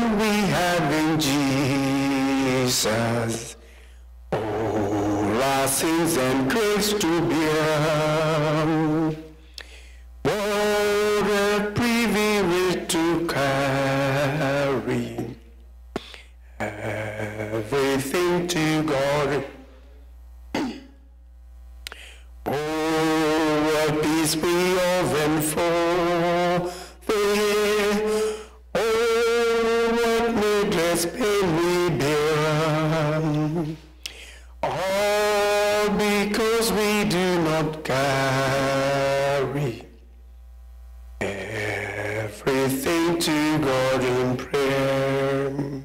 one we have in Jesus, all our sins and griefs to bear. What a privilege to carry everything to God. Oh, what peace we often forfeit. Oh, what needless pain we bear. All because we do not carry everything to God in prayer.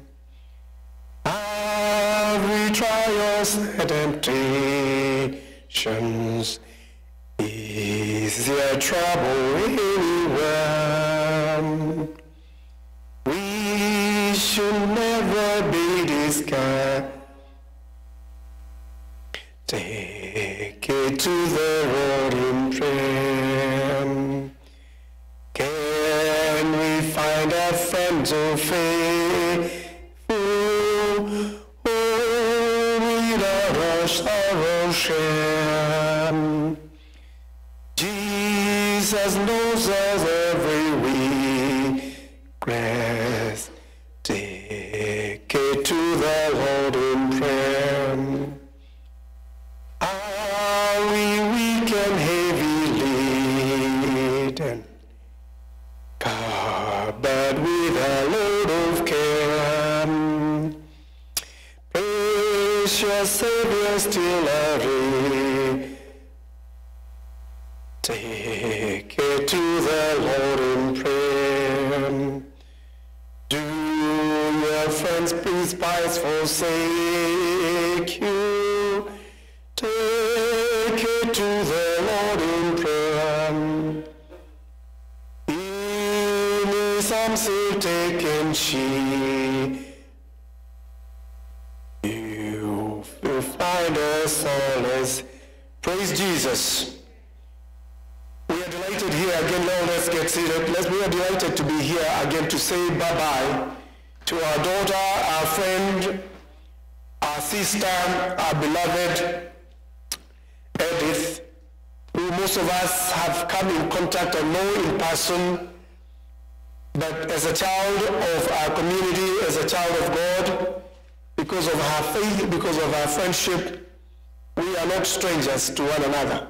Every trials and temptations, is there trouble anywhere? We should never be discouraged. Take it to the Lord in prayer. Can we find a friend so faithful, who without our sorrow share? Jesus knows us every weakness. Take it to the Lord in prayer. Are we weak and heavy laden, covered with a load of care? Precious Savior, still array. Take it to the Lord in prayer. Do your friends please forsake you? Take it to the Lord in prayer. In his arms he'll take and you will find a solace. Praise Jesus. We are delighted here again. Now let's get seated. We are delighted to be here again to say bye-bye to our daughter, our friend, our sister, our beloved Edith, who most of us have come in contact and know in person, but as a child of our community, as a child of God, because of her faith, because of our friendship, we are not strangers to one another.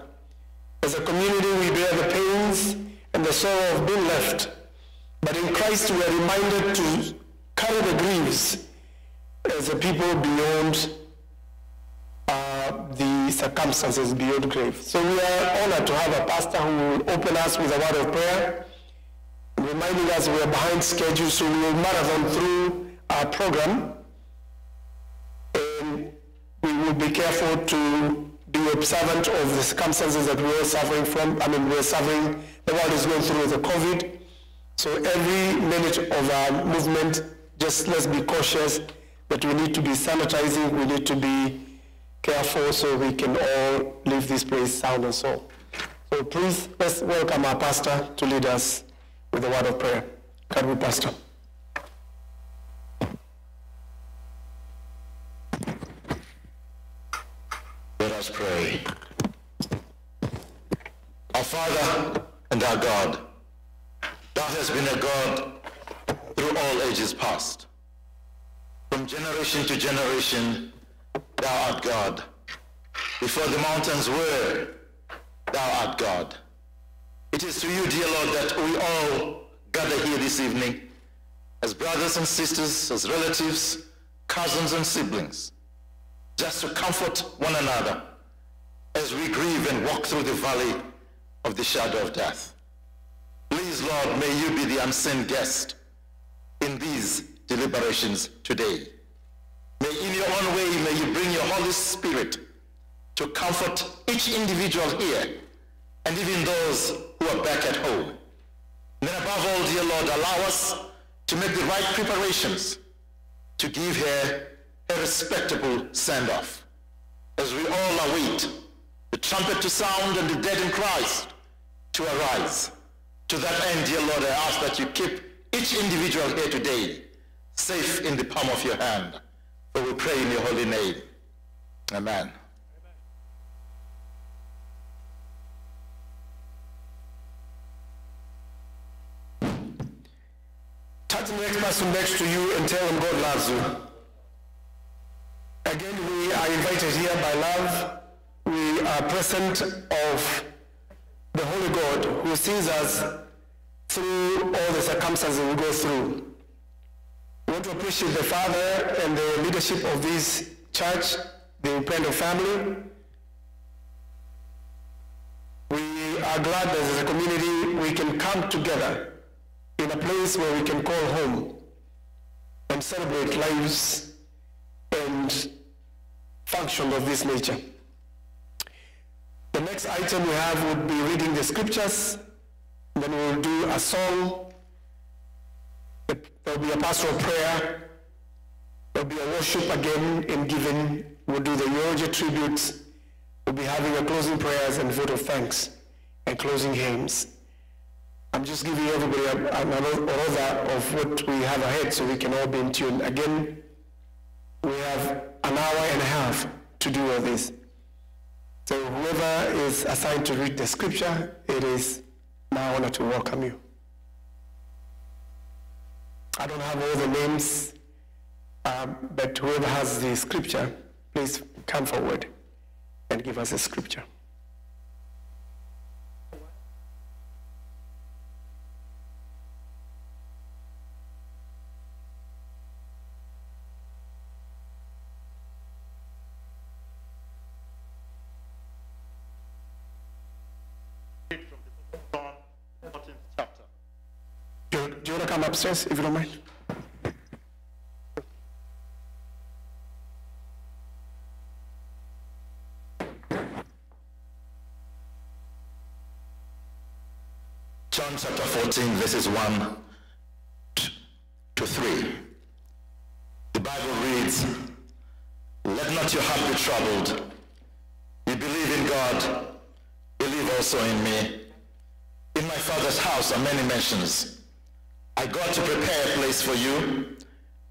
As a community, we bear the pains and the sorrow of being left, but in Christ we are reminded to carry the griefs as a people beyond the circumstances, beyond grave. So we are honored to have a pastor who will open us with a word of prayer, reminding us we are behind schedule, so we will marathon through our program, and we will be careful to be observant of the circumstances that we are suffering from. I mean, we are suffering, the world is going through the COVID, so every minute of our movement, just let's be cautious that we need to be sanitizing, we need to be careful so we can all leave this place sound and soul. So please, let's welcome our pastor to lead us with a word of prayer. Can we, Pastor? Let us pray. Our Father and our God, thou hast been a God through all ages past. From generation to generation, thou art God. Before the mountains were, thou art God. It is to you, dear Lord, that we all gather here this evening as brothers and sisters, as relatives, cousins and siblings, just to comfort one another as we grieve and walk through the valley of the shadow of death. Please, Lord, may you be the unseen guest in these deliberations today. May in your own way, may you bring your Holy Spirit to comfort each individual here and even those who are back at home. And then above all, dear Lord, allow us to make the right preparations to give her a respectable send-off as we all await the trumpet to sound and the dead in Christ to arise. To that end, dear Lord, I ask that you keep each individual here today safe in the palm of your hand. For we pray in your holy name. Amen. Touch the next person next to you and tell them God loves you. Again, we are invited here by love. We are present of the Holy God who sees us through all the circumstances we go through. We want to appreciate the Father and the leadership of this church, the UPENDO family. We are glad that as a community we can come together in a place where we can call home and celebrate lives and function of this nature. The next item we have would be reading the scriptures, then we'll do a song, there'll be a pastoral prayer, there'll be a worship again in giving, we'll do the eulogy tributes, we'll be having a closing prayers and vote of thanks and closing hymns. I'm just giving everybody an order of what we have ahead so we can all be in tune. Again, we have an hour and a half to do all this. So whoever is assigned to read the scripture, it is my honor to welcome you. I don't have all the names, but whoever has the scripture, please come forward and give us a scripture. Do you want to come upstairs, if you don't mind? John chapter 14, verses 1 to 3. The Bible reads, "Let not your heart be troubled. You believe in God, believe also in me. In my Father's house are many mansions. I go to prepare a place for you,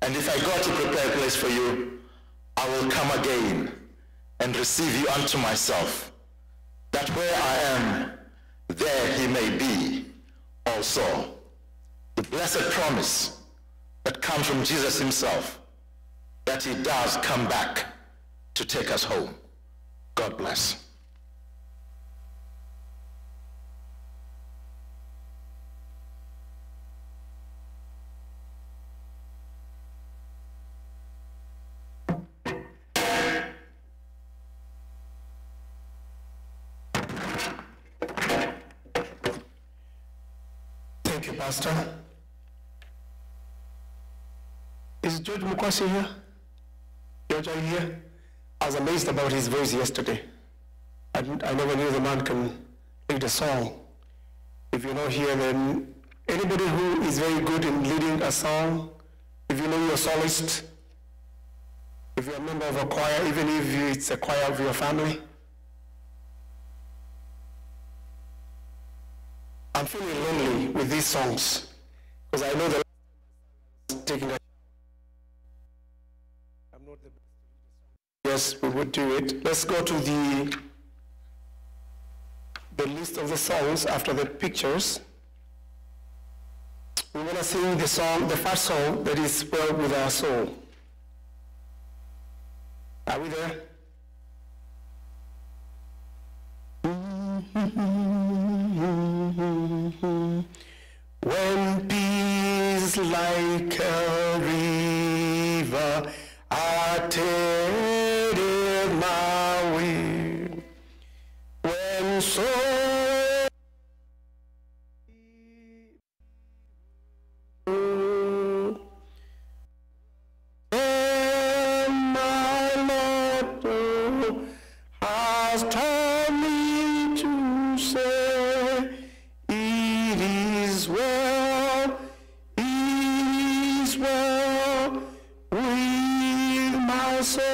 and if I go to prepare a place for you, I will come again and receive you unto myself, that where I am, there he may be also." The blessed promise that comes from Jesus himself, that he does come back to take us home. God bless. Thank you, Pastor. Is George Mukwasi here? George, are you here? I was amazed about his voice yesterday. I never knew the man can lead a song. If you're not here, then anybody who is very good in leading a song, if you know you're a soloist, if you're a member of a choir, even if it's a choir of your family, I'm feeling lonely with these songs because I know that I'm taking a I'm not the best. Yes, we would do it. Let's go to the list of the songs after the pictures. We want to sing the song, the first song that is Well With Our Soul. Are we there? When peace like a river attended my way, when soul my Lord has taught me to say, it is well with my soul.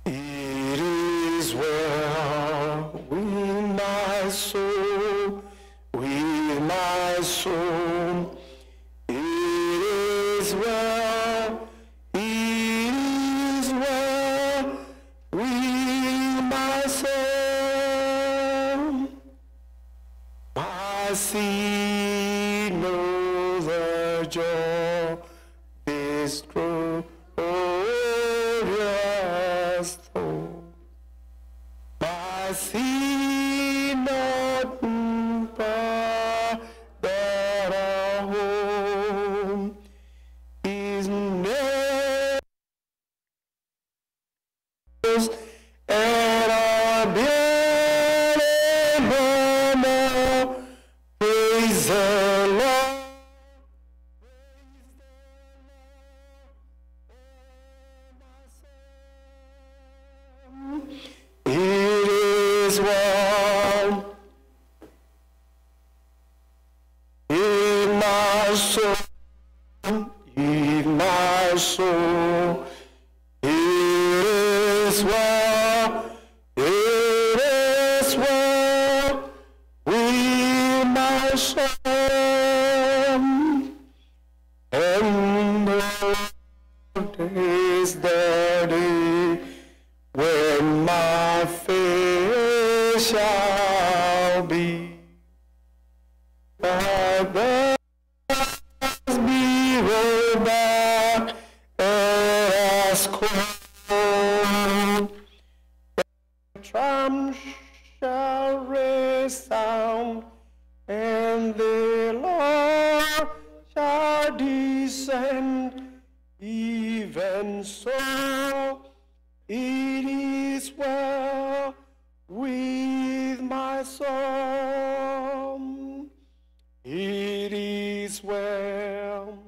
It is well with my soul, with my my soul. It is well, it is well with my soul. My seed knows the joy is true. My seed not far that our home is near, and our beautiful mama, praise the Lord. It is well in my soul, in my soul. It is well, it is well with my soul. And the Lord is the day when my face shall be, but there must be rolled back as cold. The trump shall resound, and the Lord shall descend. Even so, it is well with my soul. It is well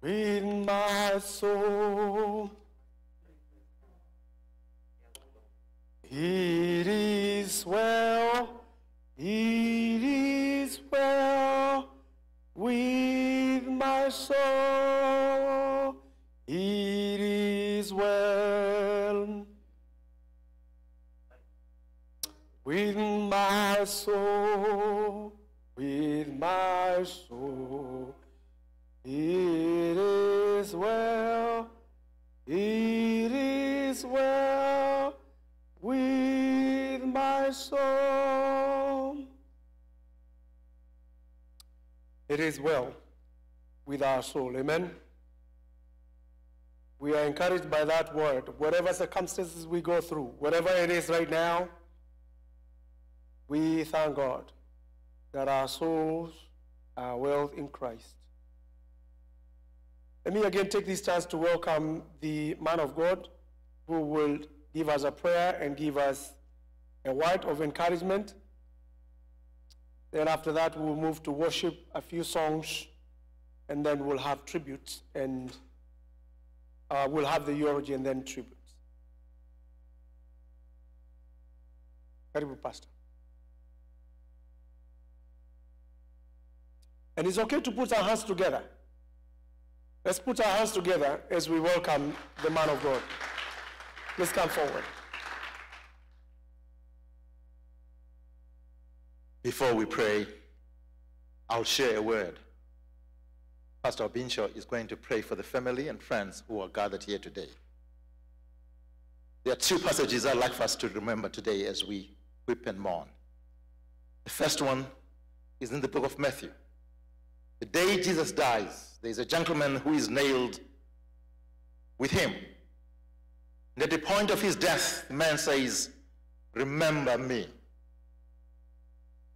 with my soul. It is well, it is well with my soul. It is well with my soul, with my soul. It is well, it is well with my soul. It is well with our soul, amen? We are encouraged by that word. Whatever circumstances we go through, whatever it is right now, we thank God that our souls are well in Christ. Let me again take this chance to welcome the man of God who will give us a prayer and give us a word of encouragement. Then after that, we'll move to worship a few songs, and then we'll have tributes, and we'll have the eulogy and then tributes. Karibu, Pastor. And it's okay to put our hands together. Let's put our hands together as we welcome the man of God. Let's come forward. Before we pray, I'll share a word. Pastor Binshaw is going to pray for the family and friends who are gathered here today. There are two passages I'd like for us to remember today as we weep and mourn. The first one is in the book of Matthew. The day Jesus dies, there is a gentleman who is nailed with him. And at the point of his death, the man says, "Remember me."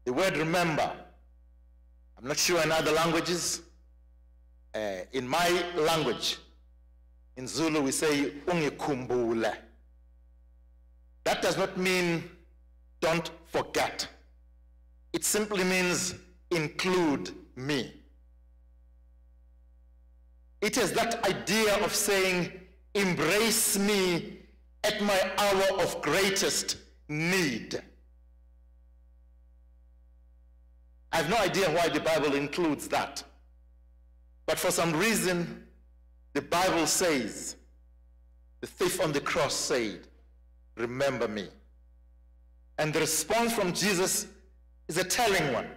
The word remember, I'm not sure in other languages. In my language, in Zulu, we say, "Ungikumbule." That does not mean don't forget. It simply means include me. It is that idea of saying, embrace me at my hour of greatest need. I have no idea why the Bible includes that. But for some reason, the Bible says, the thief on the cross said, "Remember me." And the response from Jesus is a telling one,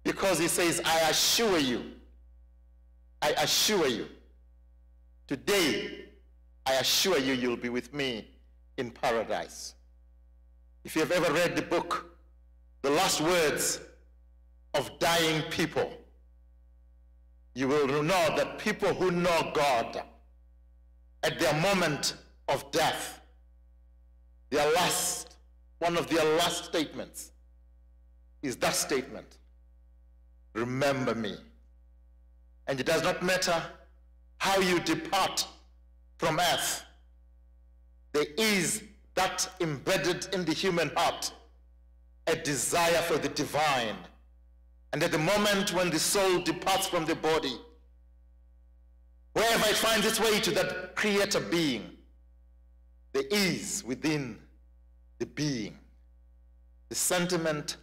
because he says, I assure you, today, I assure you, you'll be with me in paradise. If you have ever read the book, The Last Words of Dying People, you will know that people who know God, at their moment of death, one of their last statements is that statement, remember me. And it does not matter how you depart from earth, there is that embedded in the human heart, a desire for the divine. And at the moment when the soul departs from the body, wherever it finds its way to that creator being, there is within the being the sentiment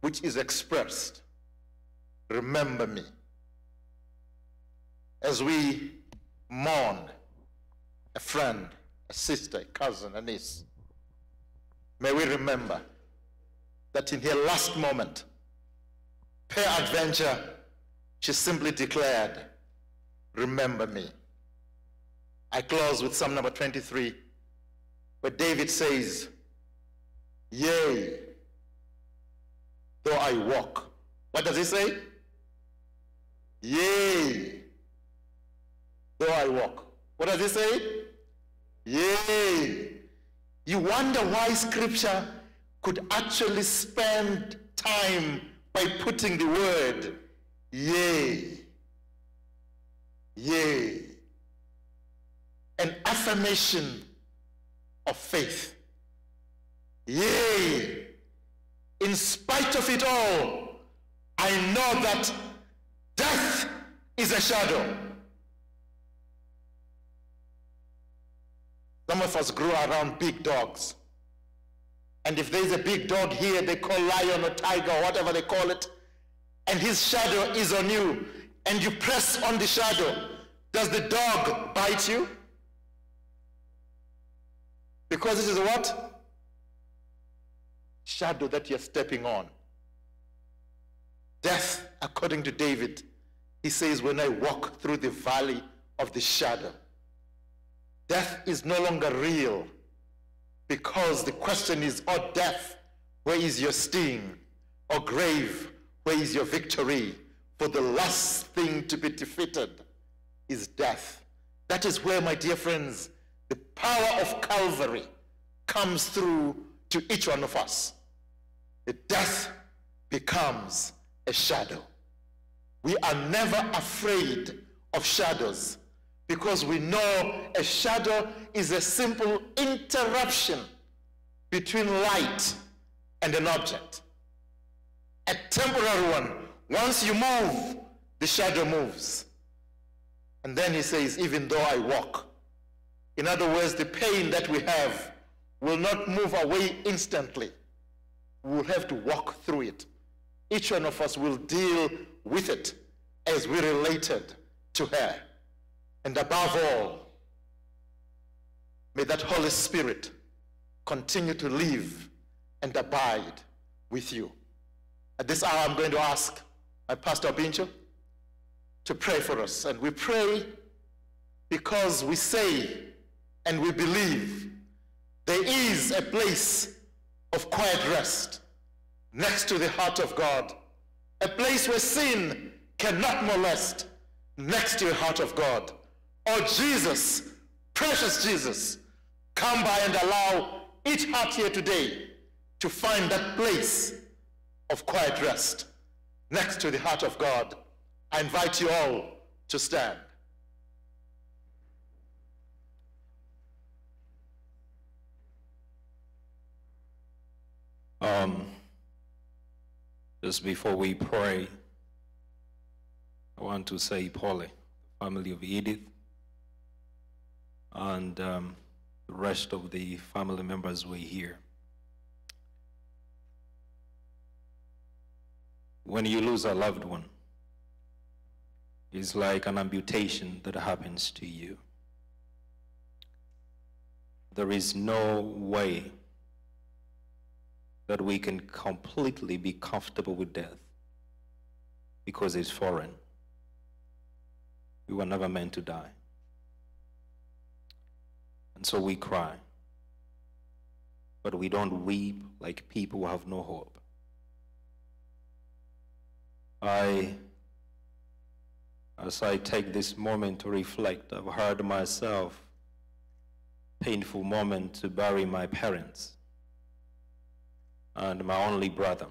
which is expressed, remember me. As we mourn a friend, a sister, a cousin, a niece, may we remember that in her last moment, peradventure, she simply declared, remember me. I close with Psalm number 23, where David says, yea, though I walk. What does he say? Yea, though I walk. What does he say? Yea. You wonder why Scripture could actually spend time by putting the word yea. Yea. An affirmation of faith. Yea. In spite of it all, I know that death is a shadow. Some of us grew around big dogs. And if there's a big dog here, they call lion or tiger or whatever they call it, and his shadow is on you, and you press on the shadow, does the dog bite you? Because it is what? Shadow that you're stepping on. Death, according to David, he says, when I walk through the valley of the shadow, death is no longer real, because the question is, oh death, where is your sting? Or grave, where is your victory? For the last thing to be defeated is death. That is where, my dear friends, the power of Calvary comes through to each one of us. The death becomes a shadow. We are never afraid of shadows, because we know a shadow is a simple interruption between light and an object. A temporary one. Once you move, the shadow moves. And then he says, even though I walk. In other words, the pain that we have will not move away instantly. We will have to walk through it. Each one of us will deal with it as we related to her. And above all, may that Holy Spirit continue to live and abide with you. At this hour, I'm going to ask my Pastor Bincho to pray for us. And we pray because we say and we believe there is a place of quiet rest next to the heart of God, a place where sin cannot molest, next to the heart of God. Oh Jesus, precious Jesus, come by and allow each heart here today to find that place of quiet rest next to the heart of God. I invite you all to stand. Just before we pray, I want to say, Polly, the family of Edith, and the rest of the family members were here. When you lose a loved one, it's like an amputation that happens to you. There is no way that we can completely be comfortable with death because it's foreign. We were never meant to die. And so we cry. But we don't weep like people who have no hope. As I take this moment to reflect, I've heard myself painful moment to bury my parents and my only brother.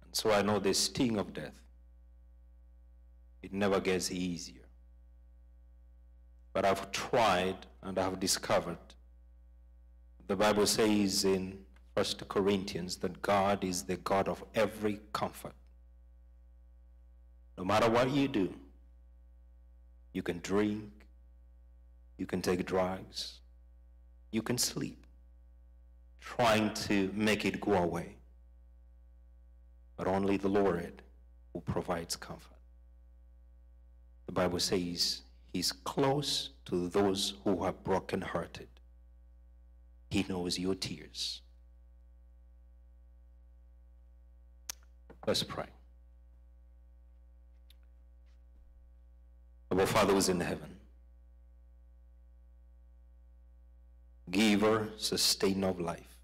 And so I know the sting of death. It never gets easier. But I've tried and I've discovered. The Bible says in 1 Corinthians that God is the God of every comfort. No matter what you do, you can drink, you can take drugs, you can sleep, trying to make it go away. But only the Lord who provides comfort. The Bible says he's close to those who are brokenhearted. He knows your tears. Let's pray. Our Father who is in heaven, giver, sustainer of life,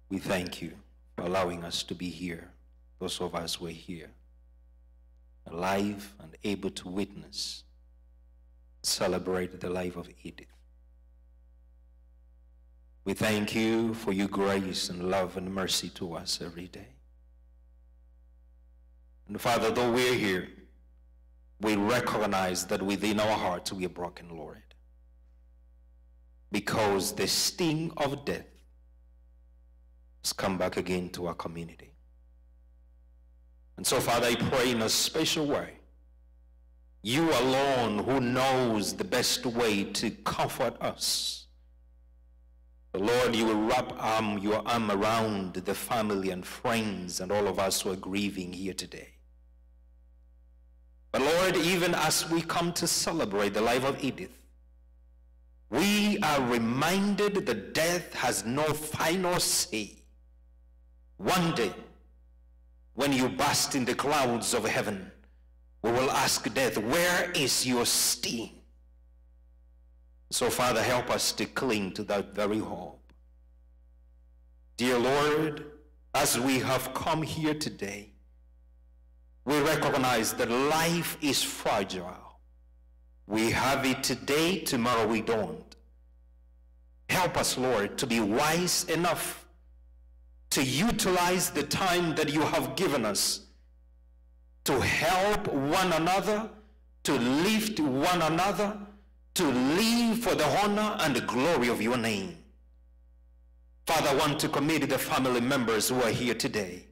we thank you for allowing us to be here. Those of us who are here, alive and able to witness, celebrate the life of Edith. We thank you for your grace and love and mercy to us every day. And Father, though we're here, we recognize that within our hearts we are broken, Lord. Because the sting of death has come back again to our community. And so, Father, I pray in a special way, you alone who knows the best way to comfort us. Lord, you will wrap your arm around the family and friends and all of us who are grieving here today. But Lord, even as we come to celebrate the life of Edith, we are reminded that death has no final say. One day, when you burst in the clouds of heaven, we will ask death, where is your sting? So, Father, help us to cling to that very hope. Dear Lord, as we have come here today, we recognize that life is fragile. We have it today, tomorrow we don't. Help us, Lord, to be wise enough to utilize the time that you have given us to help one another, to lift one another, to live for the honor and the glory of your name. Father, I want to commit the family members who are here today,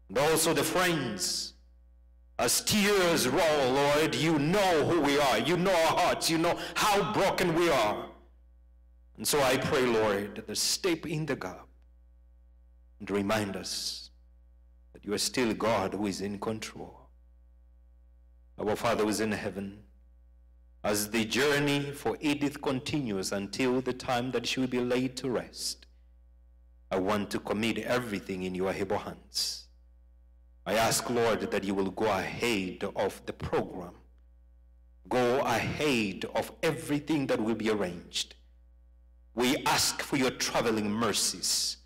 and also the friends. As tears roll, Lord, you know who we are. You know our hearts. You know how broken we are. And so I pray, Lord, that step in the gap and remind us that you are still God who is in control. Our Father who is in heaven, as the journey for Edith continues until the time that she will be laid to rest, I want to commit everything in your able hands. I ask, Lord, that you will go ahead of the program. Go ahead of everything that will be arranged. We ask for your traveling mercies.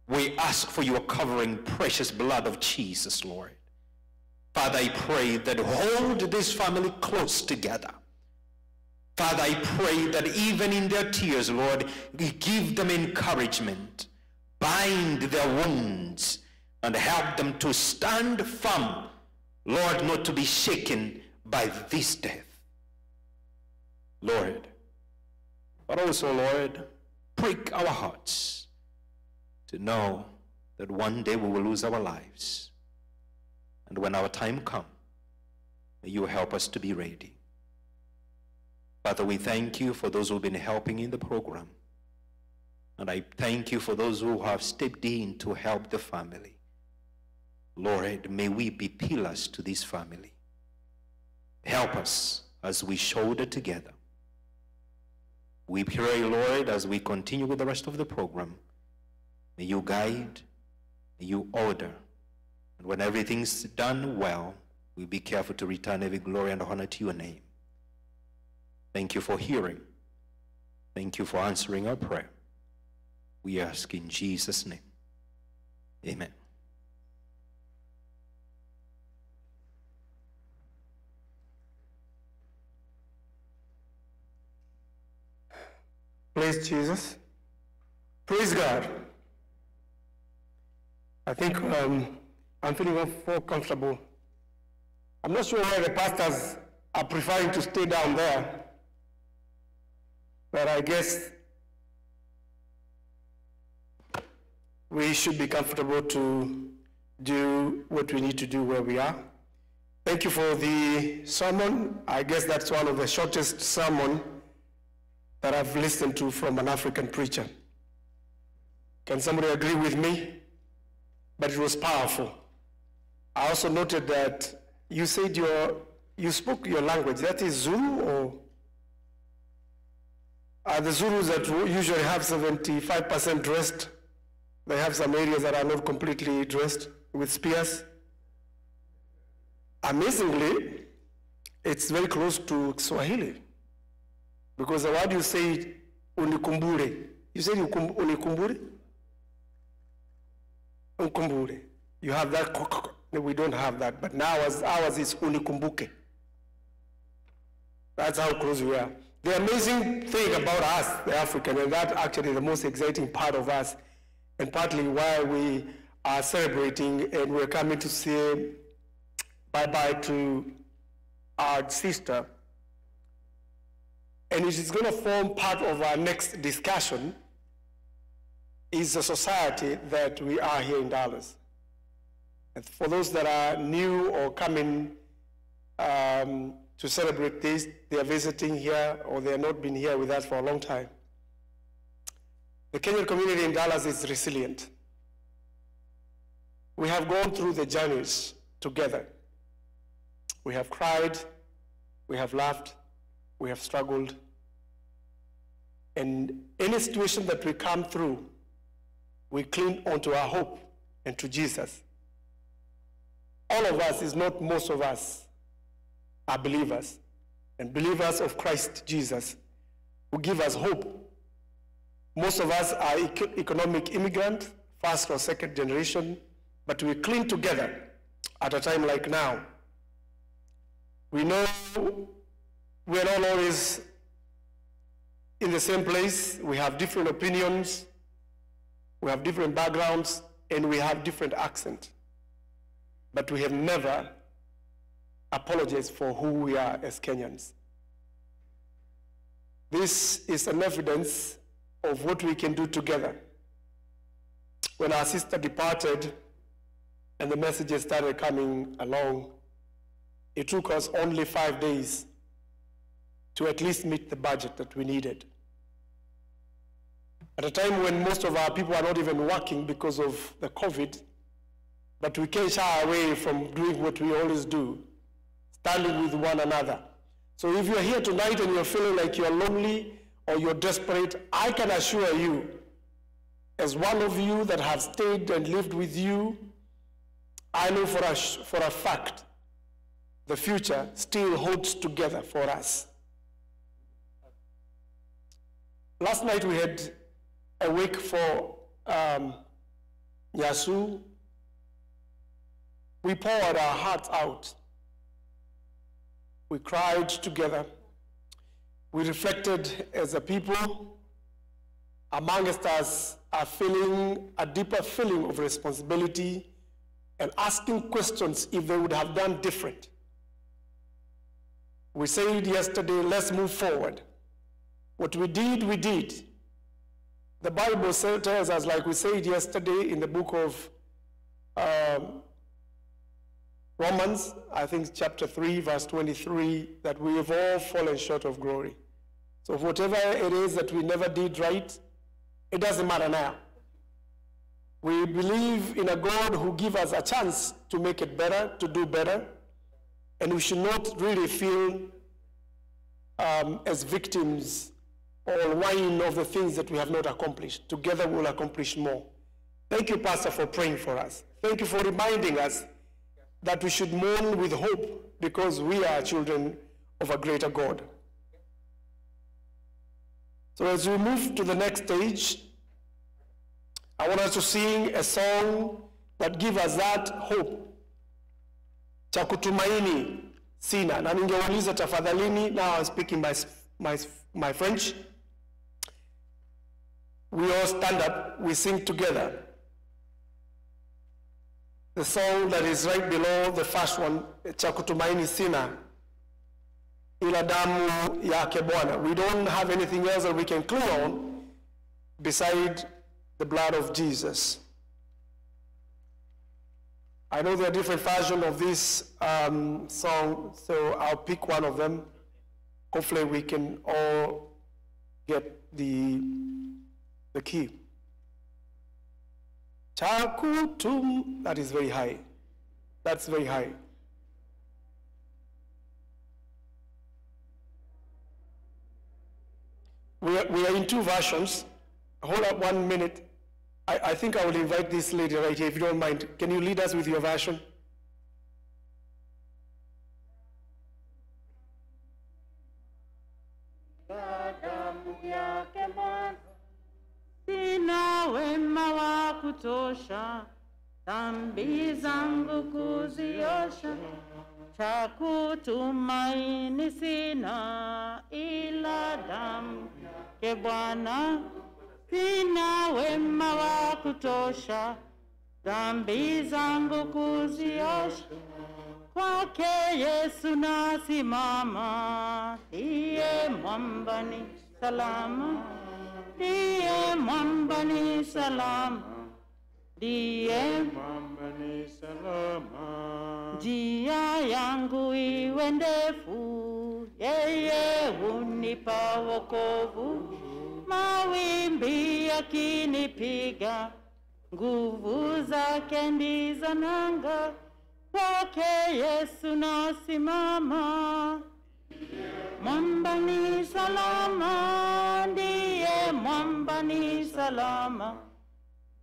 We ask for your covering precious blood of Jesus, Lord. Father, I pray that hold this family close together. Father, I pray that even in their tears, Lord, give them encouragement. Bind their wounds and help them to stand firm, Lord, not to be shaken by this death. Lord, but also, Lord, prick our hearts to know that one day we will lose our lives. And when our time comes, may you help us to be ready. Father, we thank you for those who have been helping in the program. And I thank you for those who have stepped in to help the family. Lord, may we be pillars to this family. Help us as we shoulder together We pray, Lord, as we continue with the rest of the program, may you guide, may you order, and when everything's done well, we be careful to return every glory and honor to your name. Thank you for hearing. Thank you for answering our prayer. We ask in Jesus' name. Amen. Praise Jesus. Praise God. I think I'm feeling more comfortable. I'm not sure why the pastors are preferring to stay down there, but I guess we should be comfortable to do what we need to do where we are. Thank you for the sermon. I guess that's one of the shortest sermons that I've listened to from an African preacher. Can somebody agree with me? But it was powerful. I also noted that you said you spoke your language. That is Zulu, or are the Zulus that usually have 75% dressed? They have some areas that are not completely dressed with spears. Amazingly, it's very close to Swahili. Because the word you say, unikumbure. You say unikumbure? Unikumbure. You have that. We don't have that. But now ours is unikumbuke. That's how close we are. The amazing thing about us, the African, and that's actually the most exciting part of us, and partly why we are celebrating and we're coming to say bye-bye to our sister. And it is going to form part of our next discussion, is the society that we are here in Dallas. And for those that are new or coming to celebrate this, they are visiting here or they have not been here with us for a long time. The Kenyan community in Dallas is resilient. We have gone through the journeys together. We have cried, we have laughed, we have struggled. And any situation that we come through, we cling onto our hope and to Jesus. All of us, is not most of us, are believers, and believers of Christ Jesus, who give us hope. Most of us are economic immigrants, first or second generation, but we cling together at a time like now. We know we are not always in the same place. We have different opinions, we have different backgrounds, and we have different accents. But we have never apologized for who we are as Kenyans. This is an evidence of what we can do together. When our sister departed and the messages started coming along, it took us only 5 days to at least meet the budget that we needed. At a time when most of our people are not even working because of the COVID, but we can't shy away from doing what we always do, standing with one another. So if you're here tonight and you're feeling like you're lonely or you're desperate, I can assure you, as one of you that have stayed and lived with you, I know for a fact, the future still holds together for us. Last night we had a wake for Nyasuu. We poured our hearts out. We cried together. We reflected as a people. Amongst us are feeling a deeper feeling of responsibility and asking questions if they would have done different. We said yesterday, let's move forward. What we did, we did. The Bible tells us, like we said yesterday in the book of Romans, I think chapter 3, verse 23, that we have all fallen short of glory. So whatever it is that we never did right, it doesn't matter now. We believe in a God who gives us a chance to make it better, to do better, and we should not really feel as victims or whine of the things that we have not accomplished. Together we'll accomplish more. Thank you, Pastor, for praying for us. Thank you for reminding us that we should mourn with hope because we are children of a greater God. So as we move to the next stage, I want us to sing a song that gives us that hope. Cha kutumaini sina. Na ningeuliza tafadhalini, now I'm speaking my French. We all stand up, we sing together. The song that is right below the first one, Cha kutumaini sina, ila damu yake Bwana. We don't have anything else that we can cling on beside the blood of Jesus. I know there are different versions of this song, so I'll pick one of them. Hopefully we can all get the key. Chakutum, that is very high. That's very high. We are in two versions. Hold up 1 minute. I think I will invite this lady right here, if you don't mind. Can you lead us with your version? Sina wema wa kutosha, dhambi zangu kuziosha, cha kutumaini sina ila damu yake Bwana. Sina wema wa kutosha, dhambi zangu kuziosha, kwake Yesu nasimama, ndiye mwamba ni salama, ndiye mwamba ni salama, ndiye mwamba ni salama. Njia yangu iwe ndefu, yeye hunipa wokovu, mawimbi yakinipiga, nguvu zake ndizo nanga, kwake Yesu nasimama, mwamba ni salama, ndiye mwamba ni salama,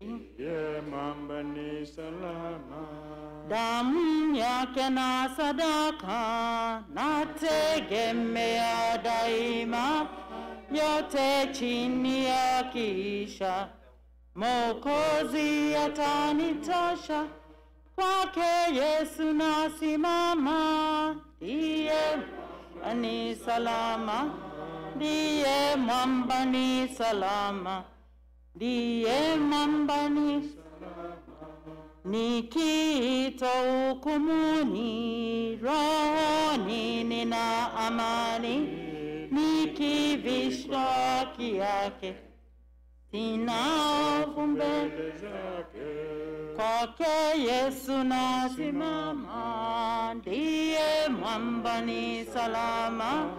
ndiye mwamba ni salama. Damu yake na sadaka nategemea daima, yote chini ya kisha, Mwokozi atanitosha, kwake Yesu nasimama, ndiye ni salama, ndiye mwamba ni salama, ndiye mwamba ni salama. Nikiitwa hukumuni, rohoni nina amani, nikivishwa haki yake, sina hofu mbele zake, kwake Yesu nasimama, ndiye mwamba ni salama,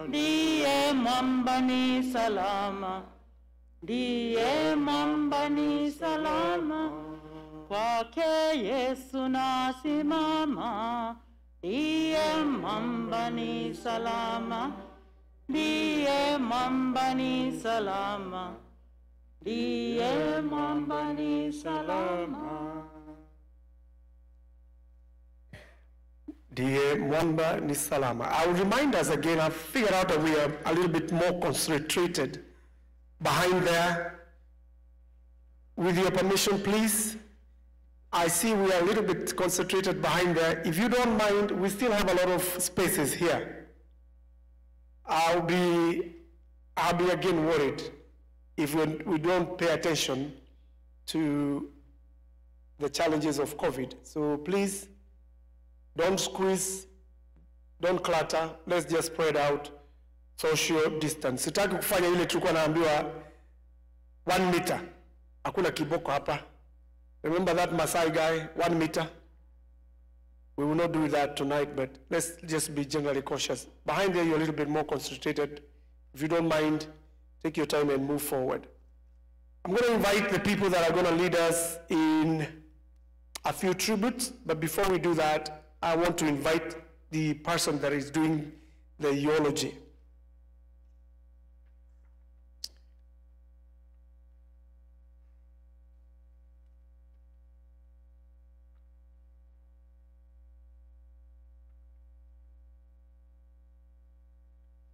ndiye mwamba ni salama, ndiye mwamba ni salama, kwake Yesu nasimama, ndiye mwamba ni salama, ndiye mwamba ni salama, ndiye mwamba ni salama. Ndiye mwamba ni salama. I will remind us again, I've figured out that we are a little bit more concentrated behind there. With your permission, please. I see we are a little bit concentrated behind there. If you don't mind, we still have a lot of spaces here. I'll be again worried if we don't pay attention to the challenges of COVID. So please, don't squeeze, don't clutter, let's just spread out social distance. Sitaki kufanya ile tulikuwa naambiwa 1 meter. Hakuna kiboko hapa. Remember that Maasai guy, 1 meter? We will not do that tonight, but let's just be generally cautious. Behind there, you're a little bit more concentrated. If you don't mind, take your time and move forward. I'm going to invite the people that are going to lead us in a few tributes, but before we do that, I want to invite the person that is doing the eulogy.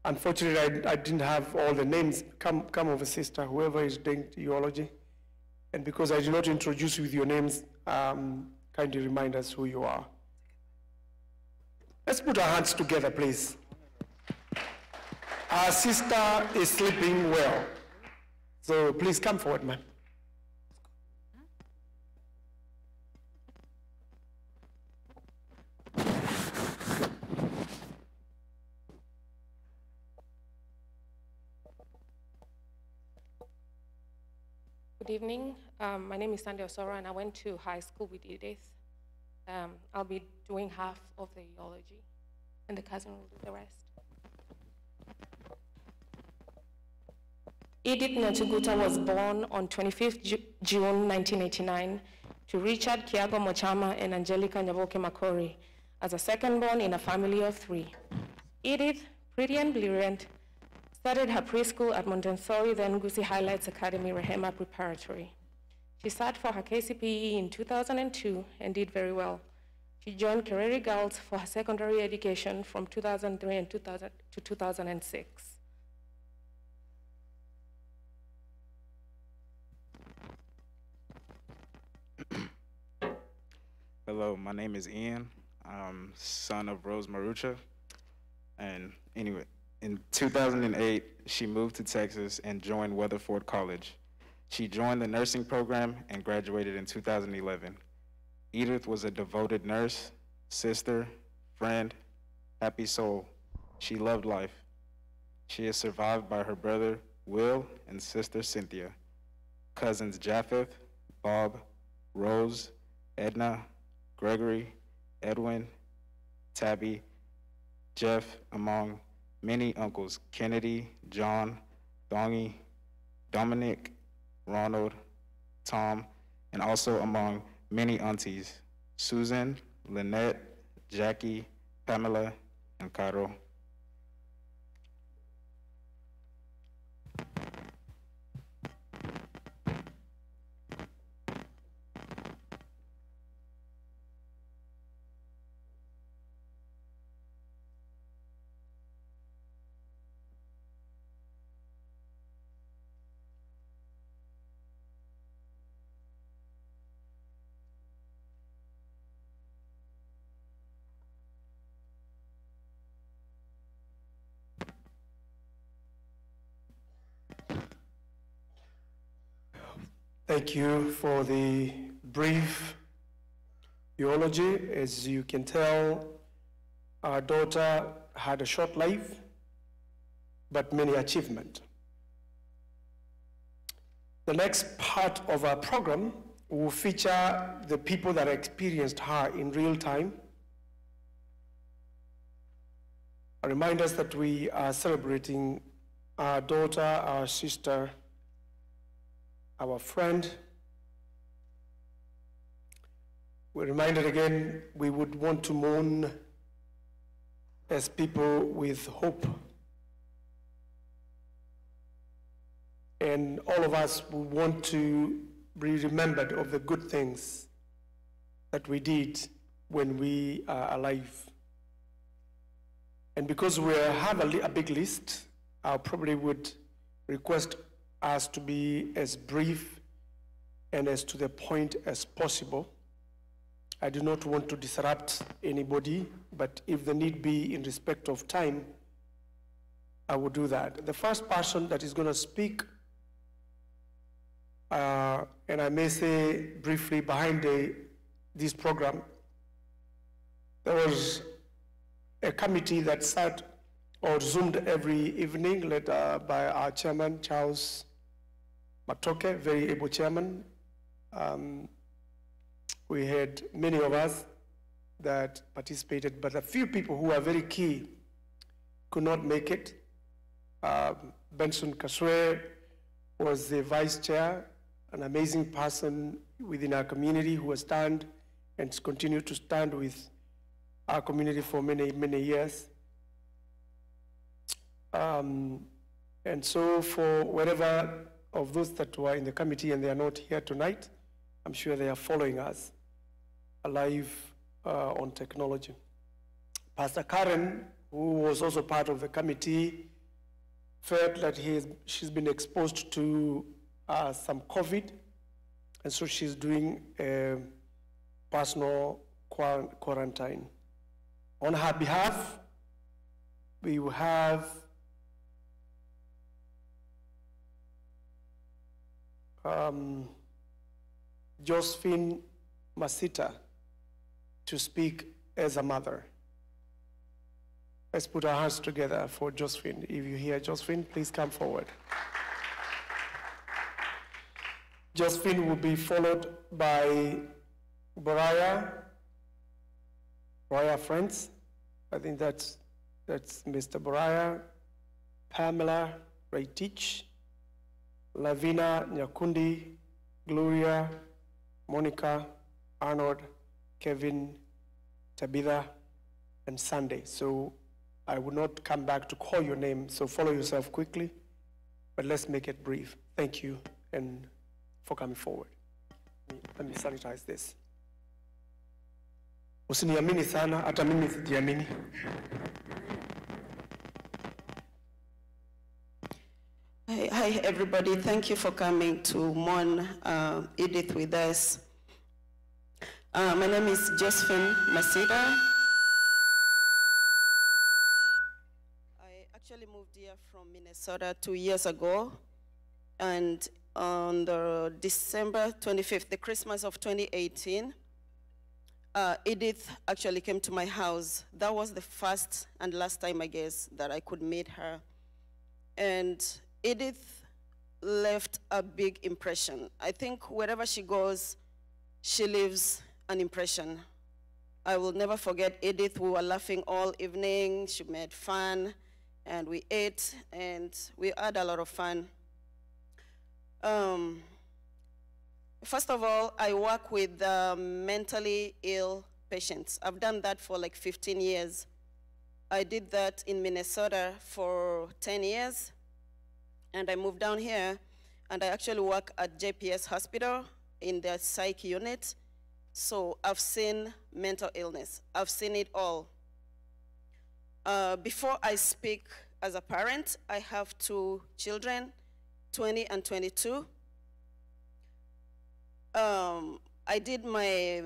Unfortunately, I didn't have all the names. Come over, sister, whoever is doing theology. And because I did not introduce you with your names, kindly remind us who you are. Let's put our hands together, please. Our sister is sleeping well. So please come forward, ma'am. Good evening. My name is Sandy Osoro, and I went to high school with Edith. I'll be doing half of the theology, and the cousin will do the rest. Edith Nyasuguta was born on 25th June 1989 to Richard Kiago Mochama and Angelica Nyaboke Makori as a second-born in a family of 3. Edith, pretty and brilliant, started her preschool at Montessori, then Gusi Highlights Academy, Rehema Preparatory. She sat for her KCPE in 2002 and did very well. She joined Kereri Girls for her secondary education from 2003 and 2006. Hello, my name is Ian. I'm son of Rose Marucha. And anyway, in 2008, she moved to Texas and joined Weatherford College. She joined the nursing program and graduated in 2011. Edith was a devoted nurse, sister, friend, happy soul. She loved life. She is survived by her brother, Will, and sister, Cynthia, cousins Japheth, Bob, Rose, Edna, Gregory, Edwin, Tabby, Jeff, among many uncles, Kennedy, John, Dongy, Dominic, Ronald, Tom, and also among many aunties, Susan, Lynette, Jackie, Pamela, and Caro. Thank you for the brief eulogy. As you can tell, our daughter had a short life, but many achievements. The next part of our program will feature the people that experienced her in real time. I remind us that we are celebrating our daughter, our sister, our friend. We're reminded again, we would want to mourn as people with hope. And all of us would want to be remembered of the good things that we did when we are alive. And because we have a big list, I probably would request us to be as brief and as to the point as possible. I do not want to disrupt anybody, but if the need be in respect of time, I will do that. The first person that is going to speak, and I may say briefly behind this program, there was a committee that sat or Zoomed every evening, led by our chairman, Charles Matoke, very able chairman. We had many of us that participated, but a few people who are very key could not make it. Benson Kaswe was the vice chair, an amazing person within our community who has stand and continued to stand with our community for many, many years. And so for whatever of those that were in the committee and they are not here tonight, I'm sure they are following us live on technology. Pastor Karen, who was also part of the committee, felt that she's been exposed to some COVID, and so she's doing a personal quarantine. On her behalf, we will have Josephine Masita to speak as a mother. Let's put our hands together for Josephine. If you hear Josephine, please come forward. Josephine will be followed by Boraya Friends. I think that's Mr. Boraya, Pamela Reitich, Lavina Nyakundi, Gloria, Monica, Arnold, Kevin, Tabitha, and Sunday. So I will not come back to call your name, so follow yourself quickly, but let's make it brief. Thank you and for coming forward. Let me sanitize this. Usiniamini sana, hata mimi sitiamini. Hi, everybody. Thank you for coming to mourn Edith with us. My name is Josephine Masita. I actually moved here from Minnesota 2 years ago, and on the December 25th, the Christmas of 2018, Edith actually came to my house. That was the first and last time, I guess, that I could meet her. And Edith left a big impression. I think wherever she goes, she leaves an impression. I will never forget Edith. We were laughing all evening. She made fun, and we ate, and we had a lot of fun. First of all, I work with mentally ill patients. I've done that for like 15 years. I did that in Minnesota for 10 years. And I moved down here, and I actually work at JPS Hospital in their psych unit. So I've seen mental illness. I've seen it all. Before I speak as a parent, I have 2 children, 20 and 22. I did my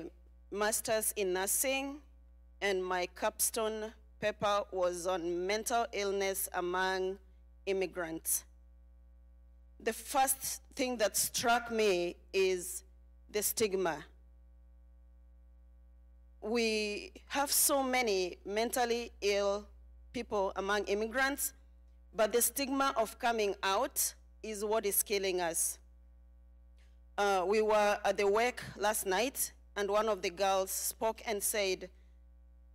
master's in nursing, and my capstone paper was on mental illness among immigrants. The first thing that struck me is the stigma. We have so many mentally ill people among immigrants, but the stigma of coming out is what is killing us. We were at the wake last night, and one of the girls spoke and said,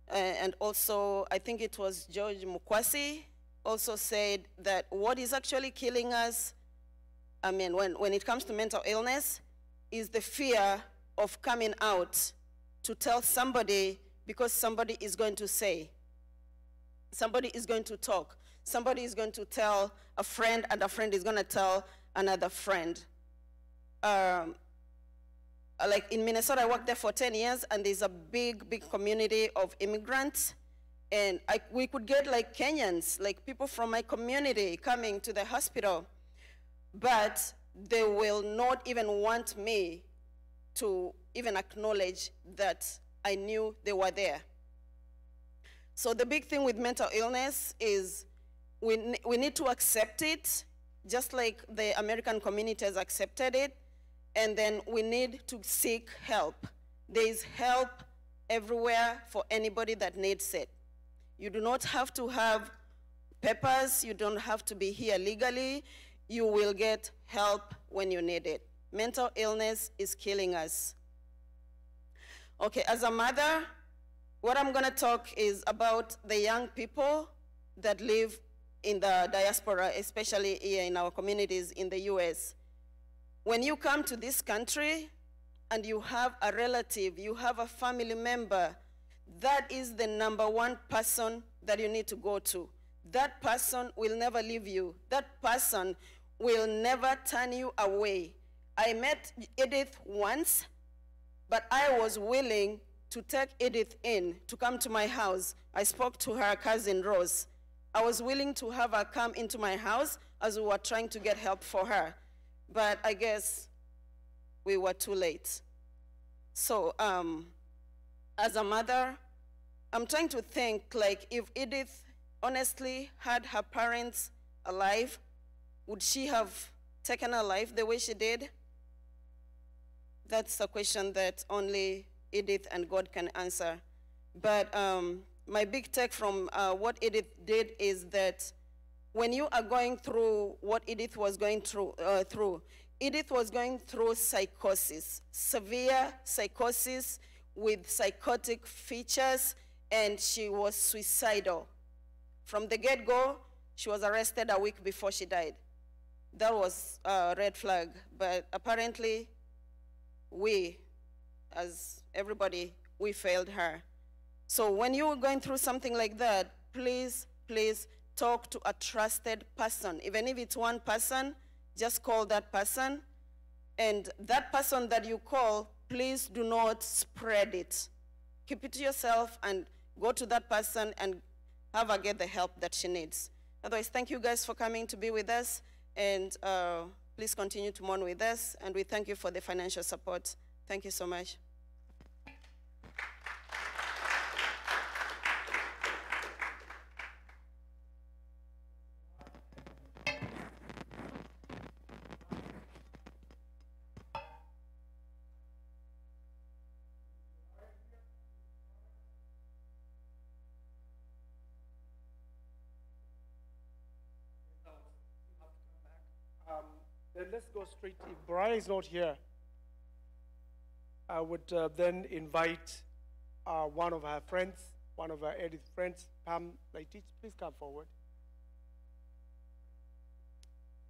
and also I think it was George Mukwasi, also said that what is actually killing us, I mean, when it comes to mental illness, is the fear of coming out to tell somebody, because somebody is going to say, somebody is going to talk, somebody is going to tell a friend, and a friend is going to tell another friend. Like in Minnesota, I worked there for 10 years, and there's a big, big community of immigrants. And we could get like Kenyans, like people from my community coming to the hospital, but they will not even want me to even acknowledge that I knew they were there. So the big thing with mental illness is we need to accept it, just like the American community has accepted it, and then we need to seek help. There is help everywhere for anybody that needs it. You do not have to have papers, you don't have to be here legally, you will get help when you need it. Mental illness is killing us. Okay, as a mother, what I'm gonna talk is about the young people that live in the diaspora, especially here in our communities in the US. When you come to this country and you have a relative, you have a family member, that is the #1 person that you need to go to. That person will never leave you. That person will never turn you away. I met Edith once, but I was willing to take Edith in to come to my house. I spoke to her cousin Rose. I was willing to have her come into my house as we were trying to get help for her. But I guess we were too late. So as a mother, I'm trying to think, like, if Edith honestly had her parents alive, would she have taken her life the way she did? That's a question that only Edith and God can answer. But my big take from what Edith did is that when you are going through what Edith was going through, Edith was going through psychosis, severe psychosis with psychotic features, and she was suicidal. From the get-go, she was arrested a week before she died. That was a red flag, but apparently we, as everybody, we failed her. So when you're going through something like that, please, please talk to a trusted person. Even if it's one person, just call that person. And that person that you call, please do not spread it. Keep it to yourself and go to that person and have her get the help that she needs. Otherwise, thank you guys for coming to be with us. And please continue to mourn with us. And we thank you for the financial support. Thank you so much. Then let's go straight. If Brian is not here, I would then invite one of her friends, one of her Edith friends, Pam Laitich, please come forward.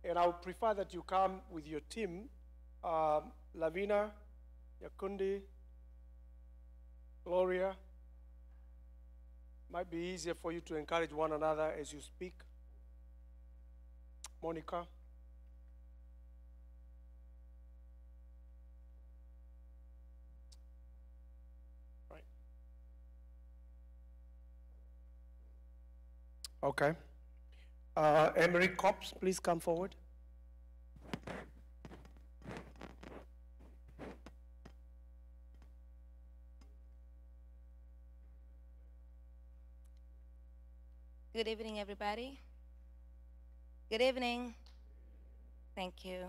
And I would prefer that you come with your team, Lavina, Yacondi, Gloria. Might be easier for you to encourage one another as you speak. Monica. Okay. Emery Cops, please come forward. Good evening, everybody. Good evening. Thank you.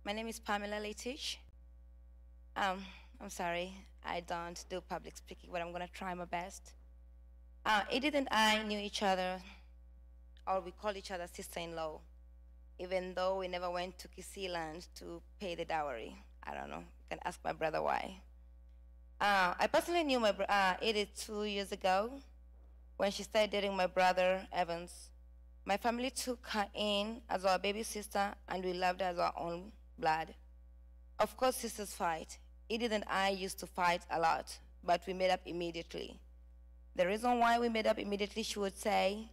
My name is Pamela Laitich. I'm sorry, I don't do public speaking, but I'm going to try my best. Edith and I knew each other, or we call each other sister-in-law, even though we never went to Kisiland to pay the dowry. I don't know. You can ask my brother why. I personally knew my Edith 2 years ago when she started dating my brother, Evans. My family took her in as our baby sister, and we loved her as our own blood. Of course, sisters fight. Edith and I used to fight a lot, but we made up immediately. The reason why we made up immediately, she would say,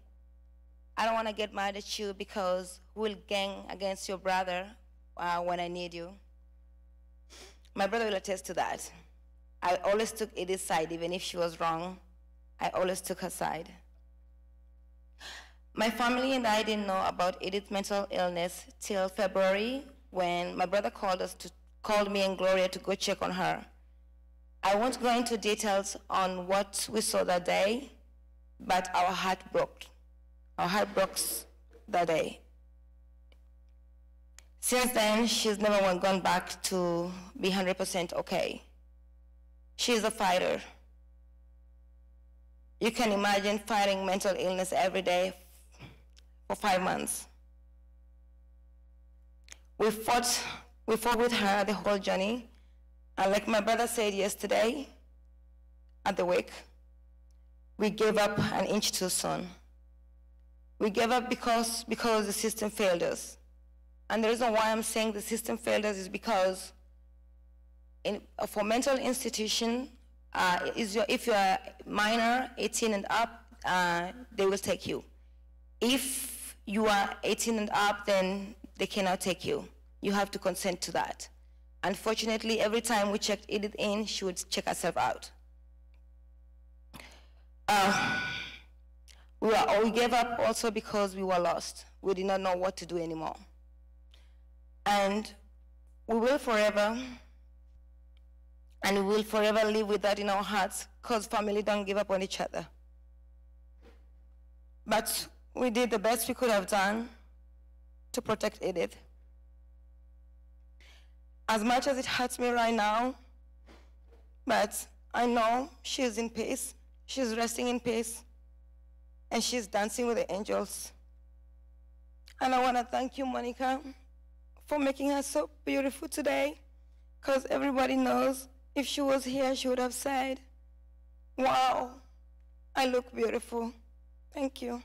I don't want to get mad at you because we'll gang against your brother when I need you. My brother will attest to that. I always took Edith's side, even if she was wrong. I always took her side. My family and I didn't know about Edith's mental illness till February when my brother called me and Gloria to go check on her. I won't go into details on what we saw that day, but our heart broke. Our heart broke that day. Since then, she's never gone back to be 100% okay. She's a fighter. You can imagine fighting mental illness every day for 5 months. We fought with her the whole journey. And like my brother said yesterday at the wake, we gave up an inch too soon. We gave up because the system failed us. And the reason why I'm saying the system failed us is because for mental institution, if you're a minor, 18 and up, they will take you. If you are 18 and up, then they cannot take you. You have to consent to that. Unfortunately, every time we checked Edith in, she would check herself out. We gave up also because we were lost. We did not know what to do anymore. And we will forever live with that in our hearts, because family don't give up on each other. But we did the best we could have done to protect Edith. As much as it hurts me right now, but I know she's in peace, she's resting in peace, and she's dancing with the angels. And I want to thank you, Monica, for making her so beautiful today, because everybody knows if she was here, she would have said, wow, I look beautiful. Thank you.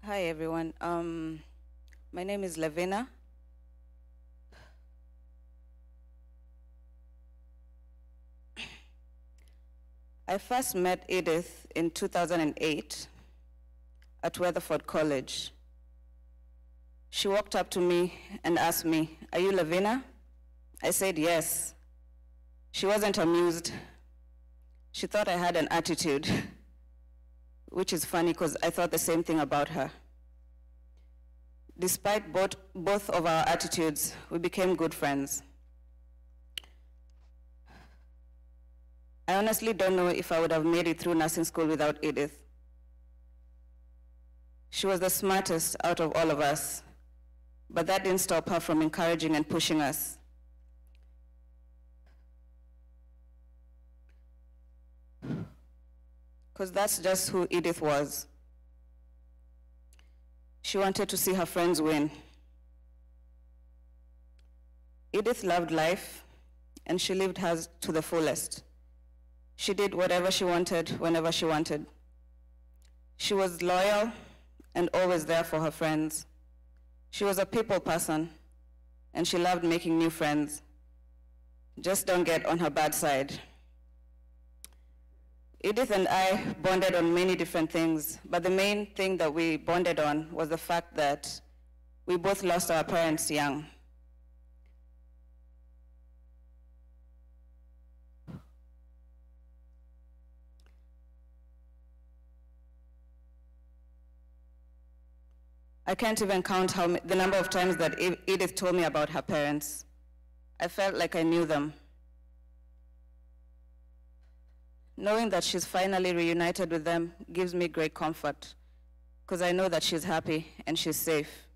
Hi, everyone. My name is Lavina. I first met Edith in 2008 at Weatherford College. She walked up to me and asked me, "Are you Lavina?" I said yes. She wasn't amused. She thought I had an attitude, which is funny because I thought the same thing about her. Despite both of our attitudes, we became good friends. I honestly don't know if I would have made it through nursing school without Edith. She was the smartest out of all of us, but that didn't stop her from encouraging and pushing us. Because that's just who Edith was. She wanted to see her friends win. Edith loved life, and she lived hers to the fullest. She did whatever she wanted, whenever she wanted. She was loyal and always there for her friends. She was a people person, and she loved making new friends. Just don't get on her bad side. Edith and I bonded on many different things, but the main thing that we bonded on was the fact that we both lost our parents young. I can't even count the number of times that Edith told me about her parents. I felt like I knew them. Knowing that she's finally reunited with them gives me great comfort, because I know that she's happy and she's safe.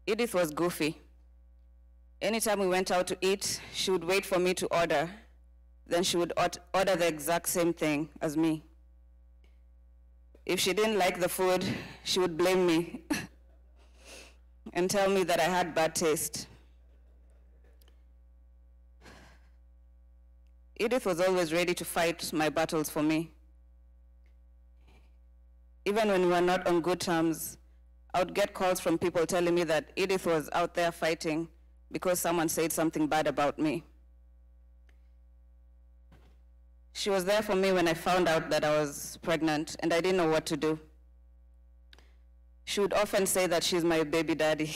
Edith was goofy. Anytime we went out to eat, she would wait for me to order. Then she would order the exact same thing as me. If she didn't like the food, she would blame me and tell me that I had bad taste. Edith was always ready to fight my battles for me. Even when we were not on good terms, I would get calls from people telling me that Edith was out there fighting because someone said something bad about me. She was there for me when I found out that I was pregnant and I didn't know what to do. She would often say that she's my baby daddy.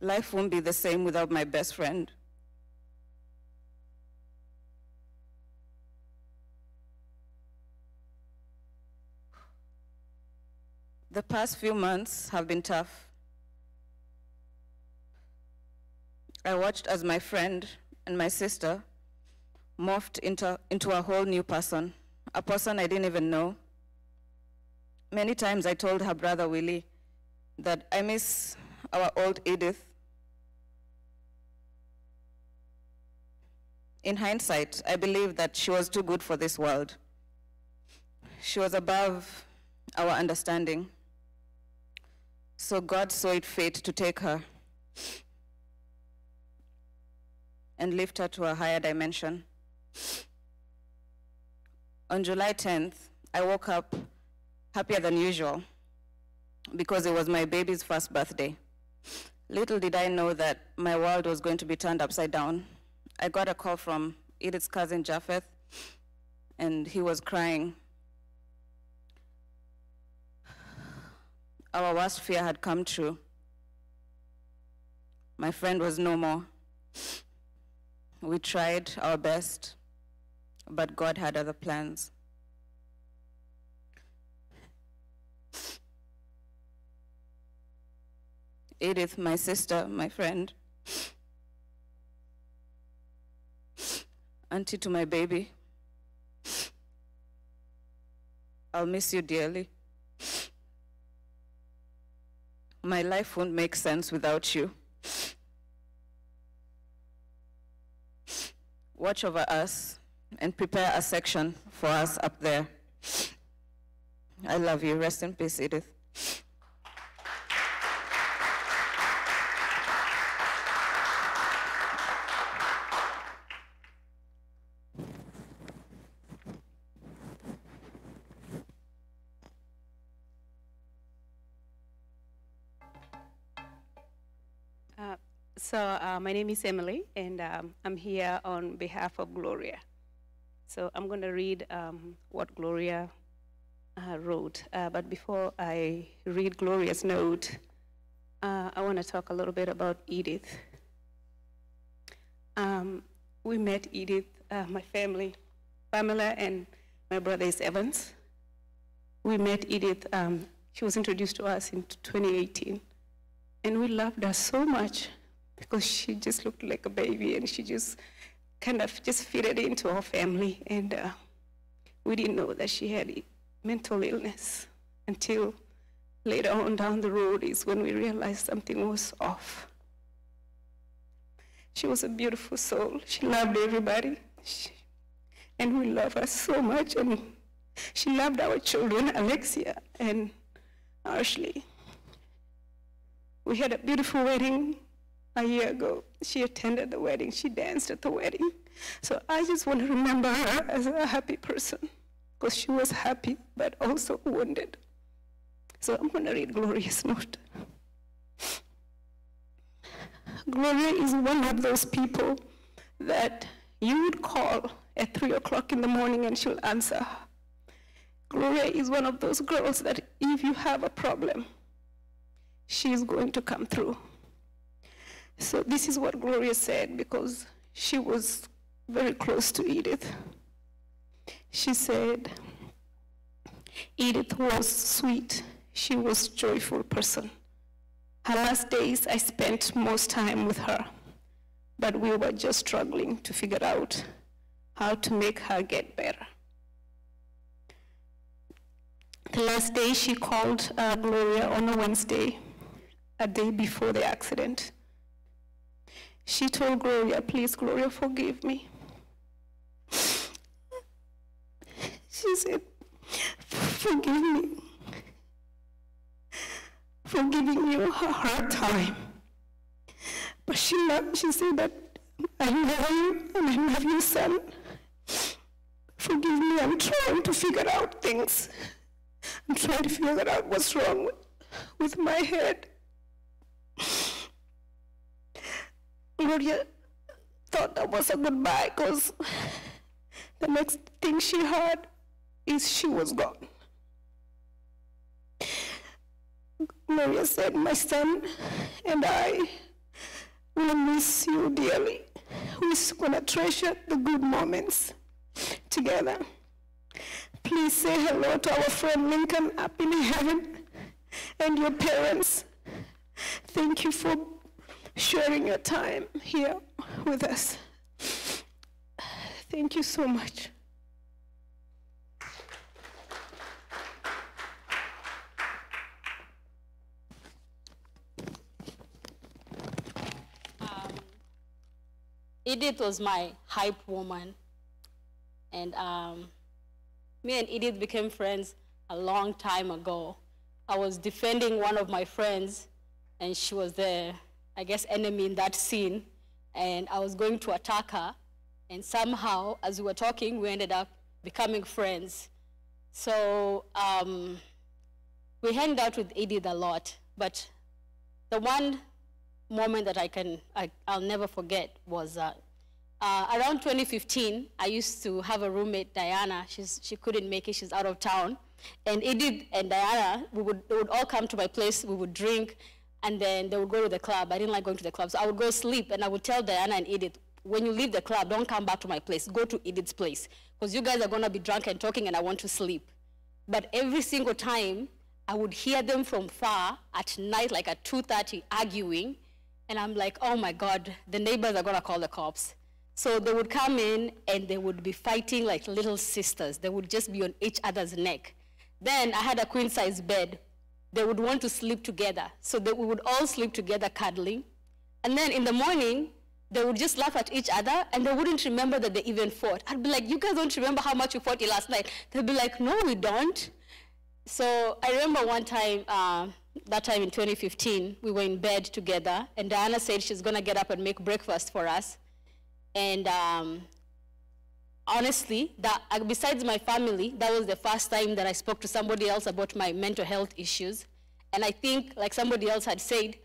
Life won't be the same without my best friend. The past few months have been tough. I watched as my friend and my sister morphed into a whole new person, a person I didn't even know. Many times I told her brother Willie that I miss our old Edith. In hindsight, I believe that she was too good for this world. She was above our understanding. So God saw it fit to take her and lift her to a higher dimension. On July 10th, I woke up happier than usual because it was my baby's first birthday. Little did I know that my world was going to be turned upside down. I got a call from Edith's cousin, Japheth, and he was crying. Our worst fear had come true. My friend was no more. We tried our best, but God had other plans. Edith, my sister, my friend, auntie to my baby, I'll miss you dearly. My life won't make sense without you. Watch over us and prepare a section for us up there. I love you. Rest in peace, Edith. My name is Emily, and I'm here on behalf of Gloria. So I'm going to read what Gloria wrote. But before I read Gloria's note, I want to talk a little bit about Edith. We met Edith, my family, Pamela, and my brother is Evans. We met Edith, she was introduced to us in 2018, and we loved her so much, because she just looked like a baby, and she just kind of just fitted into our family. And we didn't know that she had mental illness until later on down the road is when we realized something was off. She was a beautiful soul. She loved everybody. And we love her so much. And she loved our children, Alexia and Ashley. We had a beautiful wedding a year ago. She attended the wedding. She danced at the wedding. So I just want to remember her as a happy person, because she was happy, but also wounded. So I'm going to read Gloria's note. Gloria is one of those people that you would call at 3 o'clock in the morning and she'll answer. Gloria is one of those girls that if you have a problem, she's going to come through. So this is what Gloria said, because she was very close to Edith. She said, Edith was sweet. She was a joyful person. Her last days, I spent most time with her, but we were just struggling to figure out how to make her get better. The last day she called Gloria on a Wednesday, a day before the accident. She told Gloria, please, Gloria, forgive me. She said, forgive me for giving you a hard time. But she said that, I love you and I love you, son. Forgive me, I'm trying to figure out things. I'm trying to figure out what's wrong with my head. Gloria thought that was a goodbye, because the next thing she heard is she was gone. Gloria said, my son and I will miss you dearly. We're going to treasure the good moments together. Please say hello to our friend Lincoln up in heaven and your parents. Thank you for sharing your time here with us. Thank you so much. Edith was my hype woman, and me and Edith became friends a long time ago. I was defending one of my friends, and she was the, I guess, enemy in that scene, and I was going to attack her, and somehow, as we were talking, we ended up becoming friends. So we hanged out with Edith a lot, but the one moment that I'll never forget was around 2015, I used to have a roommate, Diana. She couldn't make it, she's out of town. And Edith and Diana, they would all come to my place, we would drink, and then they would go to the club. I didn't like going to the club, so I would go sleep, and I would tell Diana and Edith, when you leave the club, don't come back to my place, go to Edith's place, because you guys are gonna be drunk and talking, and I want to sleep. But every single time, I would hear them from far at night, like at 2:30, arguing, and I'm like, oh my God, the neighbors are gonna call the cops. So they would come in, and they would be fighting like little sisters. They would just be on each other's neck. Then I had a queen-size bed. They would want to sleep together, so that we would all sleep together cuddling. And then in the morning, they would just laugh at each other, and they wouldn't remember that they even fought. I'd be like, you guys don't remember how much you fought last night? They'd be like, no, we don't. So I remember one time, that time in 2015, we were in bed together, and Diana said she's gonna get up and make breakfast for us. And honestly, besides my family, that was the first time that I spoke to somebody else about my mental health issues. And I think, like somebody else had said,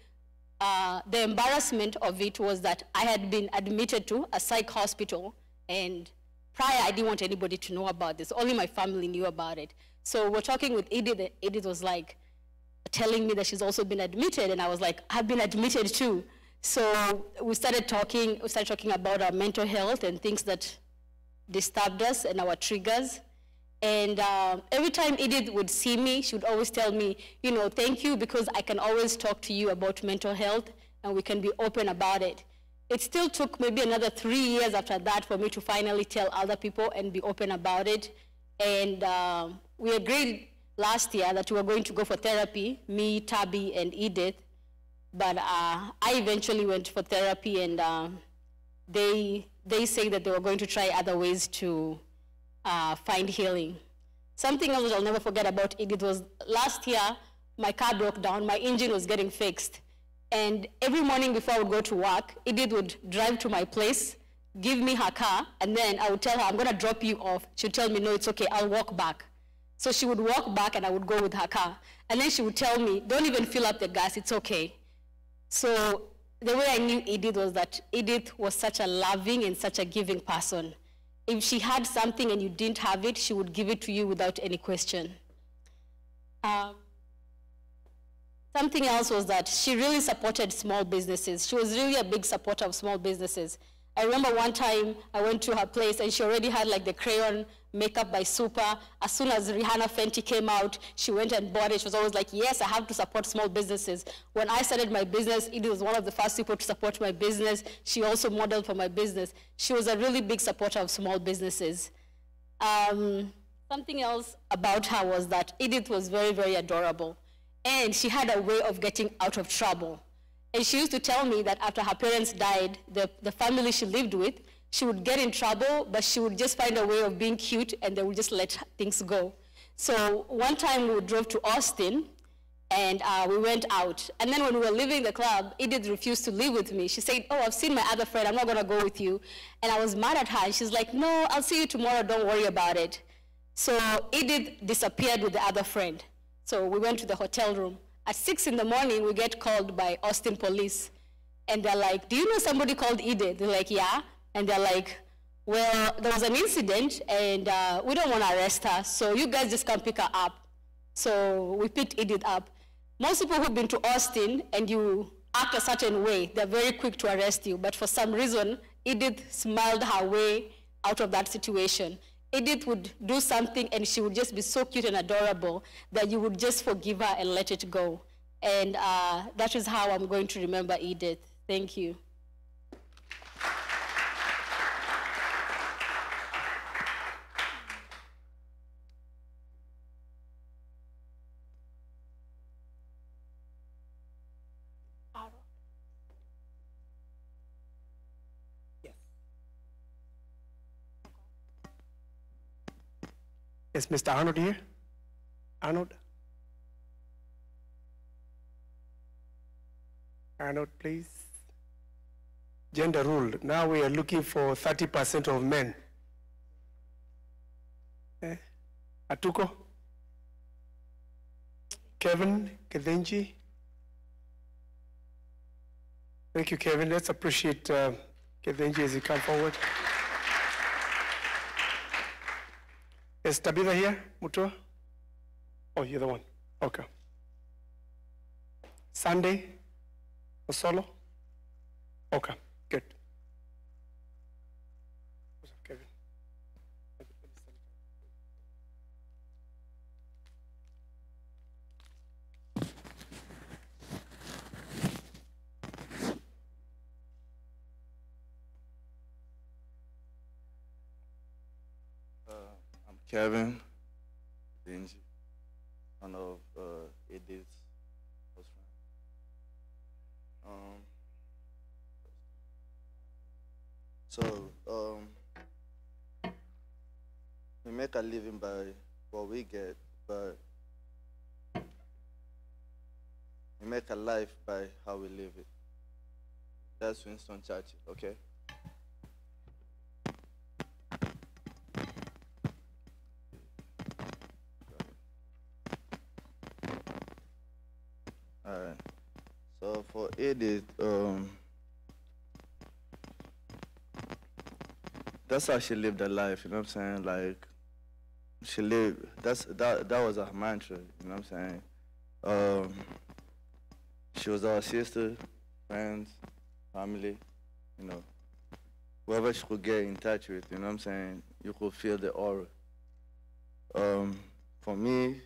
the embarrassment of it was that I had been admitted to a psych hospital, and prior I didn't want anybody to know about this. Only my family knew about it. So we're talking with Edith, and Edith was like telling me that she's also been admitted, and I was like, I've been admitted too. So we started talking about our mental health and things that disturbed us and our triggers. And every time Edith would see me, she would always tell me, you know, thank you, because I can always talk to you about mental health, and we can be open about it. It still took maybe another 3 years after that for me to finally tell other people and be open about it. And we agreed last year that we were going to go for therapy, me, Tabby, and Edith. But I eventually went for therapy, and they say that they were going to try other ways to find healing. Something else that I'll never forget about Edith was last year, my car broke down, my engine was getting fixed. And every morning before I would go to work, Edith would drive to my place, give me her car, and then I would tell her, I'm gonna drop you off. She'd tell me, no, it's okay, I'll walk back. So she would walk back, and I would go with her car. And then she would tell me, don't even fill up the gas, it's okay. So the way I knew Edith was that Edith was such a loving and such a giving person. If she had something and you didn't have it, she would give it to you without any question. Something else was that she really supported small businesses. She was really a big supporter of small businesses. I remember one time I went to her place, and she already had like the crayon makeup by Super. As soon as Rihanna Fenty came out, she went and bought it. She was always like, yes, I have to support small businesses. When I started my business, Edith was one of the first people to support my business. She also modeled for my business. She was a really big supporter of small businesses. Something else about her was that Edith was very, very adorable. And she had a way of getting out of trouble. And she used to tell me that after her parents died, the family she lived with, she would get in trouble, but she would just find a way of being cute, and they would just let things go. So one time we drove to Austin, and we went out. And then when we were leaving the club, Edith refused to leave with me. She said, oh, I've seen my other friend, I'm not gonna go with you. And I was mad at her, and she's like, no, I'll see you tomorrow, don't worry about it. So Edith disappeared with the other friend. So we went to the hotel room. At 6 in the morning, we get called by Austin police. And they're like, do you know somebody called Edith? They're like, yeah. And they're like, well, there was an incident, and we don't want to arrest her, so you guys just come pick her up. So we picked Edith up. Most people who've been to Austin and you act a certain way, they're very quick to arrest you. But for some reason, Edith smiled her way out of that situation. Edith would do something, and she would just be so cute and adorable that you would just forgive her and let it go. And that is how I'm going to remember Edith. Thank you. Is Mr. Arnold here? Arnold? Arnold, please. Gender rule. Now we are looking for 30% of men. Atuko? Kevin? Kedenji? Thank you, Kevin. Let's appreciate Kevin as he come forward. Is Tabitha here, Mutua? Oh, you're the one. Okay. Sunday, or solo? Okay, good. What's up, Kevin? I'm Kevin Dingy, son of Edith. We make a living by what we get, but we make a life by how we live it. That's Winston Churchill, okay? All right. So for Edith, that's how she lived her life, you know what I'm saying? Like, she lived, that was her mantra, you know what I'm saying? She was our sister, friends, family, you know. Whoever she could get in touch with, you know what I'm saying? You could feel the aura. For me,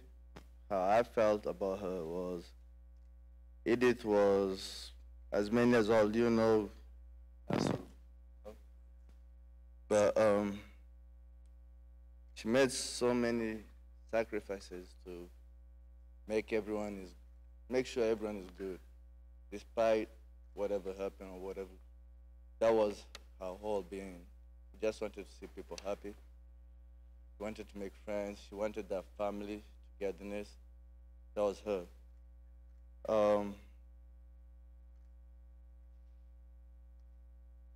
how I felt about her was, Edith was as many as all you know, Nyasuu. But she made so many sacrifices to make sure everyone is good, despite whatever happened or whatever. That was her whole being. She just wanted to see people happy. She wanted to make friends. She wanted that family togetherness. That was her.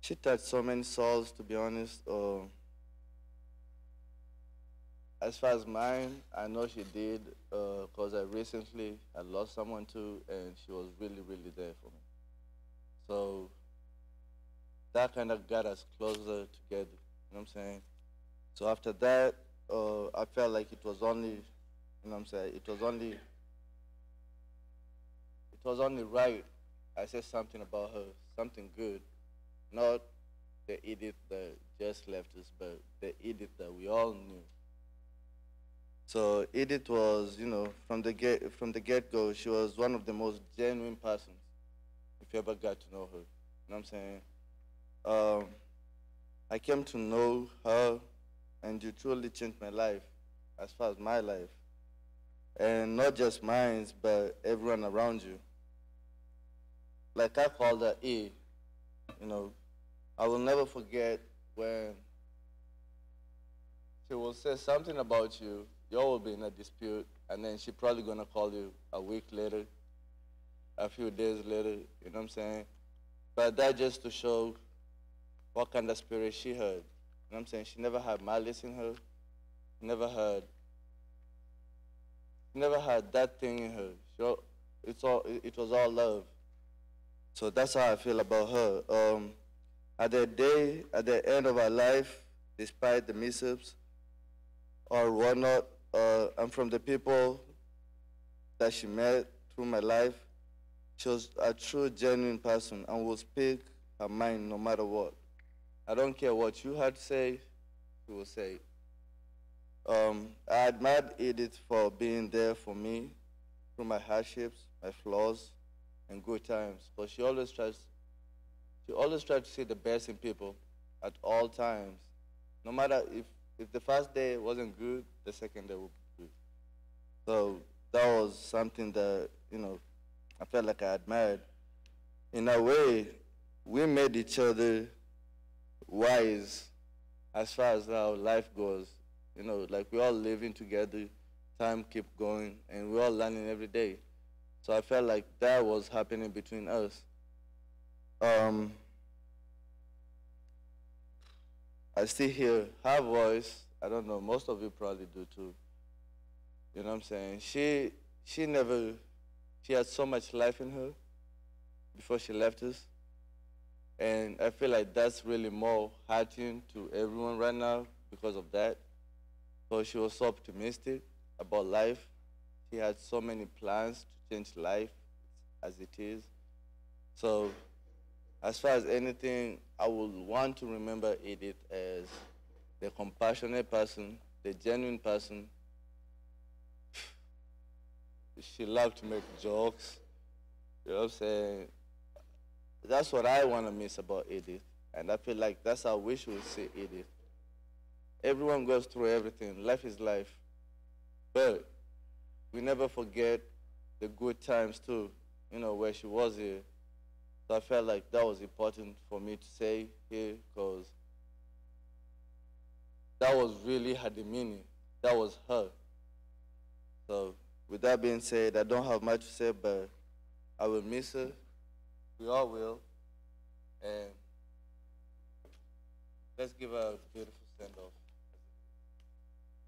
She touched so many souls, to be honest. As far as mine, I know she did, because I recently lost someone too, and she was really, really there for me. So that kind of got us closer together, you know what I'm saying? So after that, I felt like it was only, you know what I'm saying, it was only right I said something about her, something good. Not the Edith that just left us, but the Edith that we all knew. So Edith was, you know, from the get-go, she was one of the most genuine persons, if you ever got to know her. You know what I'm saying? I came to know her, and you truly changed my life, as far as my life. And not just mine, but everyone around you. Like I called her E, you know. I will never forget when she will say something about you, you all will be in a dispute, and then she's probably gonna call you a week later, a few days later, you know what I'm saying? But that just to show what kind of spirit she had. You know what I'm saying? She never had malice in her, never had that thing in her. It was all love. So that's how I feel about her. At the end of her life, despite the mishaps or whatnot, I'm from the people that she met through my life. She was a true, genuine person and will speak her mind no matter what. I don't care what you had to say, she will say. I admired Edith for being there for me through my hardships, my flaws, and good times. Because she always tried to see the best in people at all times. No matter if the first day wasn't good, the second day would be good. So that was something that, you know, I felt like I admired. In a way, we made each other wise as far as how life goes. You know, like we're all living together, time keep going, and we're all learning every day. So I felt like that was happening between us. I still hear her voice. I don't know, most of you probably do too. You know what I'm saying? She had so much life in her before she left us. And I feel like that's really more hurting to everyone right now because of that. So she was so optimistic about life. She had so many plans to change life as it is. So as far as anything, I would want to remember Edith as the compassionate person, the genuine person. She loved to make jokes. You know what I'm saying? That's what I want to miss about Edith. And I feel like that's how we should see Edith. Everyone goes through everything. Life is life. But we never forget the good times too, you know, where she was here. So I felt like that was important for me to say here because that was really her demeanor. That was her. So with that being said, I don't have much to say, but I will miss her. We all will. And let's give her a beautiful send-off.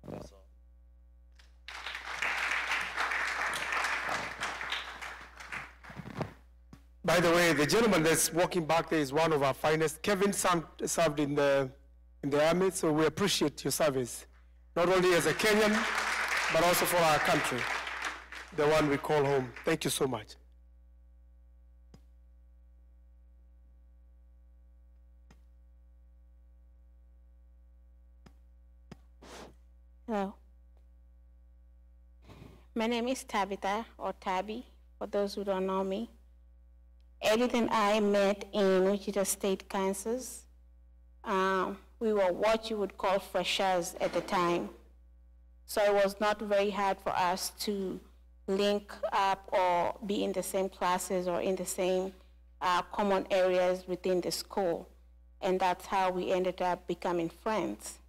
That's all. By the way, the gentleman that's walking back there is one of our finest. Kevin served in the army, so we appreciate your service, not only as a Kenyan, but also for our country, the one we call home. Thank you so much. Hello. My name is Tabitha, or Tabby, for those who don't know me. Edith and I met in Wichita State, Kansas. We were what you would call freshers at the time. So it was not very hard for us to link up or be in the same classes or in the same common areas within the school. And that's how we ended up becoming friends.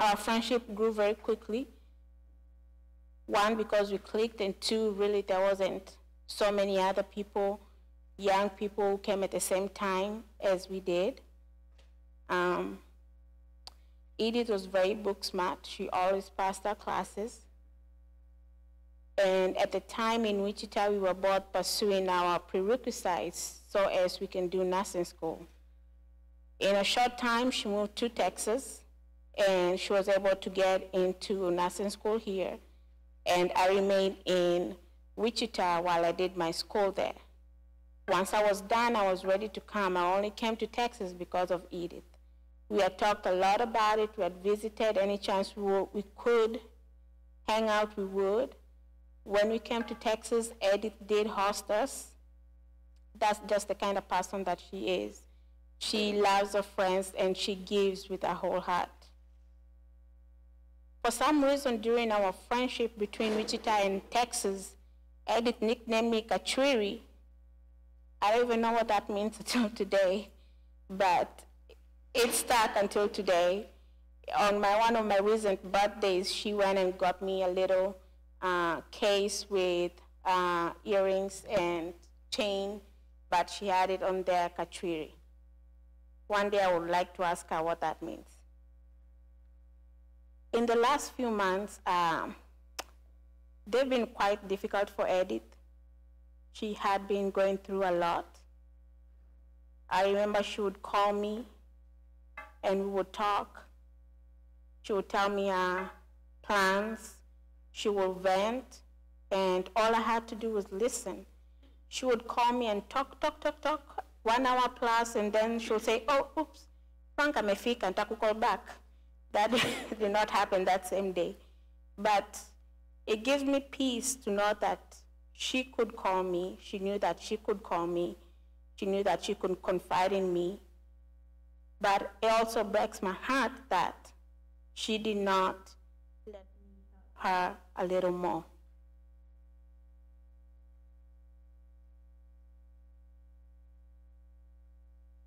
Our friendship grew very quickly. One, because we clicked, and two, really there wasn't so many other people, young people who came at the same time as we did. Edith was very book smart. She always passed her classes. And at the time in Wichita, we were both pursuing our prerequisites so as we can do nursing school. In a short time, she moved to Texas, and she was able to get into nursing school here. And I remained in Wichita while I did my school there. Once I was done, I was ready to come. I only came to Texas because of Edith. We had talked a lot about it. We had visited. Any chance we could hang out, we would. When we came to Texas, Edith did host us. That's just the kind of person that she is. She loves her friends, and she gives with her whole heart. For some reason, during our friendship between Wichita and Texas, Edith nicknamed me Kachwiri. I don't even know what that means until today, but it stuck until today. On one of my recent birthdays, she went and got me a little case with earrings and chain, but she had it on there, Kachwiri. One day I would like to ask her what that means. In the last few months, they've been quite difficult for Edith. She had been going through a lot. I remember she would call me and we would talk. She would tell me her plans. She would vent, and all I had to do was listen. She would call me and talk, 1 hour plus, and then she would say, oh, oops, Frank amefika, nitaku call back. That did not happen that same day. But it gives me peace to know that she could call me. She knew that she could call me. She knew that she could confide in me. But it also breaks my heart that she did not let me help her a little more.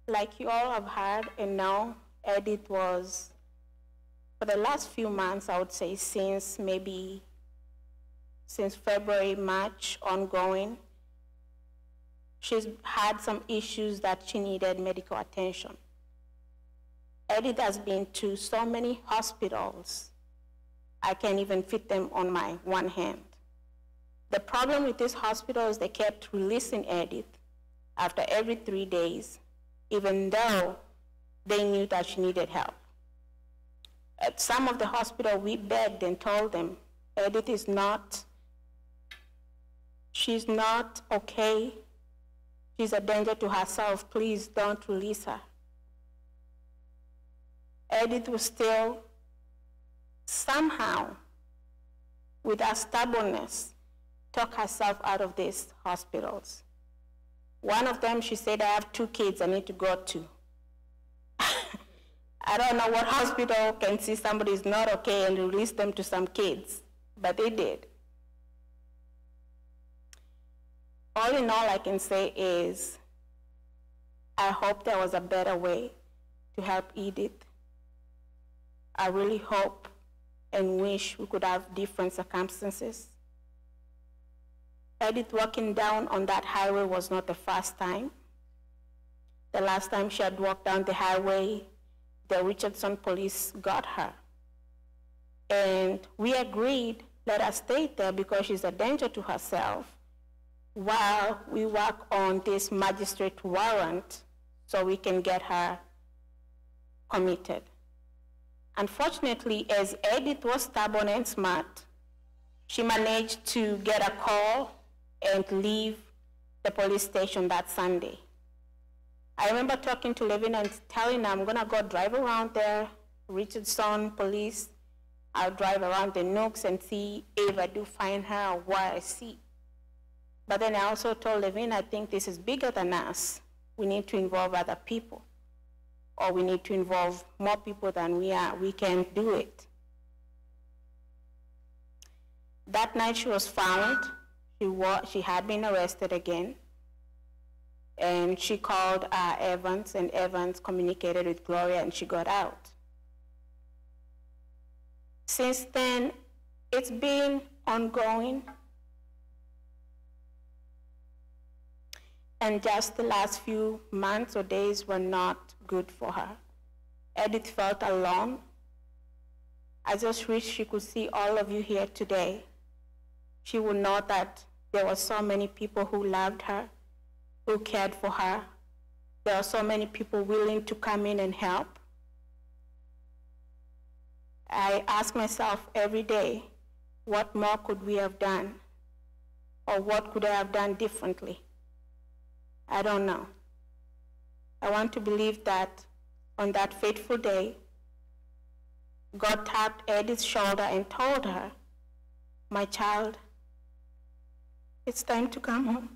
Like you all have heard and know, Edith was, for the last few months, I would say since February, March, ongoing, she's had some issues that she needed medical attention. Edith has been to so many hospitals, I can't even fit them on my one hand. The problem with this hospital is they kept releasing Edith, after every 3 days, even though they knew that she needed help. At some of the hospital, we begged and told them, Edith is not, she's not okay. She's a danger to herself. Please don't release her. Edith was still somehow, with her stubbornness, took herself out of these hospitals. One of them, she said, I have 2 kids I need to go to. I don't know what hospital can see somebody is not okay and release them to some kids, but they did. All in all, I can say is, I hope there was a better way to help Edith. I really hope and wish we could have different circumstances. Edith walking down on that highway was not the first time. The last time she had walked down the highway, the Richardson police got her. And we agreed, let her stay there because she's a danger to herself while we work on this magistrate warrant so we can get her committed. Unfortunately, as Edith was stubborn and smart, she managed to get a call and leave the police station that Sunday. I remember talking to Levin and telling her, I'm gonna go drive around there, Richardson police. I'll drive around the nooks and see if I do find her or what I see. But then I also told Levin, I think this is bigger than us. We need to involve other people, or we need to involve more people than we are. We can't do it. That night she was found. She had been arrested again. And she called Evans, and Evans communicated with Gloria, and she got out. Since then, it's been ongoing. And just the last few months or days were not good for her. Edith felt alone. I just wish she could see all of you here today. She would know that there were so many people who loved her, who cared for her. There are so many people willing to come in and help. I ask myself every day, what more could we have done? Or what could I have done differently? I don't know. I want to believe that on that fateful day, God tapped Edith's shoulder and told her, my child, it's time to come home.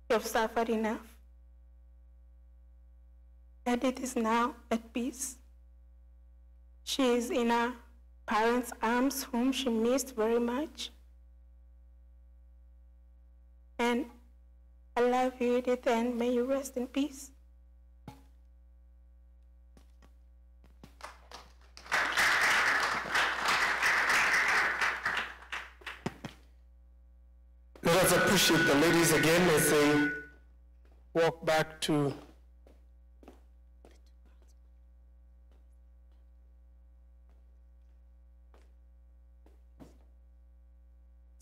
You've suffered enough. Edith is now at peace. She is in her parents' arms, whom she missed very much. And I love you, Edith, and may you rest in peace. Let us appreciate the ladies again as they walk back to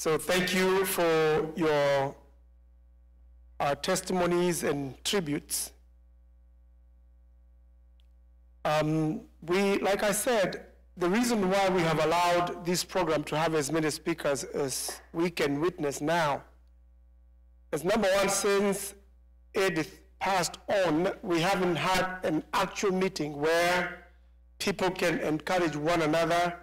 So thank you for your testimonies and tributes. Like I said, the reason why we have allowed this program to have as many speakers as we can witness now is, number one, since Edith passed on, we haven't had an actual meeting where people can encourage one another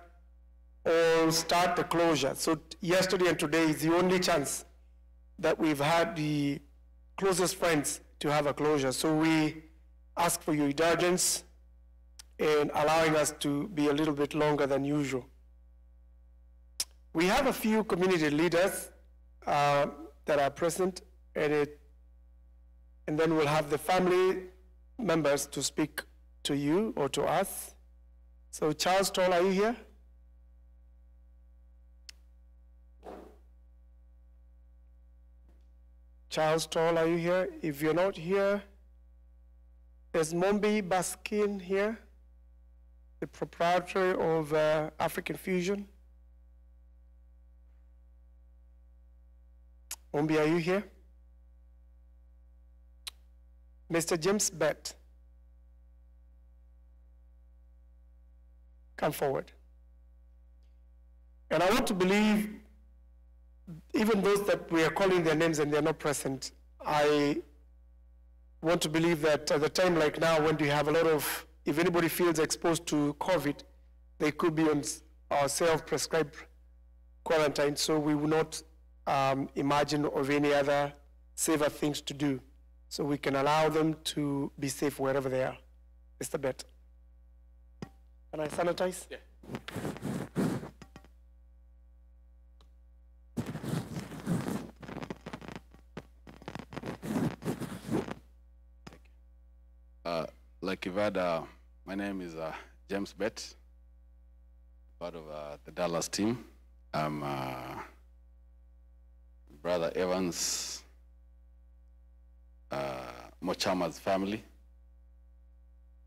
or start the closure. So yesterday and today is the only chance that we've had the closest friends to have a closure. So we ask for your indulgence in allowing us to be a little bit longer than usual. We have a few community leaders that are present, and then we'll have the family members to speak to you or to us. So Charles Toll, are you here? Charles Toll, are you here? If you're not here, is Mombi Baskin here, the proprietor of African Fusion? Mombi, are you here? Mr. James Bett, come forward. And I want to believe, even those that we are calling their names and they're not present, I want to believe that at a time like now, when we have a lot of, if anybody feels exposed to COVID, they could be on self-prescribed quarantine, so we will not imagine of any other safer things to do. So we can allow them to be safe wherever they are. Mr. Bett. Can I sanitize? Yeah. Like you've heard, my name is James Bett, part of the Dallas team. I'm Brother Evans Mochama's family.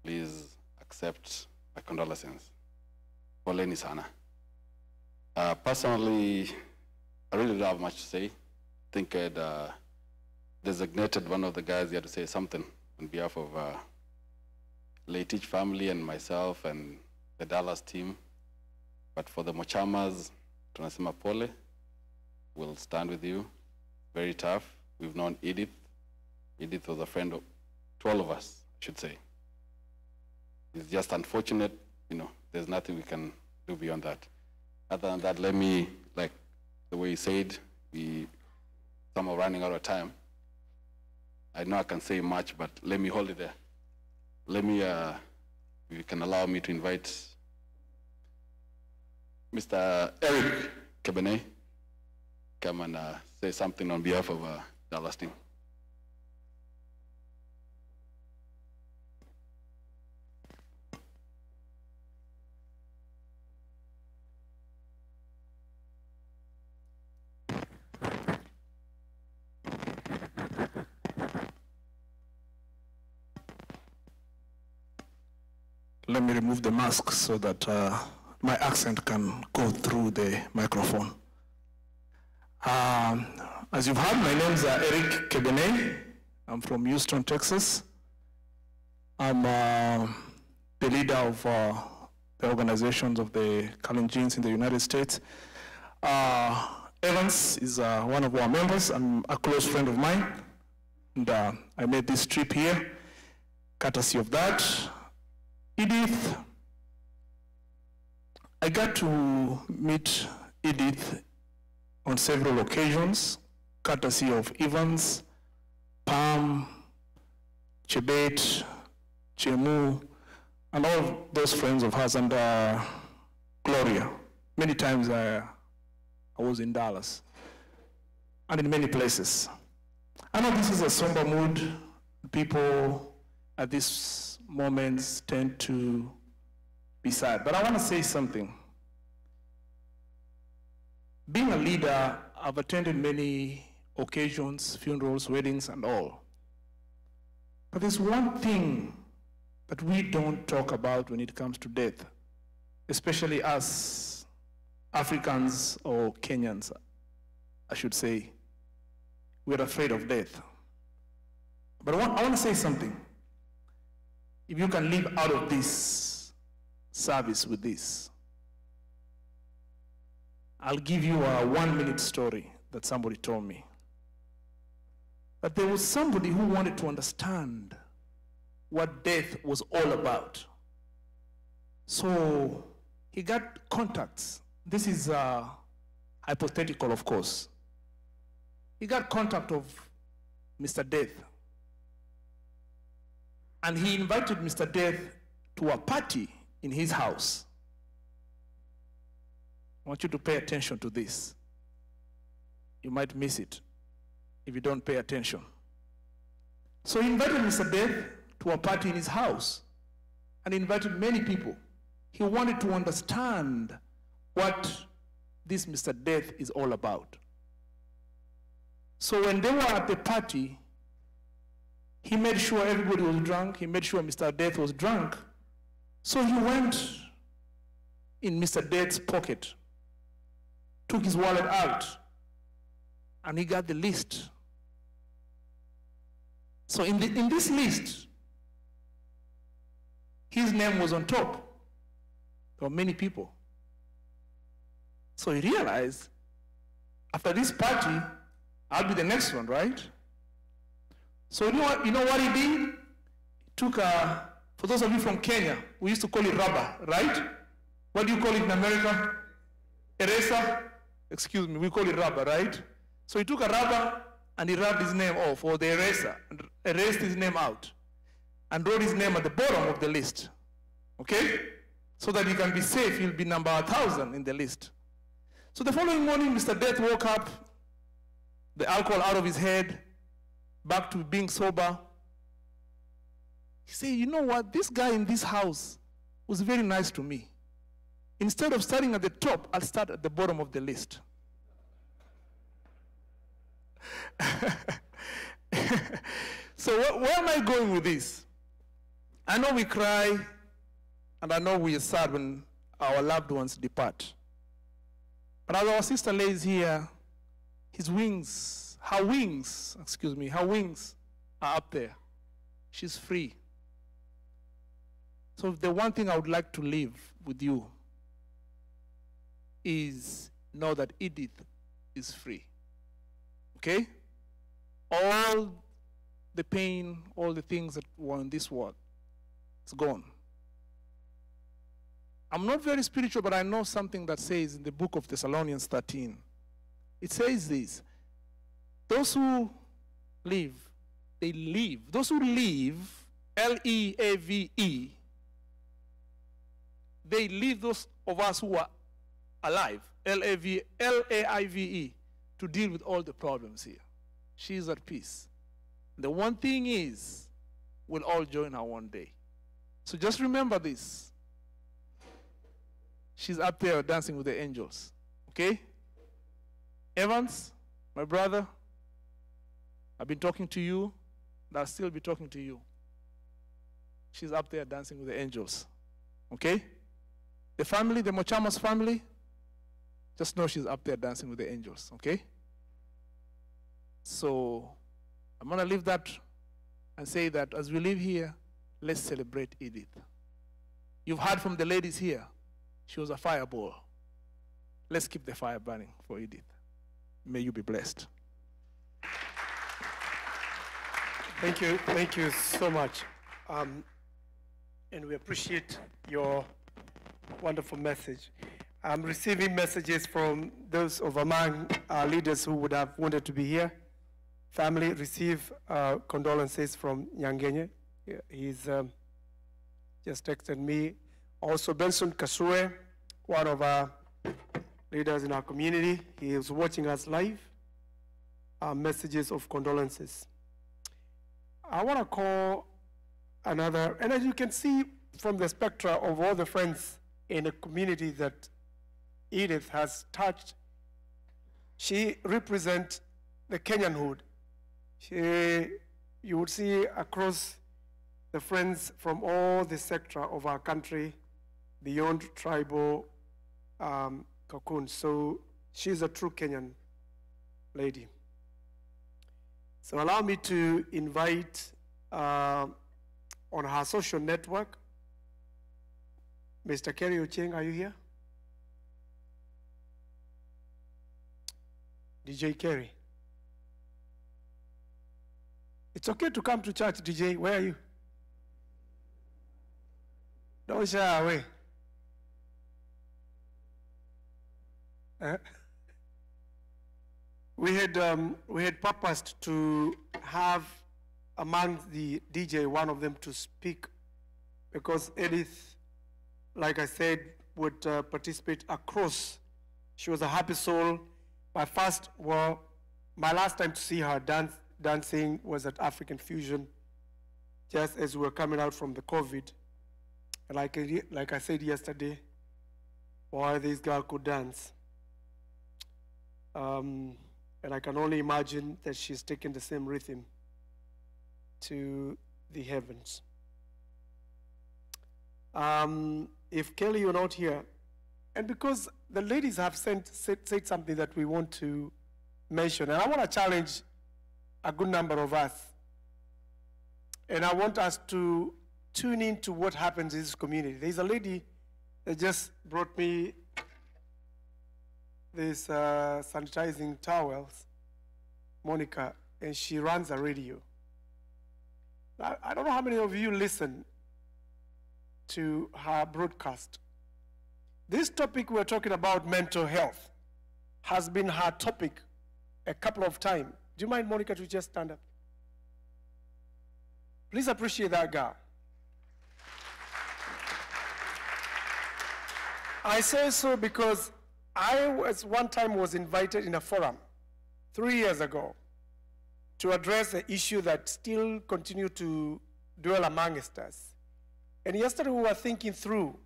Please accept my condolences. Poleni sana. Personally, I really don't have much to say. I think I'd designated one of the guys here to say something on behalf of Leitich family and myself and the Dallas team. But for the Mochamas, tunasema pole. We'll stand with you. Very tough. We've known Edith. Edith was a friend to all of us, I should say. It's just unfortunate, you know, there's nothing we can do beyond that. Other than that, let me, like the way you said, some are running out of time. I know I can say much, but let me hold it there. Let me, if you can allow me to invite Mr. Eric Kebene, come and say something on behalf of Dallas team. Let me remove the mask so that my accent can go through the microphone. As you've heard, my name is Eric Kebene. I'm from Houston, Texas. I'm the leader of the organizations of the Kalenjins in the United States. Evans is one of our members and a close friend of mine. And I made this trip here, courtesy of that. Edith, I got to meet Edith on several occasions, courtesy of Evans, Pam, Chebet, Chemu, and all those friends of hers, and Gloria. Many times I was in Dallas, and in many places. I know this is a somber mood. People at this moments tend to be sad, but I want to say something. Being a leader, I've attended many occasions, funerals, weddings, and all. But there's one thing that we don't talk about when it comes to death, especially us Africans or Kenyans, I should say. We're afraid of death. But I want to say something. If you can live out of this service with this, I'll give you a 1-minute story that somebody told me. That there was somebody who wanted to understand what death was all about. So he got contacts. This is hypothetical, of course. He got contact of Mr. Death. And he invited Mr. Death to a party in his house. I want you to pay attention to this. You might miss it if you don't pay attention. So he invited Mr. Death to a party in his house and invited many people. He wanted to understand what this Mr. Death is all about. So when they were at the party, he made sure everybody was drunk. He made sure Mr. Death was drunk. So he went in Mr. Death's pocket, took his wallet out, and he got the list. So in this list, his name was on top. There were many people. So he realized, after this party, I'll be the next one, right? So you know what he did? He took for those of you from Kenya, we used to call it rubber, right? What do you call it in America? Eraser? Excuse me, we call it rubber, right? So he took a rubber and he rubbed his name off, or the eraser, and erased his name out, and wrote his name at the bottom of the list, okay? So that he can be safe, he'll be number 1,000 in the list. So the following morning, Mr. Death woke up, the alcohol out of his head, back to being sober. He said, you know what, this guy in this house was very nice to me. Instead of starting at the top, I'll start at the bottom of the list. So where am I going with this? I know we cry, and I know we are sad when our loved ones depart. But as our sister lays here, her wings are up there. She's free. So the one thing I would like to leave with you is know that Edith is free. Okay? All the pain, all the things that were in this world, it's gone. I'm not very spiritual, but I know something that says in the book of Thessalonians 13. It says this: those who live, they live. Those who live, L-E-A-V-E, they live those of us who are alive, L-A-I-V-E, to deal with all the problems here. She is at peace. The one thing is, we'll all join her one day. So just remember this. She's up there dancing with the angels, okay? Evans, my brother, I've been talking to you, and I'll still be talking to you. She's up there dancing with the angels, okay? The family, the Mochama's family, just know she's up there dancing with the angels, okay? So I'm going to leave that and say that as we live here, let's celebrate Edith. You've heard from the ladies here. She was a fireball. Let's keep the fire burning for Edith. May you be blessed. Thank you so much. And we appreciate your wonderful message. I'm receiving messages from those of among our leaders who would have wanted to be here. Family, receive condolences from Nyangenye. He's just texted me. Also, Benson Kasue, one of our leaders in our community, he is watching us live. Messages of condolences. I want to call another, and as you can see from the spectra of all the friends in the community that Edith has touched, she represents the Kenyanhood. You would see across the friends from all the sector of our country, beyond tribal cocoon. So she's a true Kenyan lady. So allow me to invite on her social network, Mr. Kerry Ocheng, are you here? DJ Kerry. It's okay to come to church, DJ. Where are you? Don't shy away. We had purposed to have among the DJ one of them to speak, because Edith, like I said, would participate across. She was a happy soul. My last time to see her dancing was at African Fusion, just as we were coming out from the COVID. And like I said yesterday, boy, this girl could dance. And I can only imagine that she's taking the same rhythm to the heavens. If Kelly, you're not here, and because the ladies have said something that we want to mention, and I want to challenge a good number of us. And I want us to tune into what happens in this community. There's a lady that just brought me these sanitizing towels, Monica, and she runs a radio. I don't know how many of you listen to her broadcast. This topic we're talking about, mental health, has been her topic a couple of times. Do you mind, Monica, to just stand up? Please appreciate that girl. I say so because I one time was invited in a forum 3 years ago to address an issue that still continue to dwell amongst us. And yesterday we were thinking through,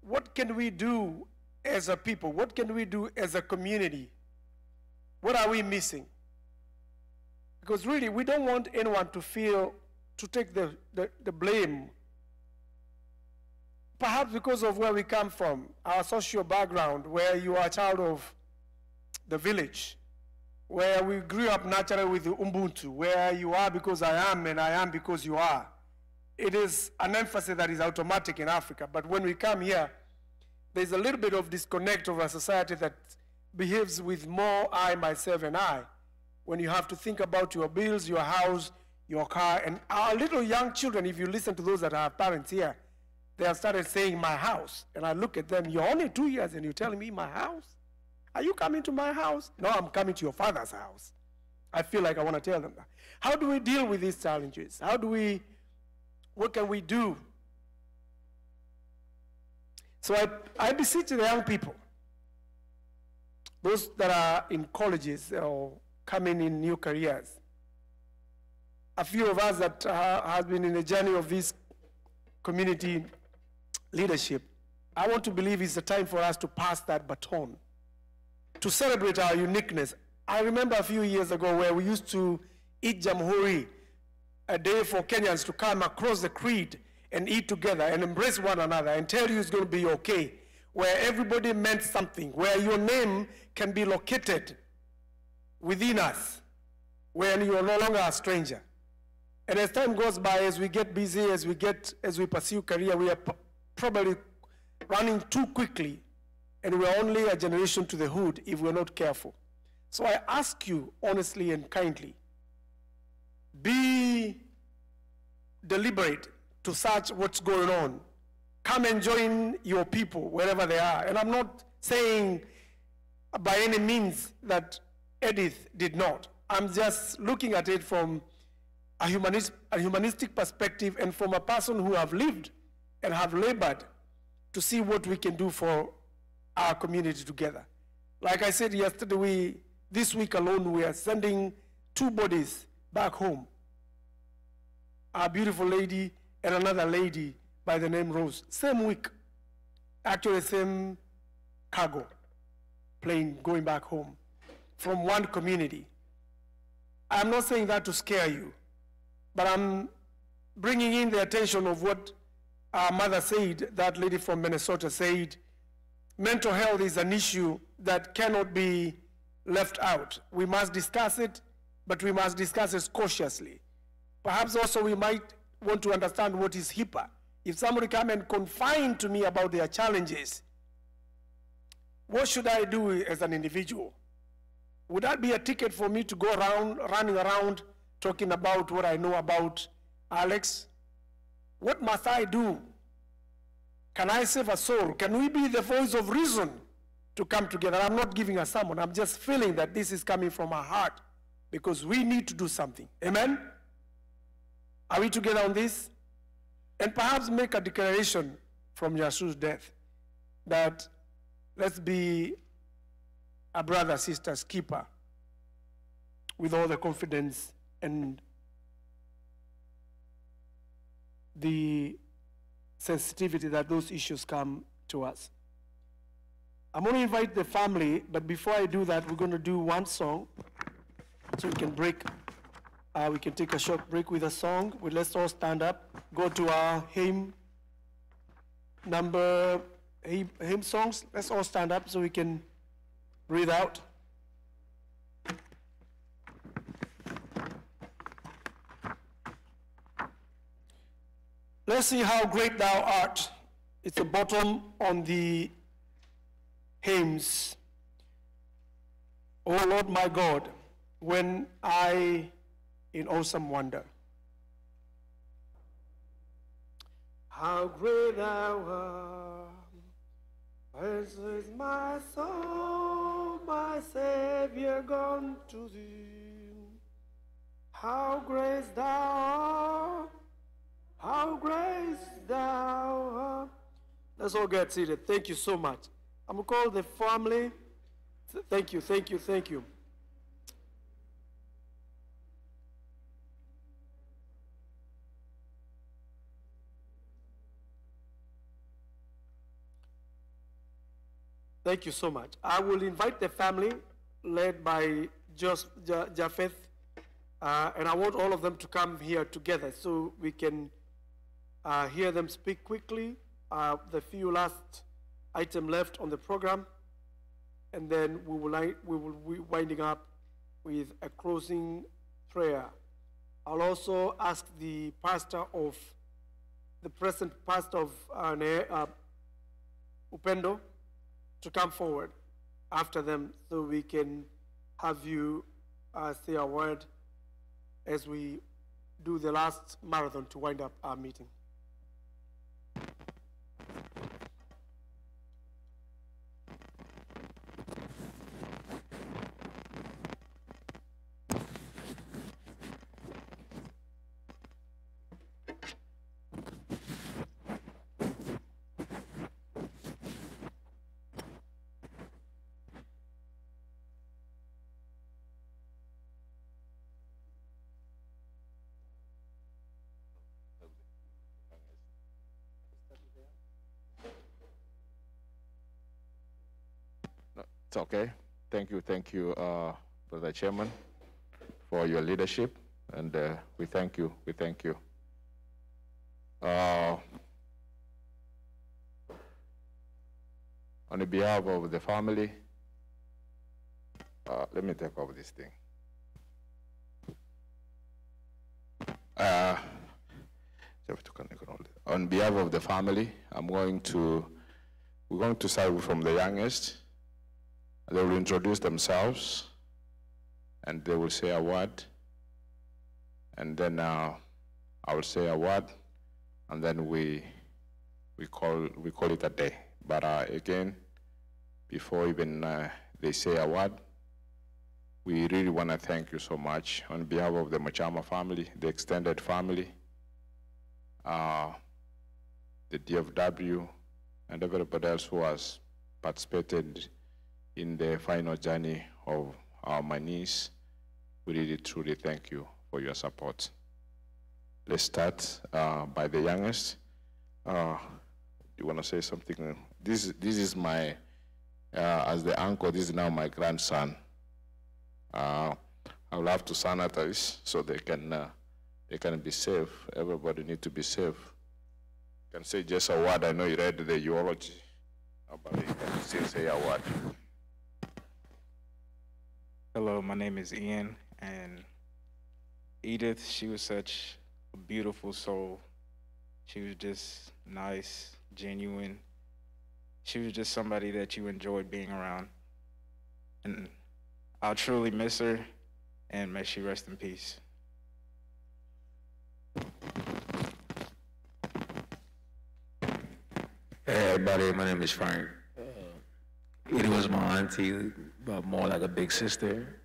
what can we do as a people? What can we do as a community? What are we missing? Because really, we don't want anyone to take the blame. Perhaps because of where we come from, our social background, where you are a child of the village, where we grew up naturally with the Ubuntu, where you are because I am and I am because you are. It is an emphasis that is automatic in Africa, but when we come here, there's a little bit of disconnect of a society that behaves with more I, myself, and I. When you have to think about your bills, your house, your car, and our little young children, if you listen to those that have parents here, they have started saying my house. And I look at them, you're only 2 years and you're telling me my house? Are you coming to my house? No, I'm coming to your father's house. I feel like I want to tell them that. How do we deal with these challenges? What can we do? So I beseech the young people, those that are in colleges or coming in new careers. A few of us that have been in the journey of this community leadership, I want to believe it's the time for us to pass that baton, to celebrate our uniqueness. I remember a few years ago where we used to eat jamhuri, a day for Kenyans to come across the creed and eat together and embrace one another and tell you it's going to be okay, where everybody meant something, where your name can be located within us, when you are no longer a stranger. And as time goes by, as we get busy, as we pursue career, we are probably running too quickly, and we are only a generation to the hood if we're not careful. So I ask you honestly and kindly, be deliberate to search what's going on. Come and join your people wherever they are. And I'm not saying by any means that Edith did not. I'm just looking at it from a humanistic perspective and from a person who have lived and have labored to see what we can do for our community together. Like I said yesterday, this week alone, we are sending 2 bodies back home. A beautiful lady and another lady by the name Rose. Same week, actually same cargo plane going back home from one community. I'm not saying that to scare you, but I'm bringing in the attention of what our mother said, that lady from Minnesota said, mental health is an issue that cannot be left out. We must discuss it, but we must discuss it cautiously. Perhaps also we might want to understand what is HIPAA. If somebody come and confide to me about their challenges, what should I do as an individual? Would that be a ticket for me to go around, running around, talking about what I know about Alex? What must I do? Can I save a soul? Can we be the voice of reason to come together? I'm not giving a sermon. I'm just feeling that this is coming from our heart because we need to do something. Amen? Are we together on this? And perhaps make a declaration from Nyasuu's death that let's be a brother, sister's keeper with all the confidence and the sensitivity that those issues come to us. I'm going to invite the family, but before I do that, we're going to do one song so we can break. We can take a short break with a song. Let's all stand up, go to our hymn songs. Let's all stand up so we can breathe out. Let's see how great thou art. It's the bottom on the hymns. Oh Lord my God, when I in awesome wonder. How great thou art, as is my soul, my Savior gone to thee. How great thou art, how great thou art. Let's all get seated. Thank you so much. I'm going to call the family. Thank you, thank you, thank you. Thank you so much. I will invite the family led by Japheth, and I want all of them to come here together so we can hear them speak quickly. The few last item left on the program, and then we will be winding up with a closing prayer. I'll also ask the present pastor of UPENDO to come forward after them so we can have you say a word as we do the last marathon to wind up our meeting. It's okay. Thank you, Brother Chairman, for your leadership, and we thank you. On behalf of the family, let me take over this thing. On behalf of the family, we're going to start from the youngest. They will introduce themselves, and they will say a word, and then I will say a word, and then we call it a day. But again, before even they say a word, we really want to thank you so much on behalf of the Mochama family, the extended family, the DFW, and everybody else who has participated in the final journey of our niece. We really truly thank you for your support. Let's start by the youngest. You want to say something? This is my, as the uncle, this is now my grandson. I will have to sanitize so they can be safe. Everybody needs to be safe. You can say just a word. I know you read the eulogy, but you can still say a word. Hello, my name is Ian, and Edith, she was such a beautiful soul. She was just nice, genuine. She was just somebody that you enjoyed being around. And I'll truly miss her, and may she rest in peace. Hey everybody, my name is Frank. Edith was my auntie, but more like a big sister.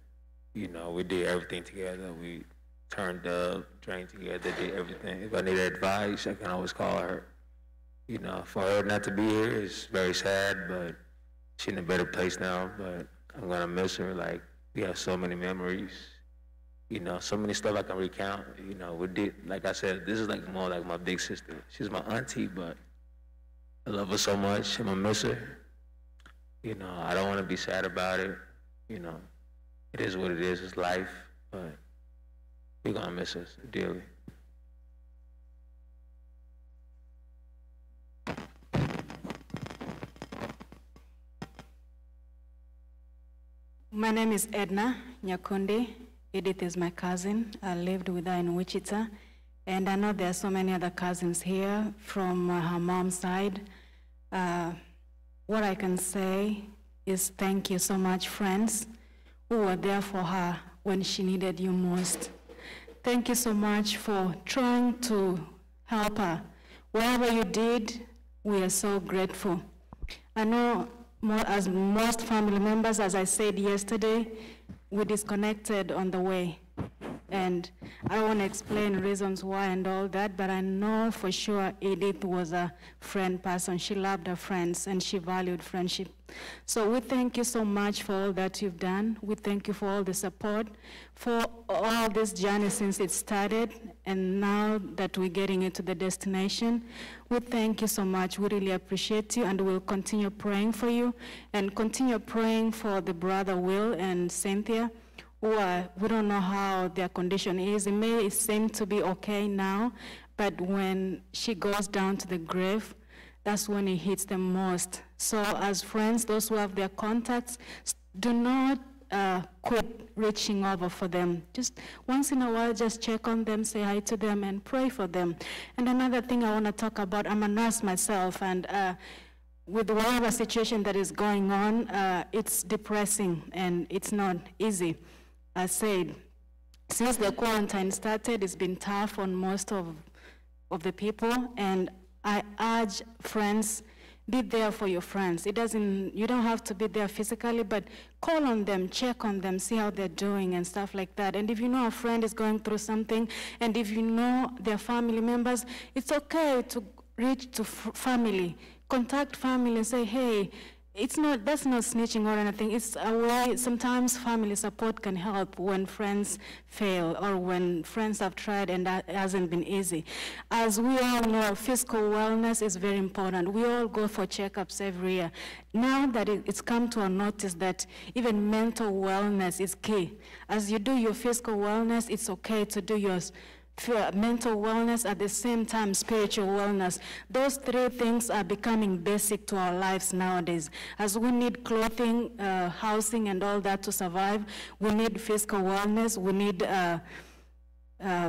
You know, we did everything together. We turned up, drank together, did everything. If I needed advice, I can always call her. You know, for her not to be here is very sad, but she's in a better place now, but I'm gonna miss her. Like, we have so many memories. You know, so many stuff I can recount. You know, we did, like I said, this is like more like my big sister. She's my auntie, but I love her so much. I'm gonna miss her. You know, I don't want to be sad about it. You know, it is what it is. It's life, but we're gonna miss us dearly. My name is Edna Yacondi. Edith is my cousin. I lived with her in Wichita. And I know there are so many other cousins here from her mom's side. What I can say is thank you so much, friends, who were there for her when she needed you most. Thank you so much for trying to help her. Whatever you did, we are so grateful. I know as most family members, as I said yesterday, we disconnected on the way. And I don't want to explain reasons why and all that, but I know for sure Edith was a friend person. She loved her friends and she valued friendship. So we thank you so much for all that you've done. We thank you for all the support, for all this journey since it started, and now that we're getting into the destination. We thank you so much. We really appreciate you, and we'll continue praying for you and continue praying for the brother Will and Cynthia. We don't know how their condition is. It may seem to be okay now, but when she goes down to the grave, that's when it hits them most. So as friends, those who have their contacts, do not quit reaching over for them. Just once in a while, just check on them, say hi to them, and pray for them. And another thing I want to talk about, I'm a nurse myself, and with whatever situation that is going on, it's depressing and it's not easy. I said, since the quarantine started, it's been tough on most of the people, and I urge friends, be there for your friends. You don't have to be there physically, but call on them, check on them, see how they're doing and stuff like that. And if you know a friend is going through something, and if you know their family members, it's okay to reach to family, contact family and say, hey, that's not snitching or anything. It's a way, sometimes family support can help when friends fail or when friends have tried and that hasn't been easy. As we all know, physical wellness is very important. We all go for checkups every year. Now that it's come to our notice that even mental wellness is key. As you do your physical wellness, it's okay to do yours. Mental wellness, at the same time spiritual wellness. Those three things are becoming basic to our lives nowadays. As we need clothing, housing, and all that to survive, we need physical wellness, we need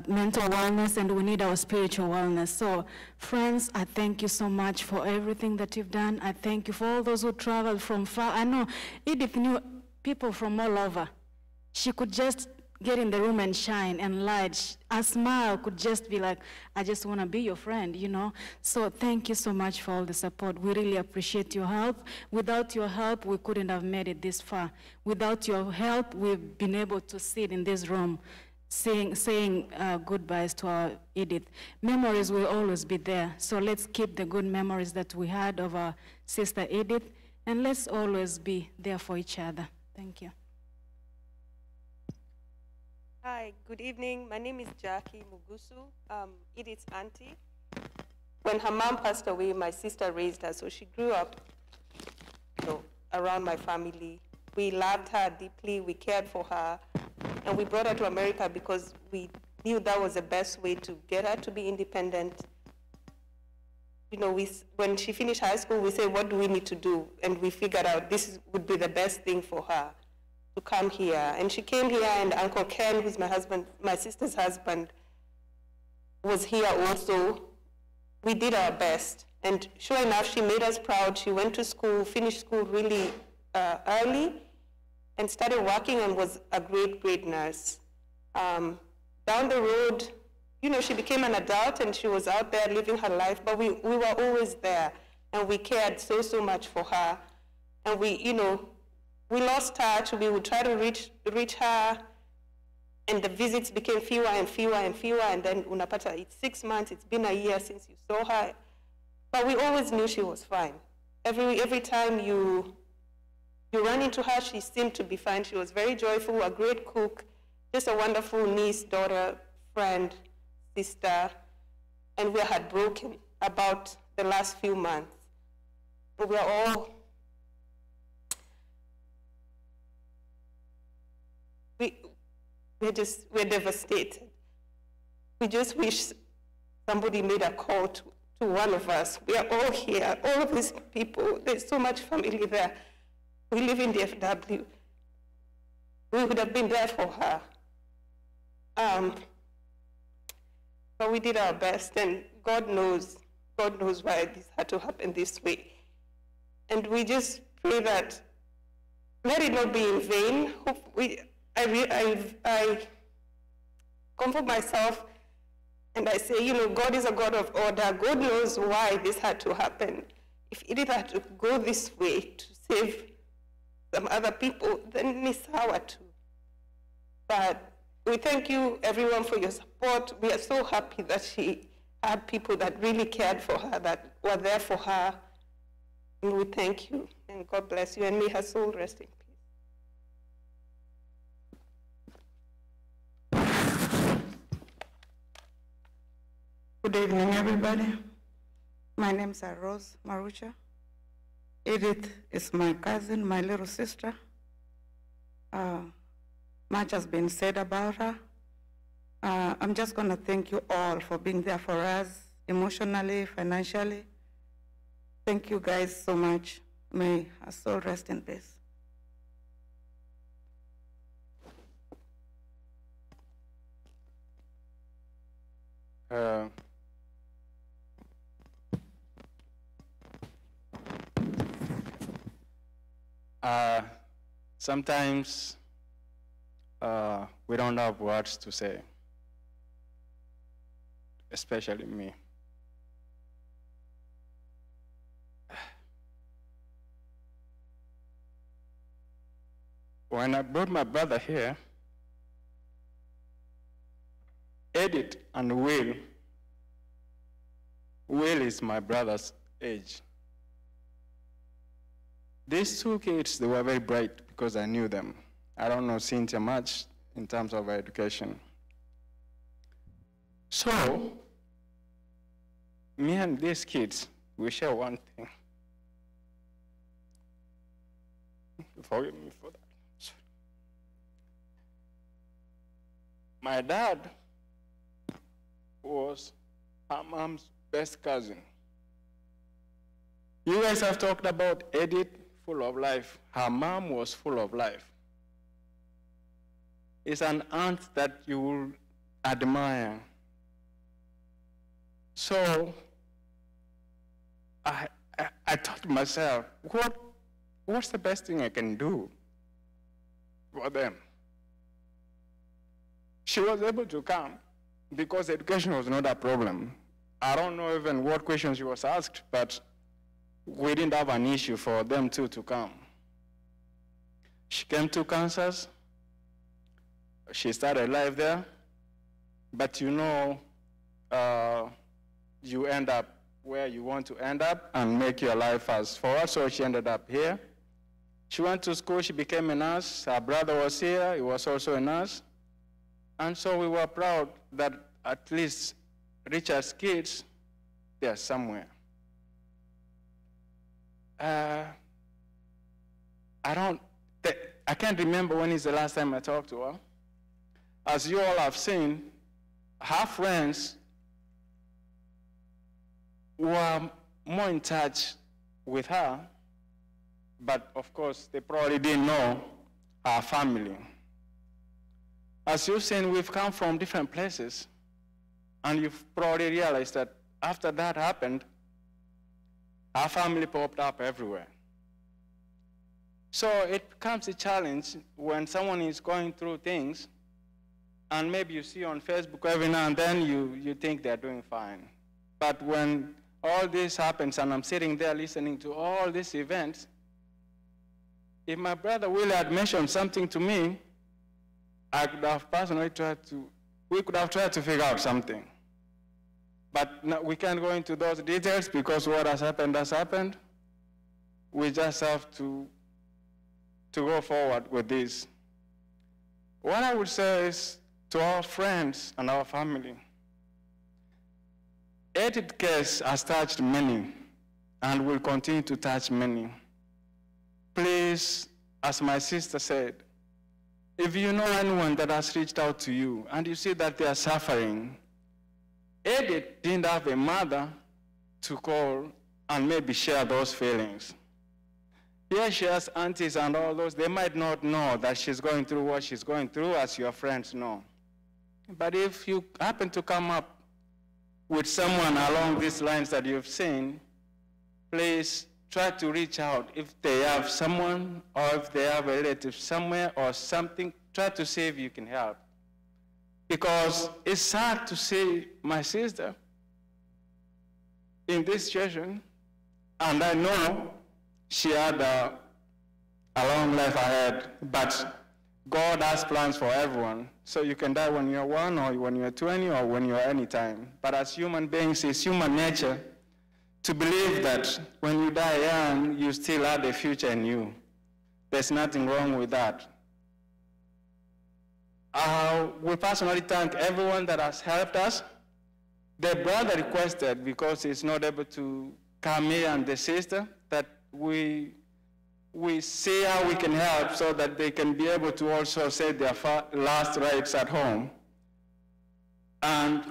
mental wellness, and we need our spiritual wellness. So friends, I thank you so much for everything that you've done. I thank you for all those who traveled from far. I know Edith knew people from all over. She could just get in the room and shine and light. A smile could just be like, I just want to be your friend, you know? So thank you so much for all the support. We really appreciate your help. Without your help, we couldn't have made it this far. Without your help, we've been able to sit in this room saying goodbyes to our Edith. Memories will always be there. So let's keep the good memories that we had of our sister Edith, and let's always be there for each other. Thank you. Hi, good evening. My name is Jackie Mugusu, Edith's auntie. When her mom passed away, my sister raised her, so she grew up around my family. We loved her deeply, we cared for her, and we brought her to America because we knew that was the best way to get her to be independent. You know, when she finished high school, we said, what do we need to do? And we figured out this would be the best thing for her, to come here. And she came here, and Uncle Ken, who's my sister's husband, was here also. We did our best. And sure enough, she made us proud. She went to school, finished school really early, and started working and was a great, great nurse. Down the road, you know, she became an adult and she was out there living her life, but we were always there, and we cared so, so much for her. And we lost touch. We would try to reach her, and the visits became fewer and fewer and fewer, and then unapata, it's 6 months, it's been a year since you saw her. But we always knew she was fine. Every time you run into her, she seemed to be fine. She was very joyful, a great cook, just a wonderful niece, daughter, friend, sister, and we are heartbroken about the last few months. But we're devastated. We just wish somebody made a call to one of us. We are all here, all of these people. There's so much family there. We live in the FW. We would have been there for her. But we did our best, and God knows why this had to happen this way. And we just pray that let it not be in vain. I comfort myself and I say, you know, God is a God of order. God knows why this had to happen. If Edith had to go this way to save some other people, then it's our too. But we thank you, everyone, for your support. We are so happy that she had people that really cared for her, that were there for her. And we thank you, and God bless you, and may her soul rest in peace. Good evening, everybody. My name is Rose Marucha. Edith is my cousin, my little sister. Much has been said about her. I'm just going to thank you all for being there for us, emotionally, financially. Thank you guys so much. May her soul rest in peace. Sometimes we don't have words to say, especially me. When I brought my brother here, Edith and Will is my brother's age. These two kids, they were very bright because I knew them. I don't know Cynthia much in terms of education. So, me and these kids, we share one thing. Forgive me for that. My dad was her mom's best cousin. You guys have talked about Edith, full of life. Her mom was full of life. It's an aunt that you will admire. So I thought to myself, what's the best thing I can do for them? She was able to come because education was not a problem. I don't know even what questions she was asked, but we didn't have an issue for them two to come. She came to Kansas. She started life there. But you know, you end up where you want to end up and make your life fast forward. So she ended up here. She went to school. She became a nurse. Her brother was here. He was also a nurse. And so we were proud that at least Richard's kids, they're somewhere. I can't remember when is the last time I talked to her. As you all have seen, her friends were more in touch with her, but of course, they probably didn't know her family. As you've seen, we've come from different places, and you've probably realized that after that happened, our family popped up everywhere. So it becomes a challenge when someone is going through things, and maybe you see on Facebook every now and then, you think they're doing fine. But when all this happens, and I'm sitting there listening to all these events, if my brother Will had mentioned something to me, I could have personally we could have tried to figure out something. But no, we can't go into those details because what has happened. We just have to go forward with this. What I would say is to our friends and our family, Edith's case has touched many and will continue to touch many. Please, as my sister said, if you know anyone that has reached out to you and you see that they are suffering, Edith didn't have a mother to call and maybe share those feelings. Here she has aunties and all those. They might not know that she's going through what she's going through, as your friends know. But if you happen to come up with someone along these lines that you've seen, please try to reach out. If they have someone or if they have a relative somewhere or something, try to see if you can help. Because it's sad to see my sister in this situation, and I know she had a long life ahead, but God has plans for everyone. So you can die when you're 1 or when you're 20 or when you're any time. But as human beings, it's human nature to believe that when you die young, you still have a future in you. There's nothing wrong with that. We personally thank everyone that has helped us. The brother requested, because he's not able to come here, and the sister, that we see how we can help so that they can be able to also say their last rites at home. And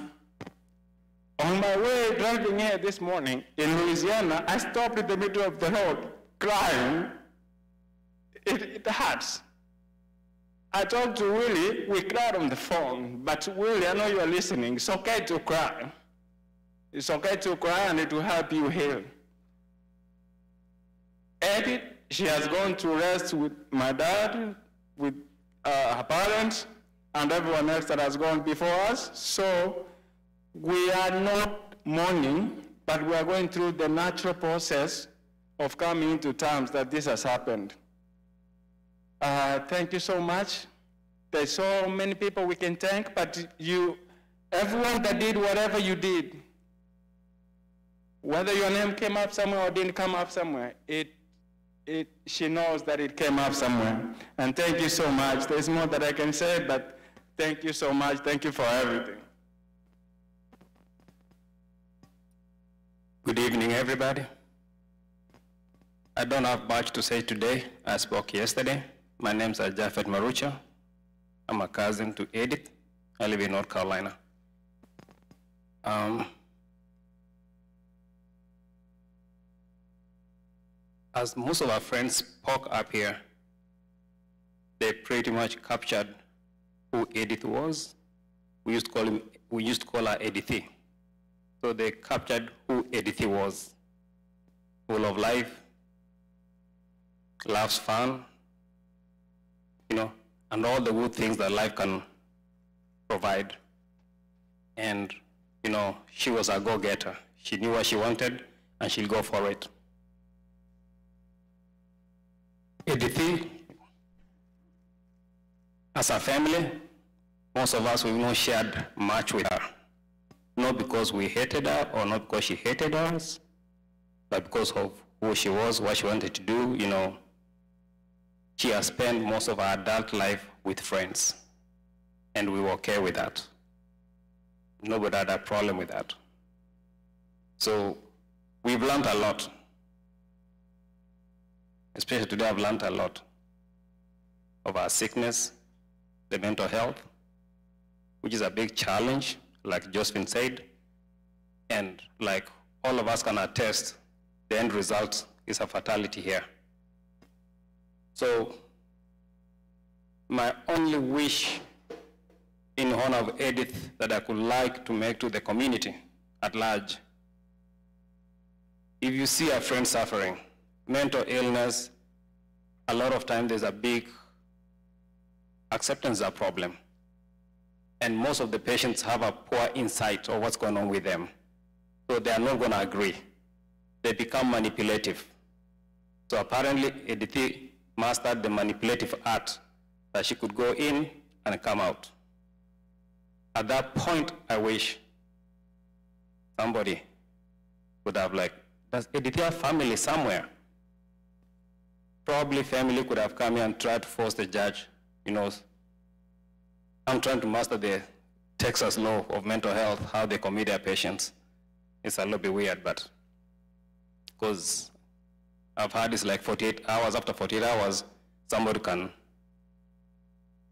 on my way driving here this morning in Louisiana, I stopped in the middle of the road crying. It hurts. I talked to Willie, we cried on the phone, but Willie, I know you are listening, it's okay to cry. It's okay to cry, and it will help you heal. Edith, she has gone to rest with my dad, with her parents, and everyone else that has gone before us. So we are not mourning, but we are going through the natural process of coming into terms that this has happened. Thank you so much. There's so many people we can thank, but everyone that did whatever you did, whether your name came up somewhere or didn't come up somewhere, she knows that it came up somewhere. And thank you so much. There's more that I can say, but thank you so much. Thank you for everything. Good evening, everybody. I don't have much to say today. I spoke yesterday. My name's Jafet Marucha. I'm a cousin to Edith. I live in North Carolina. As most of our friends spoke up here, they pretty much captured who Edith was. We used to call her Edith. So they captured who Edith was. Full of life, loves fun, and all the good things that life can provide. And, she was a go-getter. She knew what she wanted, and she'll go for it. Edith, as a family, most of us, we've not shared much with her. Not because we hated her or not because she hated us, but because of who she was, what she wanted to do, She has spent most of her adult life with friends, and we were okay with that. Nobody had a problem with that. So we've learned a lot. Especially today, I've learned a lot of our sickness, the mental health, which is a big challenge, like Josephine said, and like all of us can attest, the end result is a fatality here. So my only wish in honor of Edith that I could like to make to the community at large, if you see a friend suffering, mental illness, a lot of times there's a big acceptance of problem. And most of the patients have a poor insight of what's going on with them. So they are not going to agree. They become manipulative. So apparently Edith mastered the manipulative art that she could go in and come out. At that point, I wish somebody would have does Edith have family somewhere? Probably family could have come here and tried to force the judge, I'm trying to master the Texas law of mental health, how they commit their patients. It's a little bit weird, but because I've heard it's like 48 hours, after 48 hours, somebody can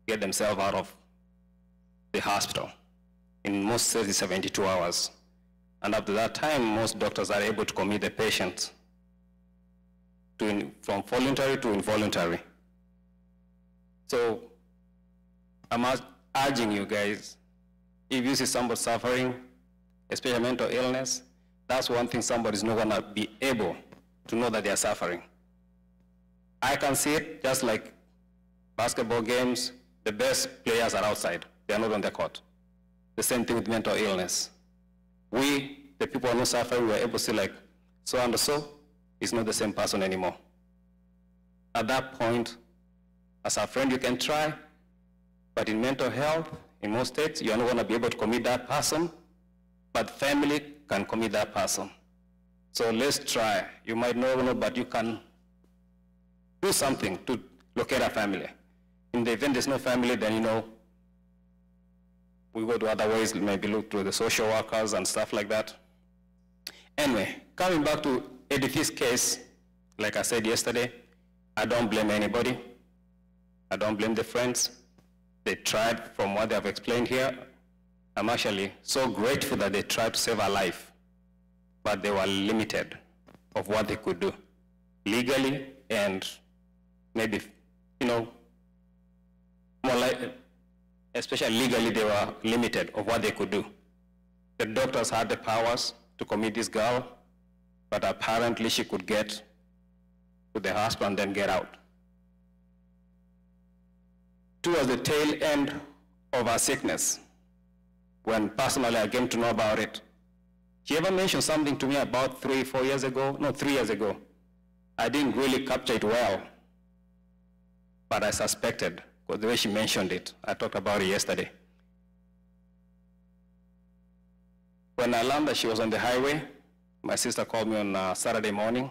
get themselves out of the hospital. In most cases, 72 hours. And after that time, most doctors are able to commit the patient from voluntary to involuntary. So I'm urging you guys, if you see somebody suffering, especially mental illness, that's one thing somebody's not gonna be able to know that they're suffering. I can see it just like basketball games, the best players are outside, they're not on the court. The same thing with mental illness. We, the people who are not suffering, we're able to see like, so and so is not the same person anymore. At that point, as a friend, you can try, but in mental health, in most states, you're not gonna be able to commit that person, but family can commit that person. So let's try. You might not know, but you can do something to locate a family. In the event there's no family, then we go to other ways, maybe look to the social workers and stuff like that. Anyway, coming back to Edith's case, like I said yesterday, I don't blame anybody. I don't blame the friends. They tried from what they have explained here. I'm actually so grateful that they tried to save her life, but they were limited of what they could do legally, and maybe, more like, especially legally, they were limited of what they could do. The doctors had the powers to commit this girl, but apparently she could get to the hospital and then get out. Towards the tail end of her sickness, when personally I came to know about it, she ever mentioned something to me about 3 years ago. I didn't really capture it well, but I suspected, because the way she mentioned it, I talked about it yesterday. When I learned that she was on the highway, my sister called me on Saturday morning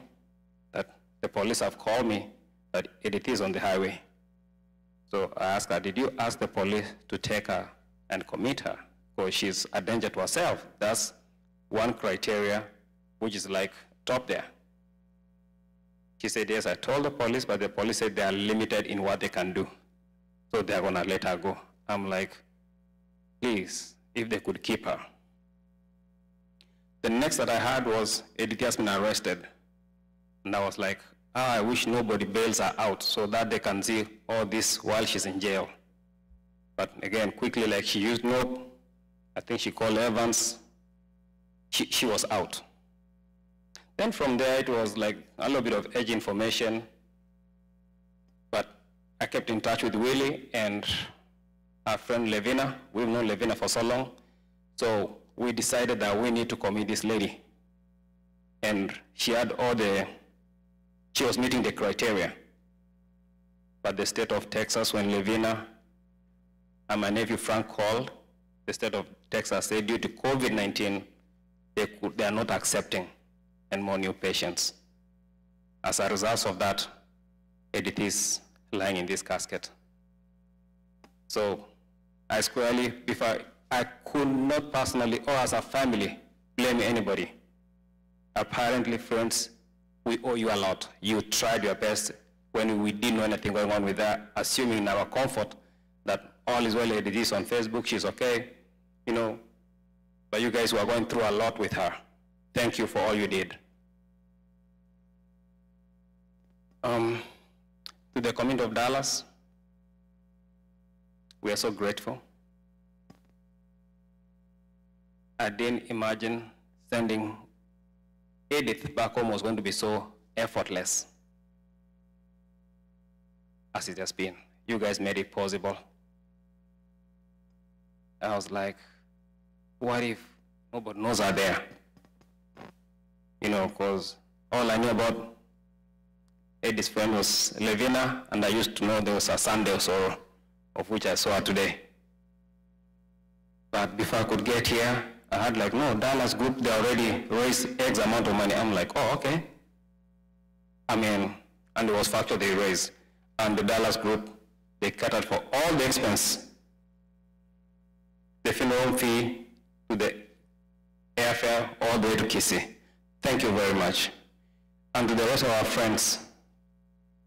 that the police have called me that Edith is on the highway. So I asked her, did you ask the police to take her and commit her? Because she's a danger to herself. That's one criteria, which is like top there. She said, yes, I told the police, but the police said they are limited in what they can do. So they're gonna let her go. I'm like, please, if they could keep her. The next that I heard was Edith has been arrested. And I was like, I wish nobody bails her out so that they can see all this while she's in jail. But again, quickly, like she used I think she called Evans, she was out. Then from there, it was like a little bit of edge information, but I kept in touch with Willie and our friend Levina. We've known Levina for so long. So we decided that we need to commit this lady. And she had she was meeting the criteria. But the state of Texas, when Levina and my nephew Frank called, the state of Texas said due to COVID-19, they are not accepting any more new patients. As a result of that, Edith is lying in this casket. So I squarely, I could not personally or as a family blame anybody. Apparently, friends, we owe you a lot. You tried your best when we didn't know anything going on with that, assuming in our comfort that all is well. Edith is on Facebook, she's okay, but you guys were going through a lot with her. Thank you for all you did. To the community of Dallas, we are so grateful. I didn't imagine sending Edith back home was going to be so effortless as it has been. You guys made it possible. I was like, what if nobody knows her there? Because all I knew about Edith's friend was Levina, and I used to know there was a Sunday or so, of which I saw her today. But before I could get here, I had like, no, Dallas group, they already raised X amount of money. I'm like, oh, okay. And it was factual they raised. And the Dallas group, they catered for all the expense. The funeral fee to the airfare all the way to Kisii. Thank you very much. And to the rest of our friends,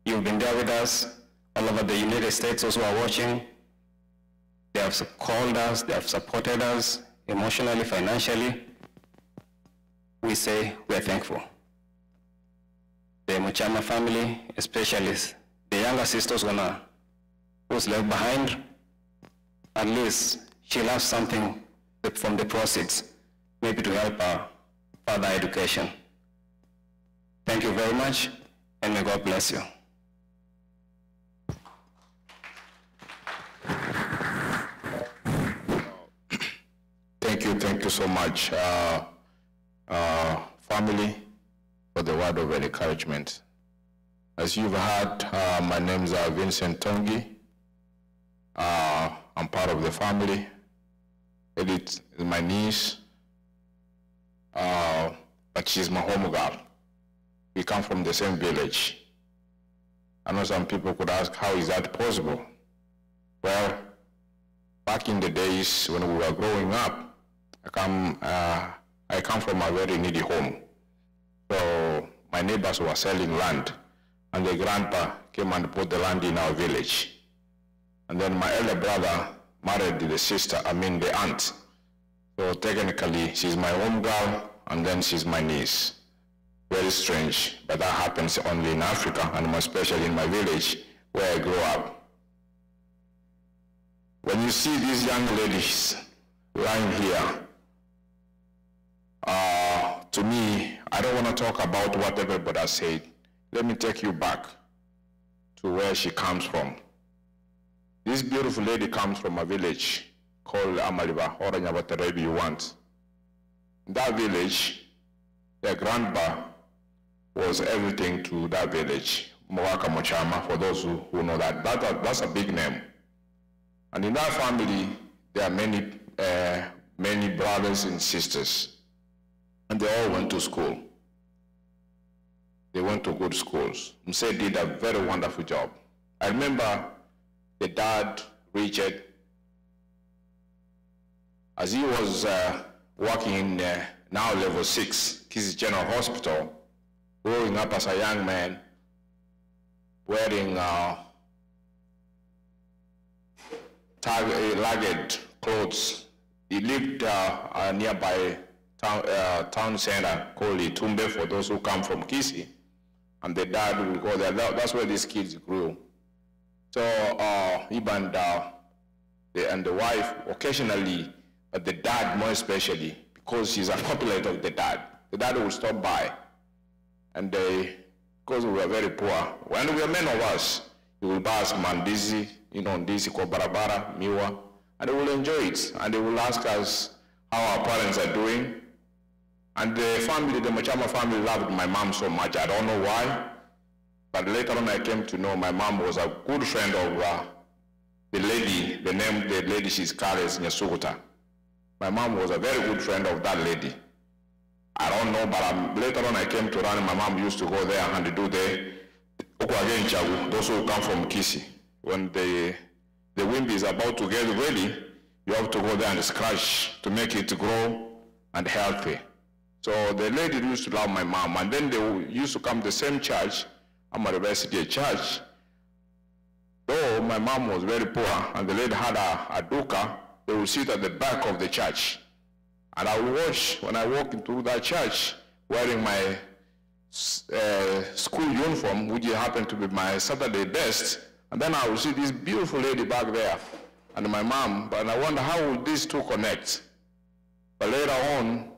you've been there with us all over the United States, those who are watching. They have called us, they have supported us emotionally, financially. We say we are thankful. The Mochama family, especially the younger sister's who's left behind, at least she'll have something from the proceeds maybe to help her further education. Thank you very much, and may God bless you. Thank you so much, family, for the word of encouragement. As you've heard, my name is Vincent Tongi. I'm part of the family. Edith is my niece, but she's my home girl. We come from the same village. I know some people could ask, how is that possible? Well, back in the days when we were growing up, I come from a very needy home. So my neighbors were selling land, and the grandpa came and put the land in our village. And then my elder brother married the aunt. So technically, she's my home girl, and then she's my niece. Very strange, but that happens only in Africa, and more especially in my village where I grew up. When you see these young ladies lying here, to me, I don't want to talk about what everybody has said. Let me take you back to where she comes from. This beautiful lady comes from a village called Amaliba, or whatever you want. In that village, their grandpa was everything to that village. Mwaka Mochama, for those who know that. That's a big name. And in that family, there are many brothers and sisters. And they all went to school. They went to good schools. Mse did a very wonderful job. I remember the dad, Richard, as he was working in now level 6, Kisses General Hospital, growing up as a young man, wearing ragged clothes. He lived a nearby town center called Itumbe for those who come from Kisi. And the dad will go there. That's where these kids grew. So even and the wife occasionally, but the dad more especially, because he's a copulate of the dad will stop by. And because we were very poor, when we were many of us, he will buy us mandizi, ndizi kwa barabara, miwa, and they will enjoy it. And they will ask us how our parents are doing. And the family, the Mochama family, loved my mom so much. I don't know why, but later on I came to know my mom was a good friend of the lady. The lady she's called is Nyasuguta. My mom was a very good friend of that lady. I don't know, but later on I came to learn my mom used to go there and do those who come from Kisi. When the wind is about to get ready, you have to go there and scratch to make it grow and healthy. So the lady used to love my mom, and then they used to come to the same church, University Church. Though my mom was very poor, and the lady had a duka, they would sit at the back of the church. And I would watch when I walk into that church, wearing my school uniform, which happened to be my Saturday best, and then I would see this beautiful lady back there, and my mom, and I wonder how would these two connect? But later on,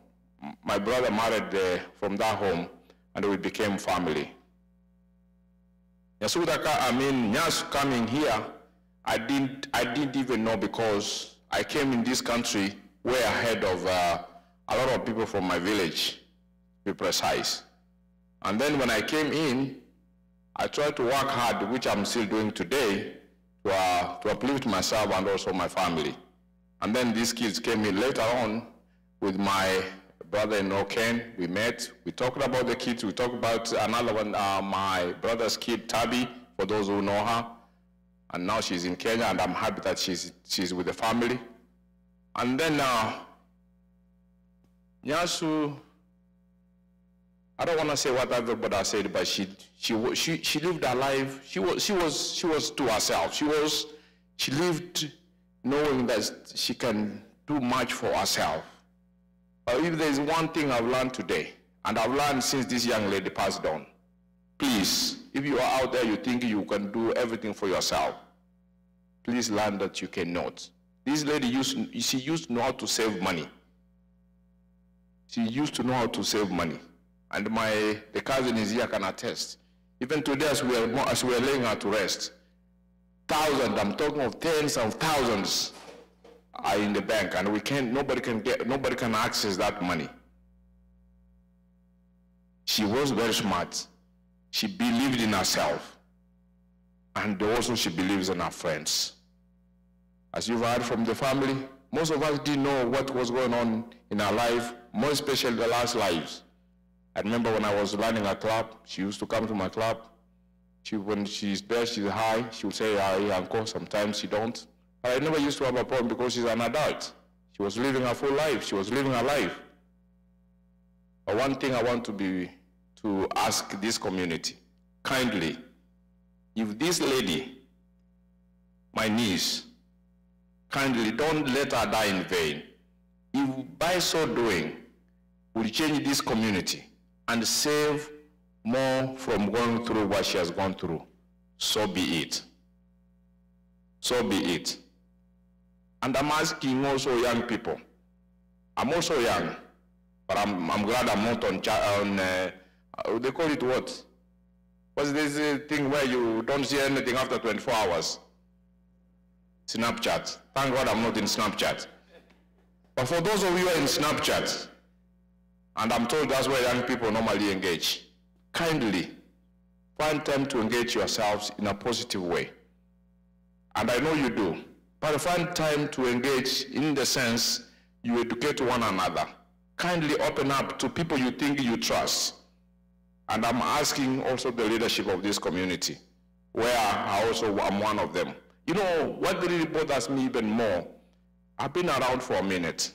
my brother married from that home, and we became family. Nyasuu coming here, I didn't even know, because I came in this country way ahead of a lot of people from my village, to be precise. And then when I came in, I tried to work hard, which I'm still doing today, to uplift myself and also my family. And then these kids came in later on with my brother-in-law Ken. We met, we talked about the kids, we talked about another one, my brother's kid, Tabby, for those who know her. And now she's in Kenya, and I'm happy that she's with the family. And then Nyasuu, I don't want to say what everybody has said, but she lived her life. She was to herself. She lived knowing that she can do much for herself. If there's one thing I've learned today, and I've learned since this young lady passed on, please, if you are out there, you think you can do everything for yourself, please learn that you cannot. This lady used to know how to save money. She used to know how to save money. And the cousin is here can attest. Even today, as we are laying her to rest, thousands, I'm talking of tens of thousands, are in the bank, and nobody can access that money. She was very smart. She believed in herself, and also she believes in her friends. As you've heard from the family, most of us didn't know what was going on in our life, more especially the last lives. I remember when I was running a club, she used to come to my club. When she's there, she's high, she would say, "Hi, uncle," sometimes she don't. But I never used to have a problem because she's an adult. She was living her full life, she was living her life. But one thing I want to ask this community, kindly, if this lady, my niece, kindly don't let her die in vain. If by so doing, we'll change this community and save more from going through what she has gone through, so be it. So be it. And I'm asking also young people. I'm also young, but I'm glad I'm not on they call it what? What's this thing where you don't see anything after 24 hours? Snapchat. Thank God I'm not in Snapchat. But for those of you who are in Snapchat, and I'm told that's where young people normally engage, kindly find time to engage yourselves in a positive way. And I know you do, but find time to engage in the sense you educate one another. Kindly open up to people you think you trust. And I'm asking also the leadership of this community, where I also am one of them. You know, what really bothers me even more, I've been around for a minute.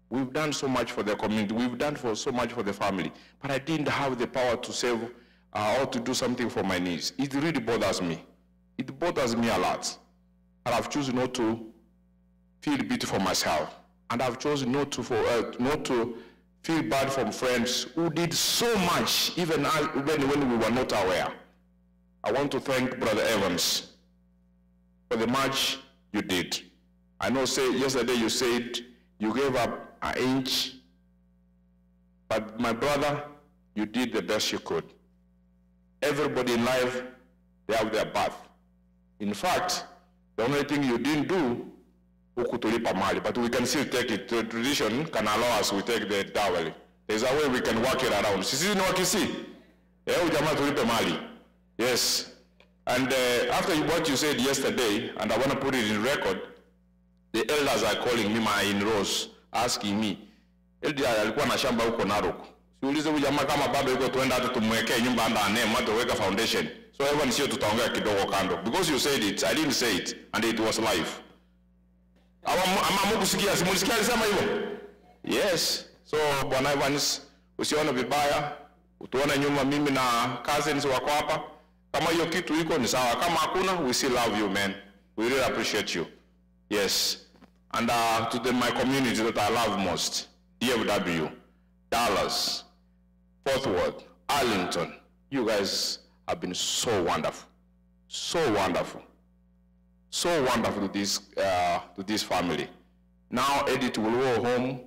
We've done so much for the community, we've done so much for the family, but I didn't have the power to save or to do something for my niece. It really bothers me. It bothers me a lot. And I've chosen not to feel bitter for myself. And I've chosen not to feel bad from friends who did so much, even when we were not aware. I want to thank Brother Evans for the much you did. I know yesterday you said you gave up an inch, but my brother, you did the best you could. Everybody in life, they have their path. In fact, the only thing you didn't do, but we can still take it. The tradition can allow us to take the dowry. There's a way we can work it around. Yes. And after what you said yesterday, and I want to put it in record, the elders are calling me in rows, asking me, "Elder alikuwa na shamba huko Narok. Siulize huyu jamaa kama baba yuko tuenda hata tumwekee nyumba ndani ama tuweka foundation." So everyone sio tutaongea kidogo kando. Because you said it, I didn't say it, and it was live. Yes. So Bwana Evans, usione vibaya, utuone nyuma mimi na cousins wako hapa. Kama hiyo kitu iko ni sawa. Kama hakuna, we still love you, man. We really appreciate you. Yes. And to my community that I love most, DFW, Dallas, Fort Worth, Arlington, you guys have been so wonderful. So wonderful. So wonderful to this family. Now Edith will go home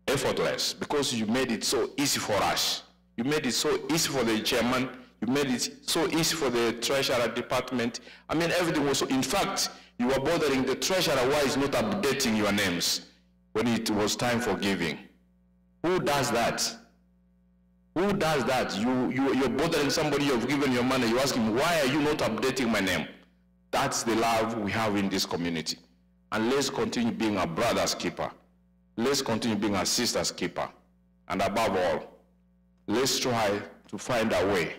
effortless because you made it so easy for us. You made it so easy for the chairman. You made it so easy for the treasurer department. I mean, everything was so, in fact, you were bothering the treasurer why he's not updating your names when it was time for giving. Who does that? Who does that? You're bothering somebody, you've given your money, you ask him, why are you not updating my name? That's the love we have in this community. And let's continue being a brother's keeper. Let's continue being a sister's keeper. And above all, let's try to find a way,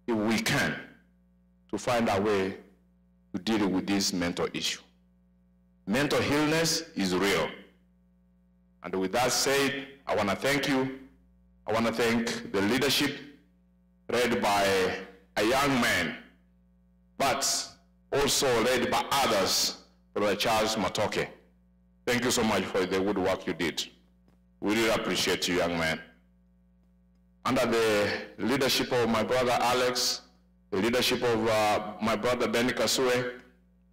if we can, to find a way to deal with this mental issue. Mental illness is real. And with that said, I want to thank you. I want to thank the leadership led by a young man, but also led by others, Brother Charles Matoke. Thank you so much for the good work you did. We really appreciate you, young man. Under the leadership of my brother Alex, the leadership of my brother Benny Kasue,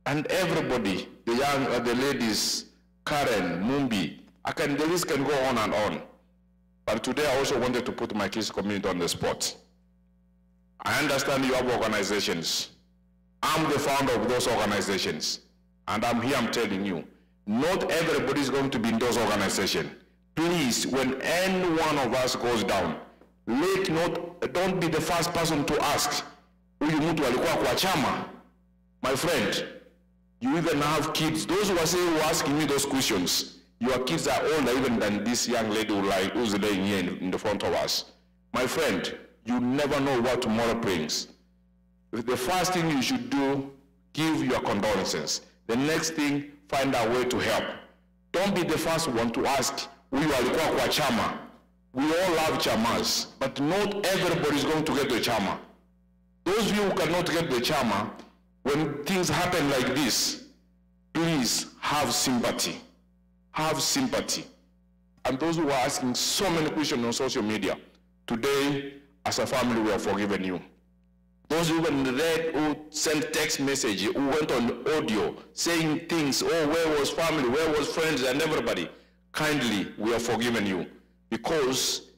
and everybody, the ladies, Karen, Mumbi, The list can go on and on. But today I also wanted to put my kids community on the spot. I understand you have organizations. I'm the founder of those organizations. And I'm here, I'm telling you, not everybody is going to be in those organizations. Please, when any one of us goes down, don't be the first person to ask, huyu mtu alikuwa kwa chama? My friend, you even have kids. Those who are asking me those questions, your kids are older even than this young lady who's laying here in the front of us. My friend, you never know what tomorrow brings. The first thing you should do, give your condolences. The next thing, find a way to help. Don't be the first one to ask, huyu alikuwa kwa chama? We all love chamas, but not everybody is going to get the chama. Those of you who cannot get the chama, when things happen like this, please have sympathy. Have sympathy. And those who are asking so many questions on social media, today, as a family, we have forgiven you. Those who read, who sent text message, who went on audio, saying things, oh, where was family, where was friends, and everybody, kindly, we have forgiven you. Because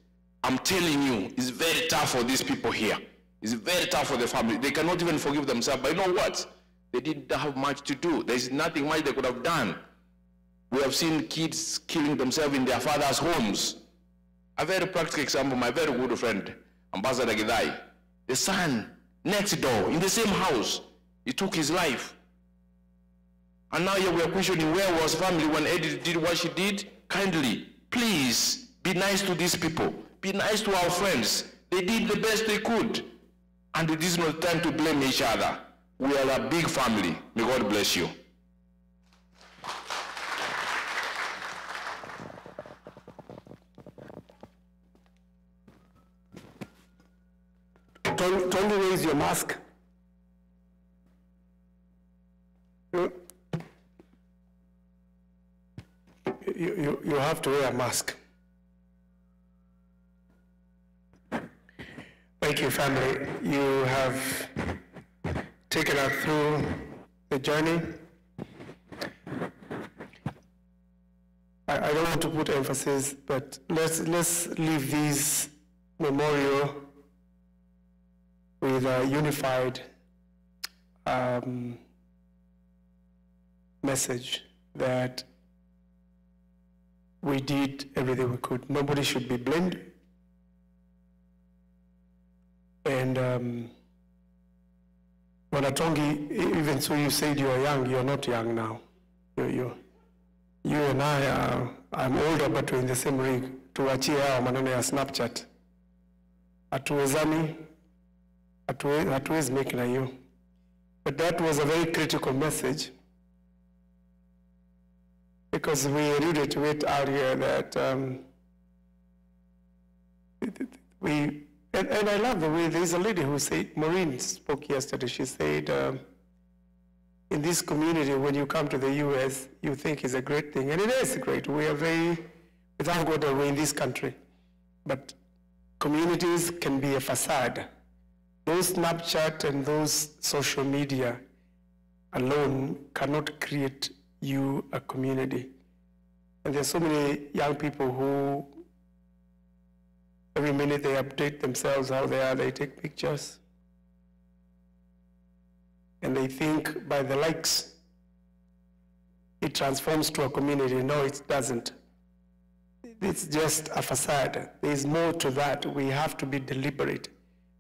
I'm telling you, it's very tough for these people here. It's very tough for the family. They cannot even forgive themselves. But you know what? They didn't have much to do. There's nothing much they could have done. We have seen kids killing themselves in their father's homes. A very practical example, my very good friend, Ambassador Gidai, the son next door, in the same house, he took his life. And now here we are questioning where was family when Edith did what she did? Kindly, please, be nice to these people. Be nice to our friends. They did the best they could. And it is not time to blame each other. We are a big family. May God bless you. Don't raise your mask. You have to wear a mask. Thank you, family. You have taken us through the journey. I don't want to put emphasis, but let's leave this memorial with a unified message that we did everything we could. Nobody should be blamed. And Wanatongi, even so you said you are young, you're not young now. You and I, I'm older, but we're in the same rig. Tuachie hao maneno ya Snapchat. Hatuwezani, hatuwezi make na you. But that was a very critical message, because we alluded to it earlier that and I love the way there's a lady who said, Maureen spoke yesterday, she said, in this community, when you come to the US, you think it's a great thing, and it is great. We are we thank God that we're in this country. But communities can be a facade. Those Snapchat and those social media alone cannot create you a community. And there's so many young people who every minute they update themselves how they are, they take pictures. And they think by the likes, it transforms to a community. No, it doesn't. It's just a facade. There's more to that. We have to be deliberate,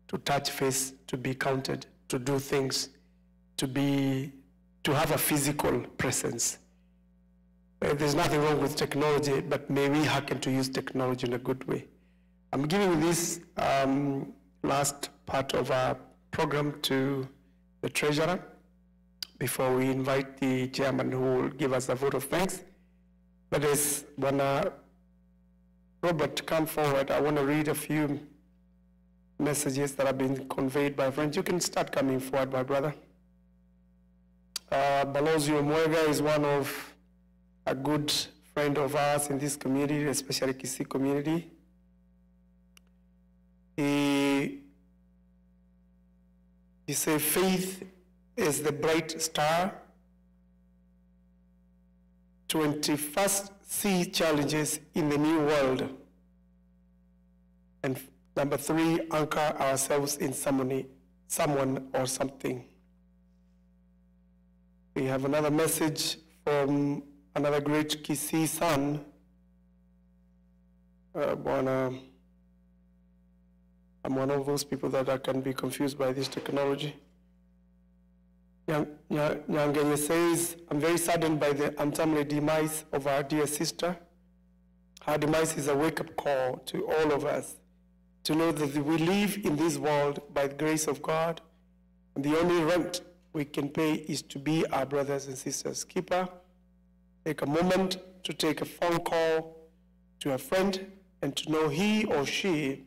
to touch face, to be counted, to do things, to have a physical presence. There's nothing wrong with technology, but may we hearken to use technology in a good way. I'm giving this last part of our program to the treasurer before we invite the chairman who will give us a vote of thanks. But as when Robert come forward, I want to read a few messages that have been conveyed by friends. You can start coming forward, my brother. Balozi Omwega is a good friend of ours in this community, especially Kisii community. He said, faith is the bright star 21st C challenges in the new world. And number 3, anchor ourselves in someone or something. We have another message from another great Kisii son, I'm one of those people that can be confused by this technology. Nyangenye says, I'm very saddened by the untimely demise of our dear sister. Her demise is a wake-up call to all of us to know that we live in this world by the grace of God, and the only rent we can pay is to be our brothers and sisters' keeper. Take a moment to take a phone call to a friend and to know he or she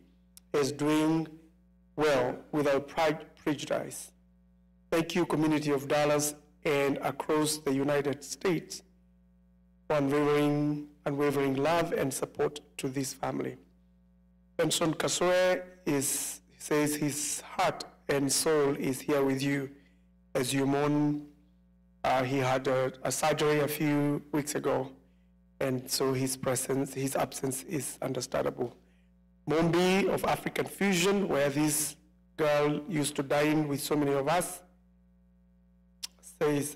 is doing well without prejudice. Thank you, community of Dallas and across the United States, for unwavering love and support to this family. Benson Kasue says his heart and soul is here with you as you mourn. He had a surgery a few weeks ago, and so his absence is understandable. Mombi of African Fusion, where this girl used to dine with so many of us, says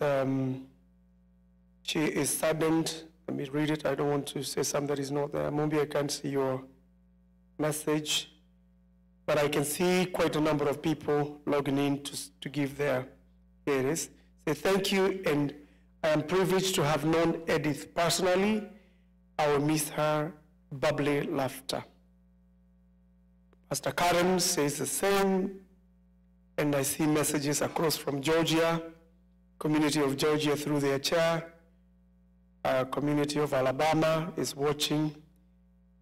she is saddened. Let me read it. I don't want to say something that is not there. Mombi, I can't see your message, but I can see quite a number of people logging in to give their, here it is. Say thank you, and I am privileged to have known Edith personally. I will miss her bubbly laughter. Pastor Karen says the same, and I see messages across from Georgia, community of Georgia through their chair, community of Alabama is watching.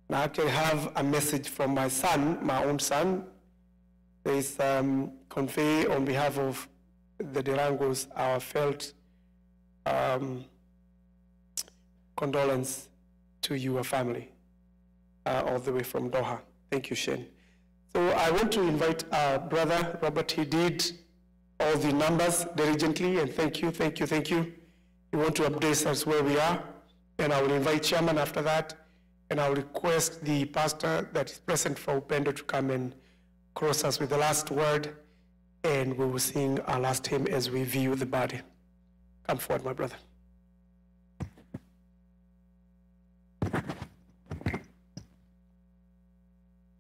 And I actually have a message from my son, my own son. There is convey on behalf of the Durangos our felt condolence to your family, all the way from Doha. Thank you, Shane. So I want to invite our brother, Robert. He did all the numbers diligently, and thank you, thank you, thank you. You want to update us where we are, and I will invite Chairman after that, and I will request the pastor that is present for UPENDO to come and cross us with the last word, and we will sing our last hymn as we view the body. Come forward, my brother.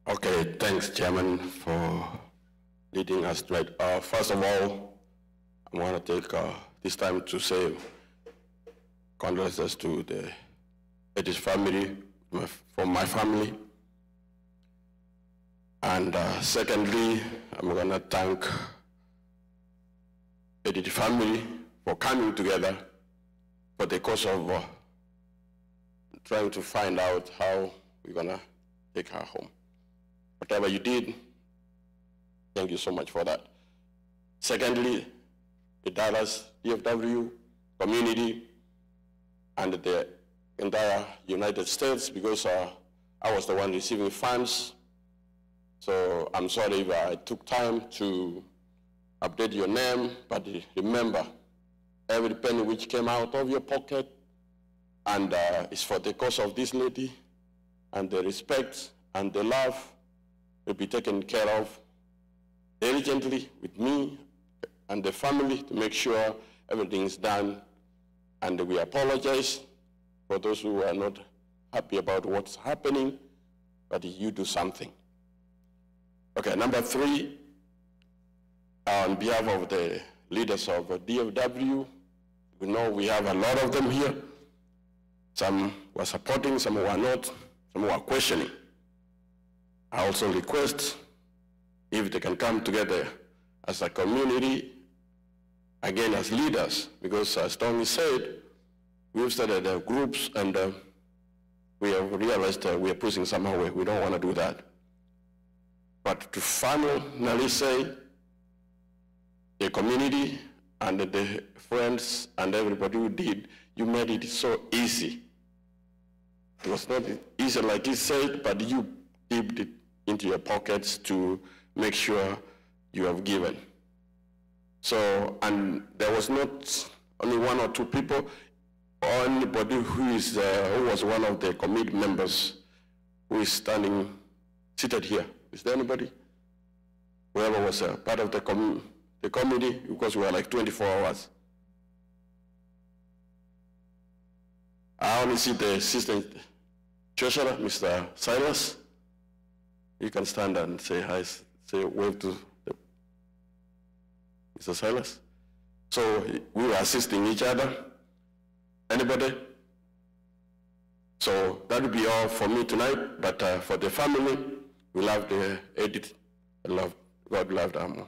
Okay, thanks, Chairman, for leading us right. First of all, I want to take this time to say condolences to the Edith family, from my family. And secondly, I'm going to thank Edith family for coming together for the course of trying to find out how we're going to take her home. Whatever you did, thank you so much for that. Secondly, the Dallas DFW community and the entire United States, because I was the one receiving funds. So I'm sorry if I took time to update your name, but remember, every penny which came out of your pocket and is for the cause of this lady, and the respect and the love will be taken care of diligently with me and the family to make sure everything is done. And we apologize for those who are not happy about what's happening, but you do something. Okay, number 3, on behalf of the leaders of DFW, we know we have a lot of them here. Some were supporting, some were not, some were questioning. I also request if they can come together as a community, again as leaders, because as Tony said, we've started groups and we have realized we are pushing somehow away. We don't want to do that. But to finally say, the community and the friends and everybody who did, you made it so easy. It was not easy like he said, but you dipped it into your pockets to make sure you have given. So, and there was not only 1 or 2 people. or anybody who was one of the committee members who is seated here? Is there anybody? Whoever was part of the committee, because we were like 24 hours. I only see the assistant treasurer, Mr. Silas. You can stand and say hi, say wave to Mr. Silas. So we were assisting each other. Anybody? So that will be all for me tonight, but for the family, we love the Edith. God loved her more.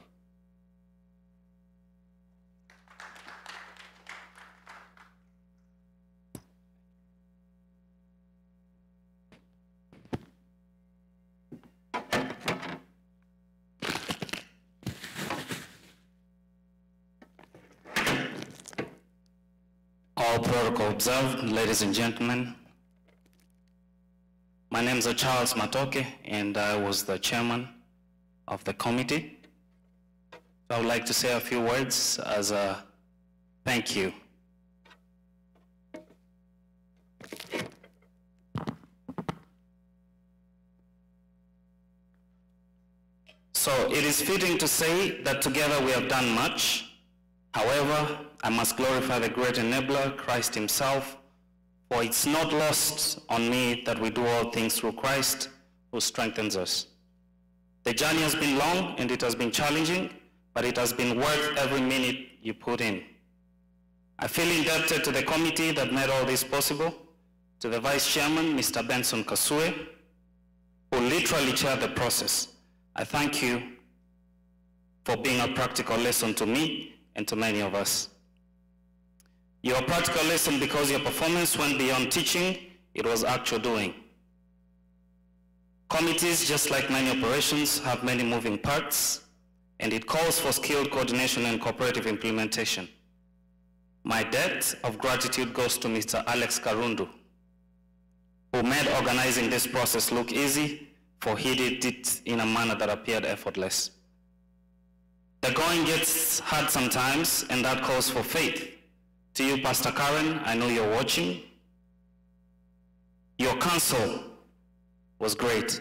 All protocol observed, ladies and gentlemen. My name is Charles Matoke, and I was the chairman of the committee. So I would like to say a few words as a thank you. So it is fitting to say that together we have done much. However, I must glorify the great enabler, Christ himself, for it's not lost on me that we do all things through Christ who strengthens us. The journey has been long and it has been challenging, but it has been worth every minute you put in. I feel indebted to the committee that made all this possible, to the vice chairman, Mr. Benson Kasue, who literally chaired the process. I thank you for being a practical lesson to me and to many of us. You're a practical lesson because your performance went beyond teaching, it was actual doing. Committees, just like many operations, have many moving parts, and it calls for skilled coordination and cooperative implementation. My debt of gratitude goes to Mr. Alex Karundu, who made organizing this process look easy, for he did it in a manner that appeared effortless. The going gets hard sometimes, and that calls for faith. To you, Pastor Karen, I know you're watching. Your counsel was great.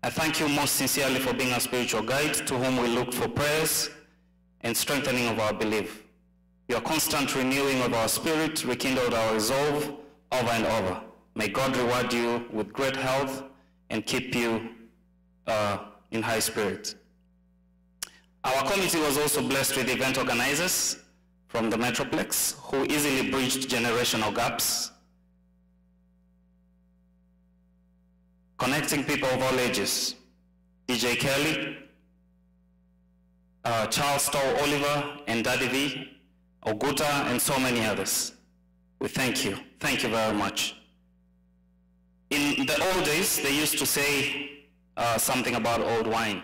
I thank you most sincerely for being a spiritual guide to whom we look for prayers and strengthening of our belief. Your constant renewing of our spirit rekindled our resolve over and over. May God reward you with great health and keep you in high spirit. Our committee was also blessed with event organizers from the Metroplex who easily bridged generational gaps, connecting people of all ages. DJ Kelly, Charles Stowe Oliver, and Daddy V, Oguta, and so many others. We thank you. Thank you very much. In the old days, they used to say something about old wine.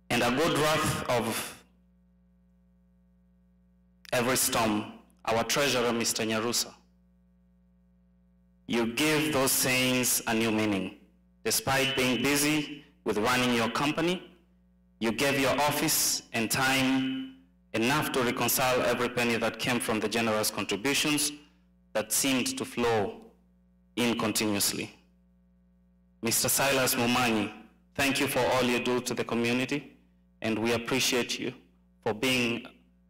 And a good wrath of every storm, our treasurer, Mr. Nyarusa. You give those sayings a new meaning. Despite being busy with running your company, you gave your office and time enough to reconcile every penny that came from the generous contributions that seemed to flow in continuously. Mr. Silas Mumanyi, thank you for all you do to the community, and we appreciate you for being,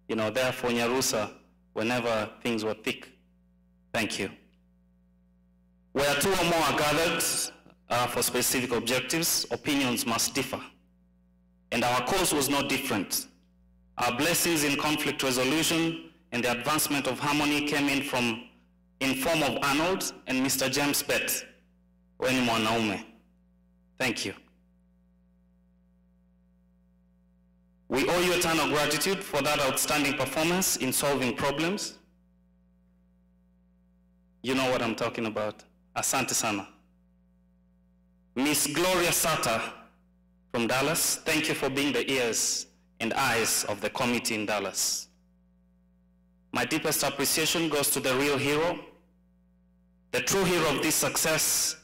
there for Nyarusa whenever things were thick. Thank you. Where two or more are gathered for specific objectives, opinions must differ. And our cause was no different. Our blessings in conflict resolution and the advancement of harmony came in form of Arnold and Mr. James Bett, Weni Mwanaume. Thank you. We owe you eternal gratitude for that outstanding performance in solving problems. You know what I'm talking about. Asante sana. Miss Gloria Sata from Dallas, thank you for being the ears and eyes of the committee in Dallas. My deepest appreciation goes to the real hero. The true hero of this success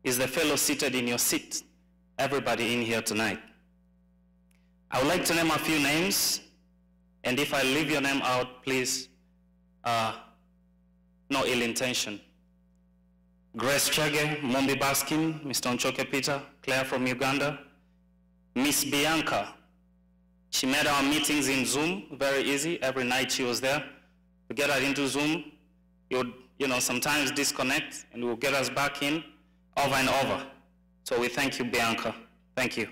is the fellow seated in your seat, everybody in here tonight. I would like to name a few names, and if I leave your name out, please no ill intention. Grace Chege, Mombi Baskin, Mr. Onchoke Peter, Claire from Uganda. Miss Bianca, she made our meetings in Zoom very easy. Every night she was there. To get her into Zoom, you would, sometimes disconnect and will get us back in over and over. So we thank you, Bianca. Thank you.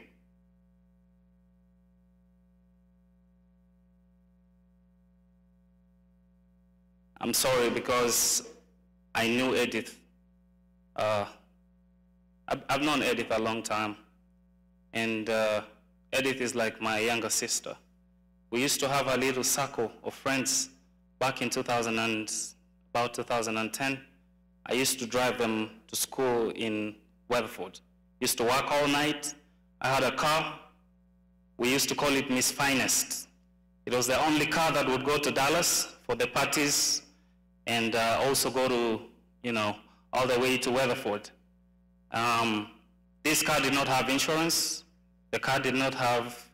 I'm sorry because I knew Edith. I've known Edith a long time, and Edith is like my younger sister. We used to have a little circle of friends back in about 2010. I used to drive them to school in Weatherford. Used to work all night. I had a car. We used to call it Miss Finest. It was the only car that would go to Dallas for the parties and also go to, all the way to Weatherford. This car did not have insurance. The car did not have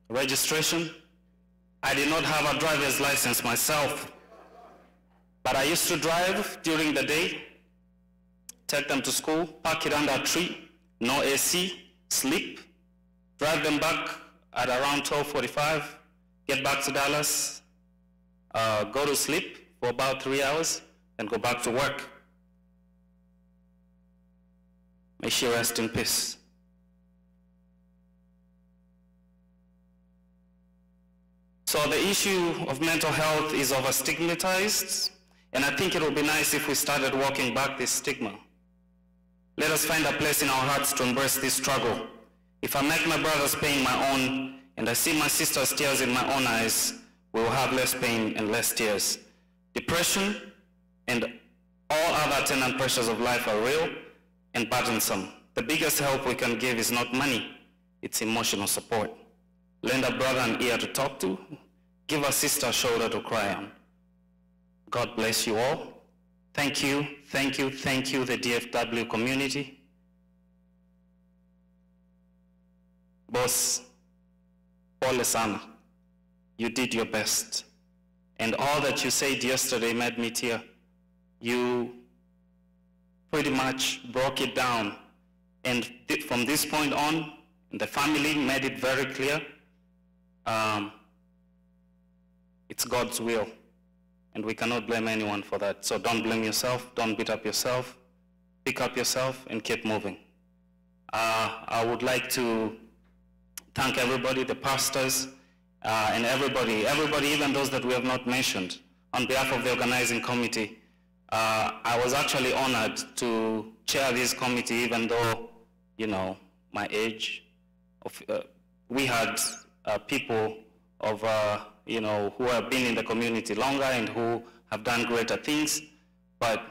registration. I did not have a driver's license myself. But I used to drive during the day, take them to school, park it under a tree, no AC, sleep, drive them back at around 12:45, get back to Dallas, go to sleep for about 3 hours, and go back to work. May she rest in peace. So the issue of mental health is over-stigmatized, and I think it would be nice if we started walking back this stigma. Let us find a place in our hearts to embrace this struggle. If I make my brother's pain my own, and I see my sister's tears in my own eyes, we will have less pain and less tears. Depression and all other attendant pressures of life are real and burdensome. The biggest help we can give is not money, it's emotional support. Lend a brother an ear to talk to, give a sister a shoulder to cry on. God bless you all. Thank you, thank you, thank you, the DFW community. Boss, pole sana, you did your best. And all that you said yesterday made me tear. You pretty much broke it down. And from this point on, the family made it very clear. It's God's will, and we cannot blame anyone for that. So don't blame yourself, don't beat up yourself, pick up yourself and keep moving. I would like to thank everybody, the pastors, and everybody, even those that we have not mentioned, on behalf of the organizing committee. I was actually honored to chair this committee, even though, my age. We had people of, who have been in the community longer and who have done greater things. But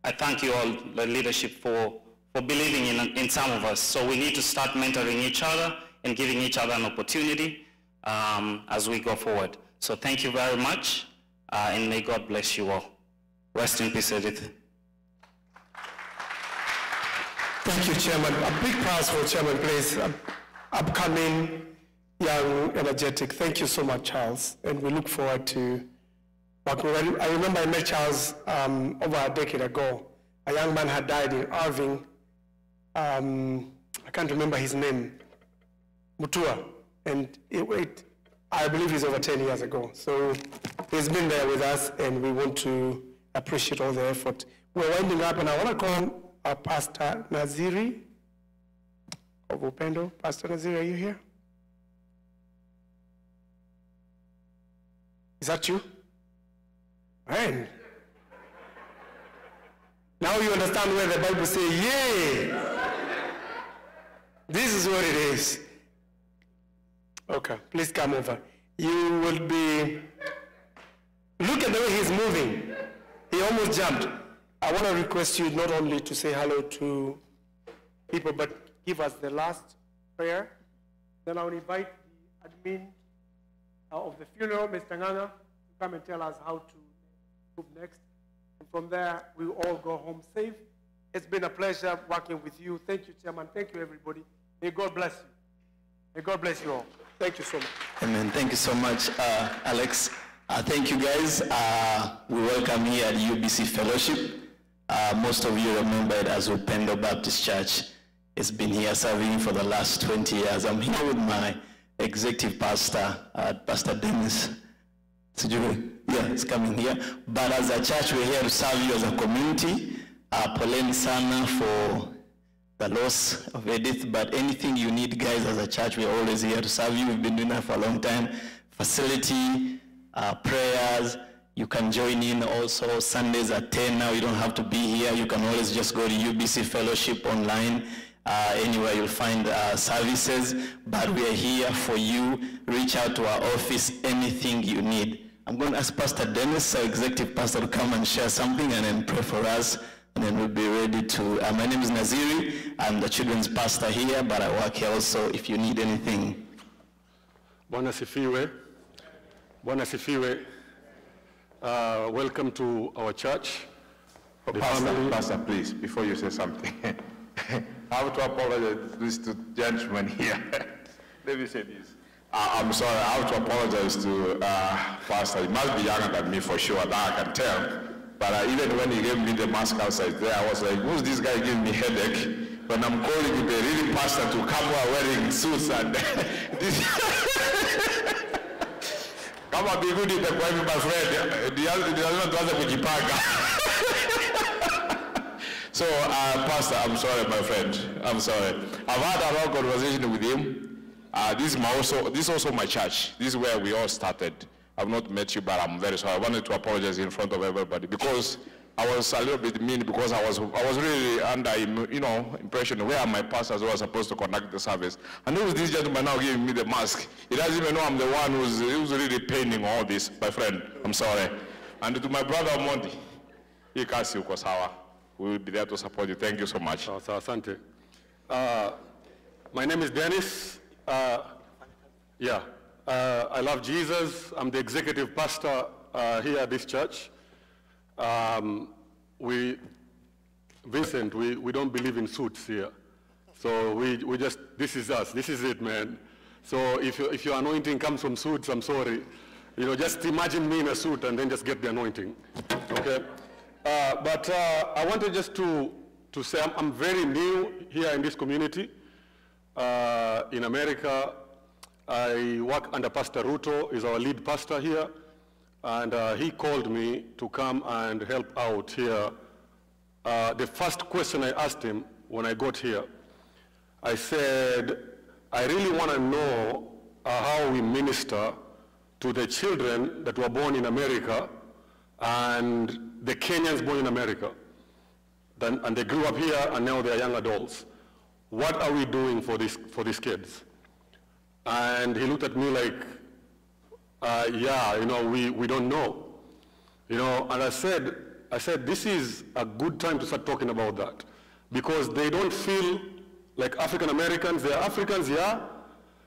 I thank you all, the leadership, for believing in some of us. So we need to start mentoring each other and giving each other an opportunity as we go forward. So thank you very much, and may God bless you all. Rest in peace, Edith. Thank you, Chairman. A big applause for Chairman, please. Upcoming, young, energetic. Thank you so much, Charles. And we look forward to working with you. I remember I met Charles over a decade ago. A young man had died in Irving. I can't remember his name. Mutua. And I believe it's over 10 years ago. So he's been there with us, and we want to appreciate all the effort. We're winding up, and I want to call Pastor Naziri of UPENDO. Pastor Naziri, are you here? Is that you? Right. Now you understand where the Bible says, yay! This is what it is. Okay, please come over. You will be, look at the way he's moving. He almost jumped. I want to request you not only to say hello to people, but give us the last prayer. Then I will invite the admin of the funeral, Mr. Nganga, to come and tell us how to move next. And from there, we all go home safe. It's been a pleasure working with you. Thank you, Chairman. Thank you, everybody. May God bless you. May God bless you all. Thank you so much. Amen. Thank you so much, Alex. Thank you, guys. We welcome here at UBC Fellowship. Most of you remember it as UPENDO Baptist Church. It's been here serving for the last 20 years. I'm here with my executive pastor, Pastor Dennis. Yeah, it's coming here. But as a church, we're here to serve you as a community. Poleni sana for the loss of Edith, but anything you need, guys, as a church, we're always here to serve you. We've been doing that for a long time. Facility, prayers, you can join in also Sundays at 10 now. You don't have to be here. You can always just go to UBC Fellowship online. Anywhere you'll find services, but we are here for you. Reach out to our office, anything you need. I'm going to ask Pastor Dennis, our executive pastor, to come and share something and then pray for us, and then we'll be ready to, my name is Naziri. I'm the children's pastor here, but I work here also if you need anything. Bwana sifiwe. Bwana sifiwe. Welcome to our church. Pastor, please, before you say something, I have to apologize to gentlemen here. Let me say this. I'm sorry, I have to apologize to Pastor. He must be younger than me for sure, that I can tell. But even when he gave me the mask outside there, I was like, who's this guy giving me headache? When I'm calling him a really pastor to come wearing suits and this. Come on, be good in the point, my friend. So, Pastor, I'm sorry, my friend. I'm sorry. I've had a long conversation with him. This is also my church. This is where we all started. I've not met you, but I'm very sorry. I wanted to apologize in front of everybody because I was a little bit mean because I was really under, impression where my pastors were supposed to conduct the service. And who is this gentleman now giving me the mask? He doesn't even know I'm the one who's really painting all this, my friend. I'm sorry. And to my brother Monty, we will be there to support you. Thank you so much. Asante. My name is Dennis. I love Jesus. I'm the executive pastor here at this church. Vincent, we don't believe in suits here. So we just, this is us. This is it, man. So if your anointing comes from suits, I'm sorry. Just imagine me in a suit and then just get the anointing. Okay? But I wanted just to say I'm very new here in this community. In America, I work under Pastor Ruto, is our lead pastor here. And he called me to come and help out here. The first question I asked him when I got here, I said, I really want to know how we minister to the children that were born in America and the Kenyans born in America. And they grew up here and now they're young adults. What are we doing for these kids? And he looked at me like, we don't know. And I said, this is a good time to start talking about that. Because they don't feel like African Americans. They're Africans, yeah.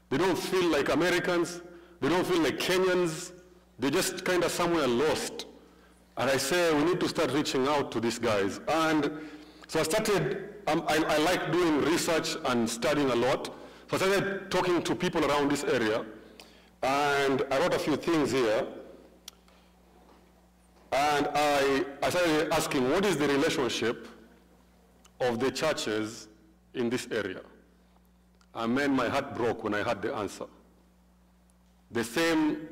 They don't feel like Americans. They don't feel like Kenyans. They're just kind of somewhere lost. And I say, we need to start reaching out to these guys. And so I started, I like doing research and studying a lot. So I started talking to people around this area. And I wrote a few things here. And I started asking, what is the relationship of the churches in this area? And man, my heart broke when I had the answer. The same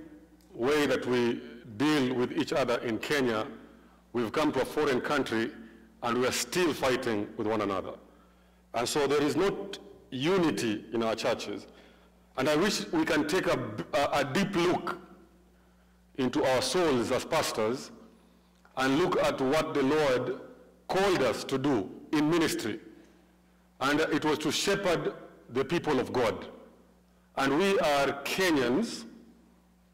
way that we deal with each other in Kenya, we've come to a foreign country and we are still fighting with one another. And so there is not unity in our churches. And I wish we can take a deep look into our souls as pastors and look at what the Lord called us to do in ministry. And it was to shepherd the people of God. And we are Kenyans,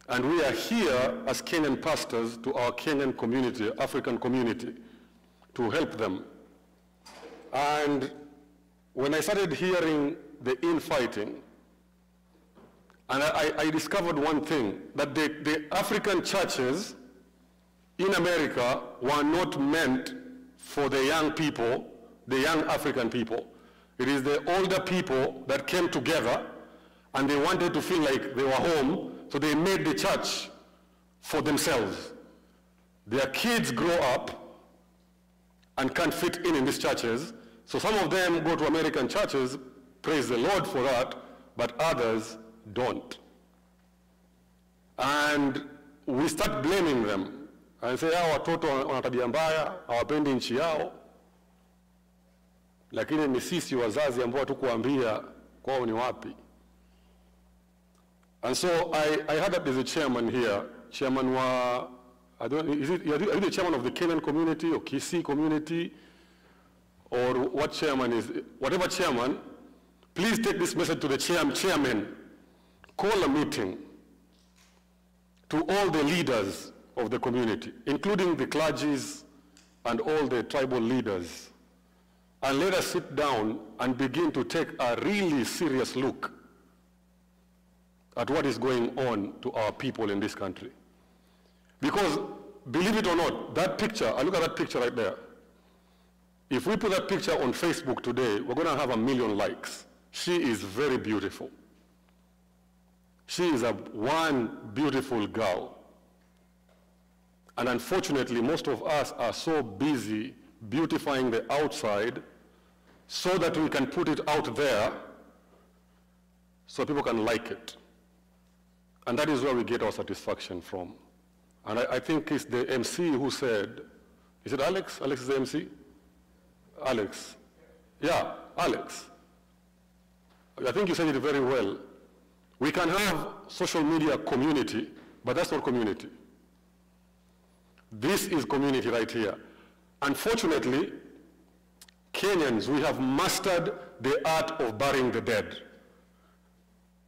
and we are here as Kenyan pastors to our Kenyan community, African community, to help them. And when I started hearing the infighting, and I discovered one thing, that the African churches in America were not meant for the young people, the young African people. It is the older people that came together and they wanted to feel like they were home, so they made the church for themselves. Their kids grow up and can't fit in these churches. So some of them go to American churches, praise the Lord for that, but others don't. And we start blaming them and say, hawa watoto wana tabia mbaya, hawapendi nchi yao. Lakini ni sisi wazazi ambao hatukuambia kwao ni wapi. And so I heard that there's a chairman here, chairman wa, I don't, are you the chairman of the Kenyan community or Kisii community? Or what chairman is, whatever chairman, please take this message to the chairman. Call a meeting to all the leaders of the community, including the clergies and all the tribal leaders. And let us sit down and begin to take a really serious look at what is going on to our people in this country. Because, believe it or not, that picture, I look at that picture right there. If we put that picture on Facebook today, we're going to have 1 million likes. She is very beautiful. She is one beautiful girl. And unfortunately, most of us are so busy beautifying the outside so that we can put it out there so people can like it. And that is where we get our satisfaction from. And I think it's the MC who said, is it Alex? Alex is the MC? Alex. Yeah, Alex. I think you said it very well. We can have social media community, but that's not community. This is community right here. Unfortunately, Kenyans, we have mastered the art of burying the dead.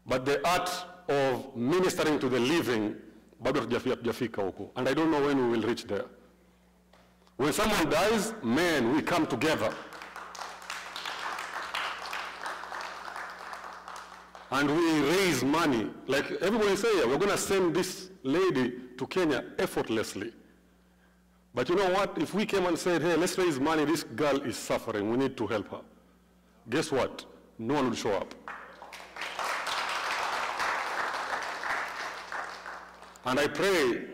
But the art of ministering to the living, and I don't know when we will reach there. When someone dies, man, we come together. And we raise money. Like everybody say, we're going to send this lady to Kenya effortlessly. But you know what? If we came and said, hey, let's raise money, this girl is suffering, we need to help her. Guess what? No one would show up. And I pray,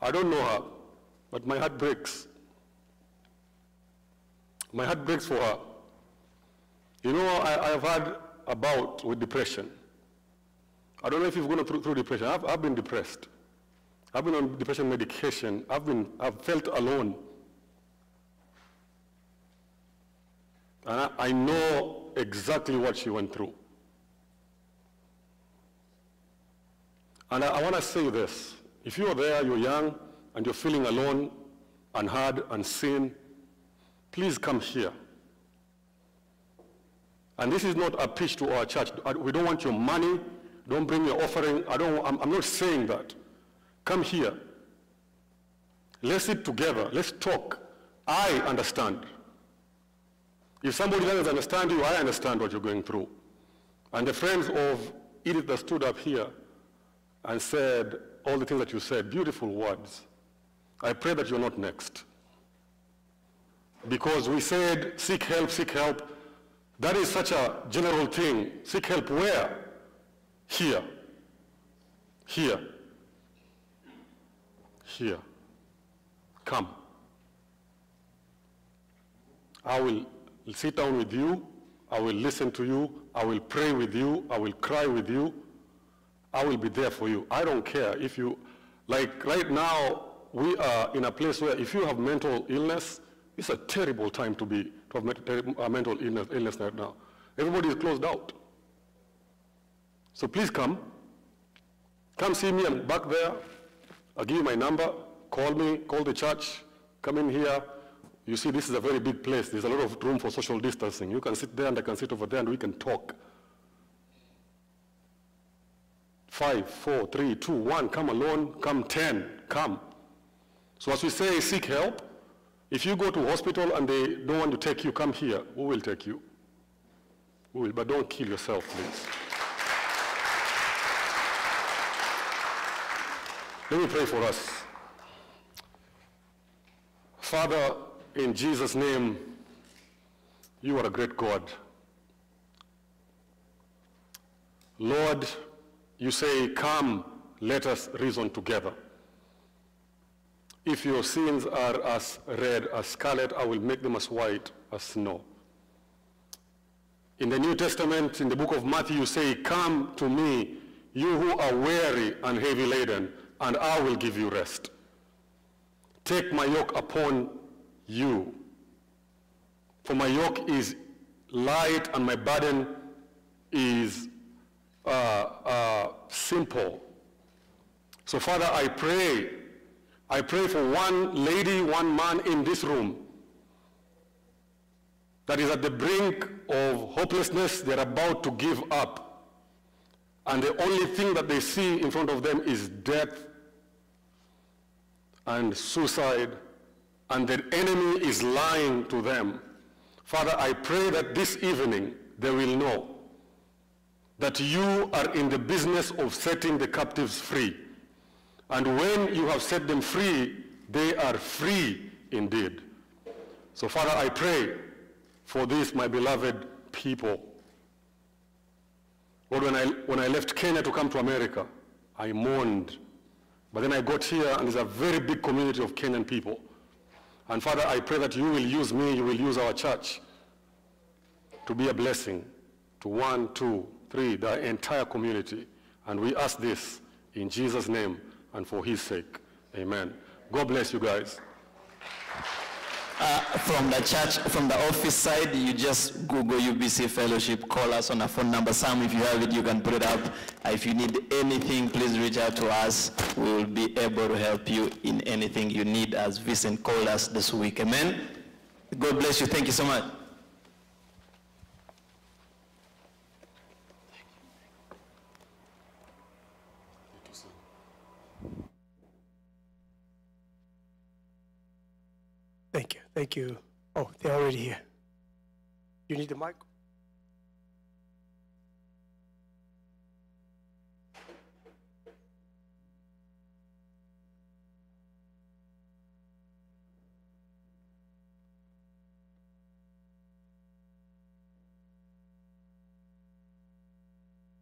I don't know her, but my heart breaks. My heart breaks for her. You know, I have had a bout with depression. I don't know if you've gone through depression. I've been depressed. I've been on depression medication. I've felt alone. And I know exactly what she went through. And I want to say this. If you're there, you're young, and you're feeling alone, and hard, and sin, please come here. And this is not a pitch to our church. We don't want your money. Don't bring your offering. I'm not saying that. Come here. Let's sit together. Let's talk. I understand. If somebody doesn't understand you, I understand what you're going through. And the friends of Edith that stood up here and said all the things that you said, beautiful words. I pray that you're not next. Because we said, seek help, seek help. That is such a general thing. Seek help where? Here. Here. Here. Come. I will sit down with you. I will listen to you. I will pray with you. I will cry with you. I will be there for you. I don't care if you, like right now, we are in a place where if you have mental illness, it's a terrible time to have mental illness right now. Everybody is closed out. So please come. Come see me. I'm back there. I'll give you my number. Call me. Call the church. Come in here. You see, this is a very big place. There's a lot of room for social distancing. You can sit there and I can sit over there and we can talk. 5, 4, 3, 2, 1. Come alone. Come 10. Come. So as we say, seek help. If you go to hospital and they don't want to take you, come here. We will take you. We will, but don't kill yourself, please. Let me pray for us. Father, in Jesus' name, you are a great God. Lord, you say, come, let us reason together. If your sins are as red as scarlet, I will make them as white as snow. In the New Testament, in the book of Matthew, you say, come to me, you who are weary and heavy laden, and I will give you rest. Take my yoke upon you. For my yoke is light and my burden is simple. So Father, I pray for one lady, one man in this room that is at the brink of hopelessness. They're about to give up. And the only thing that they see in front of them is death and suicide, and the enemy is lying to them. Father, I pray that this evening they will know that you are in the business of setting the captives free. And when you have set them free, they are free indeed. So Father, I pray for this, my beloved people. Lord, when I left Kenya to come to America, I mourned. But then I got here, and there's a very big community of Kenyan people. And Father, I pray that you will use me, you will use our church to be a blessing to 1, 2, 3, the entire community. And we ask this in Jesus' name and for his sake. Amen. God bless you guys. From the church, from the office side, you just Google UBC Fellowship, call us on a phone number. Sam, if you have it, you can put it up. If you need anything, please reach out to us. We will be able to help you in anything you need, as Vincent called us this week. Amen. God bless you. Thank you so much. Thank you. Thank you. Oh, they're already here. You need the mic?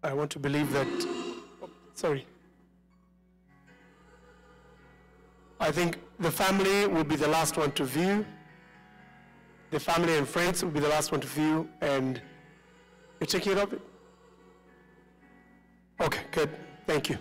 I want to believe that, sorry. I think the family will be the last one to view. The family and friends will be the last one to view, and you're taking it up? Okay, good. Thank you.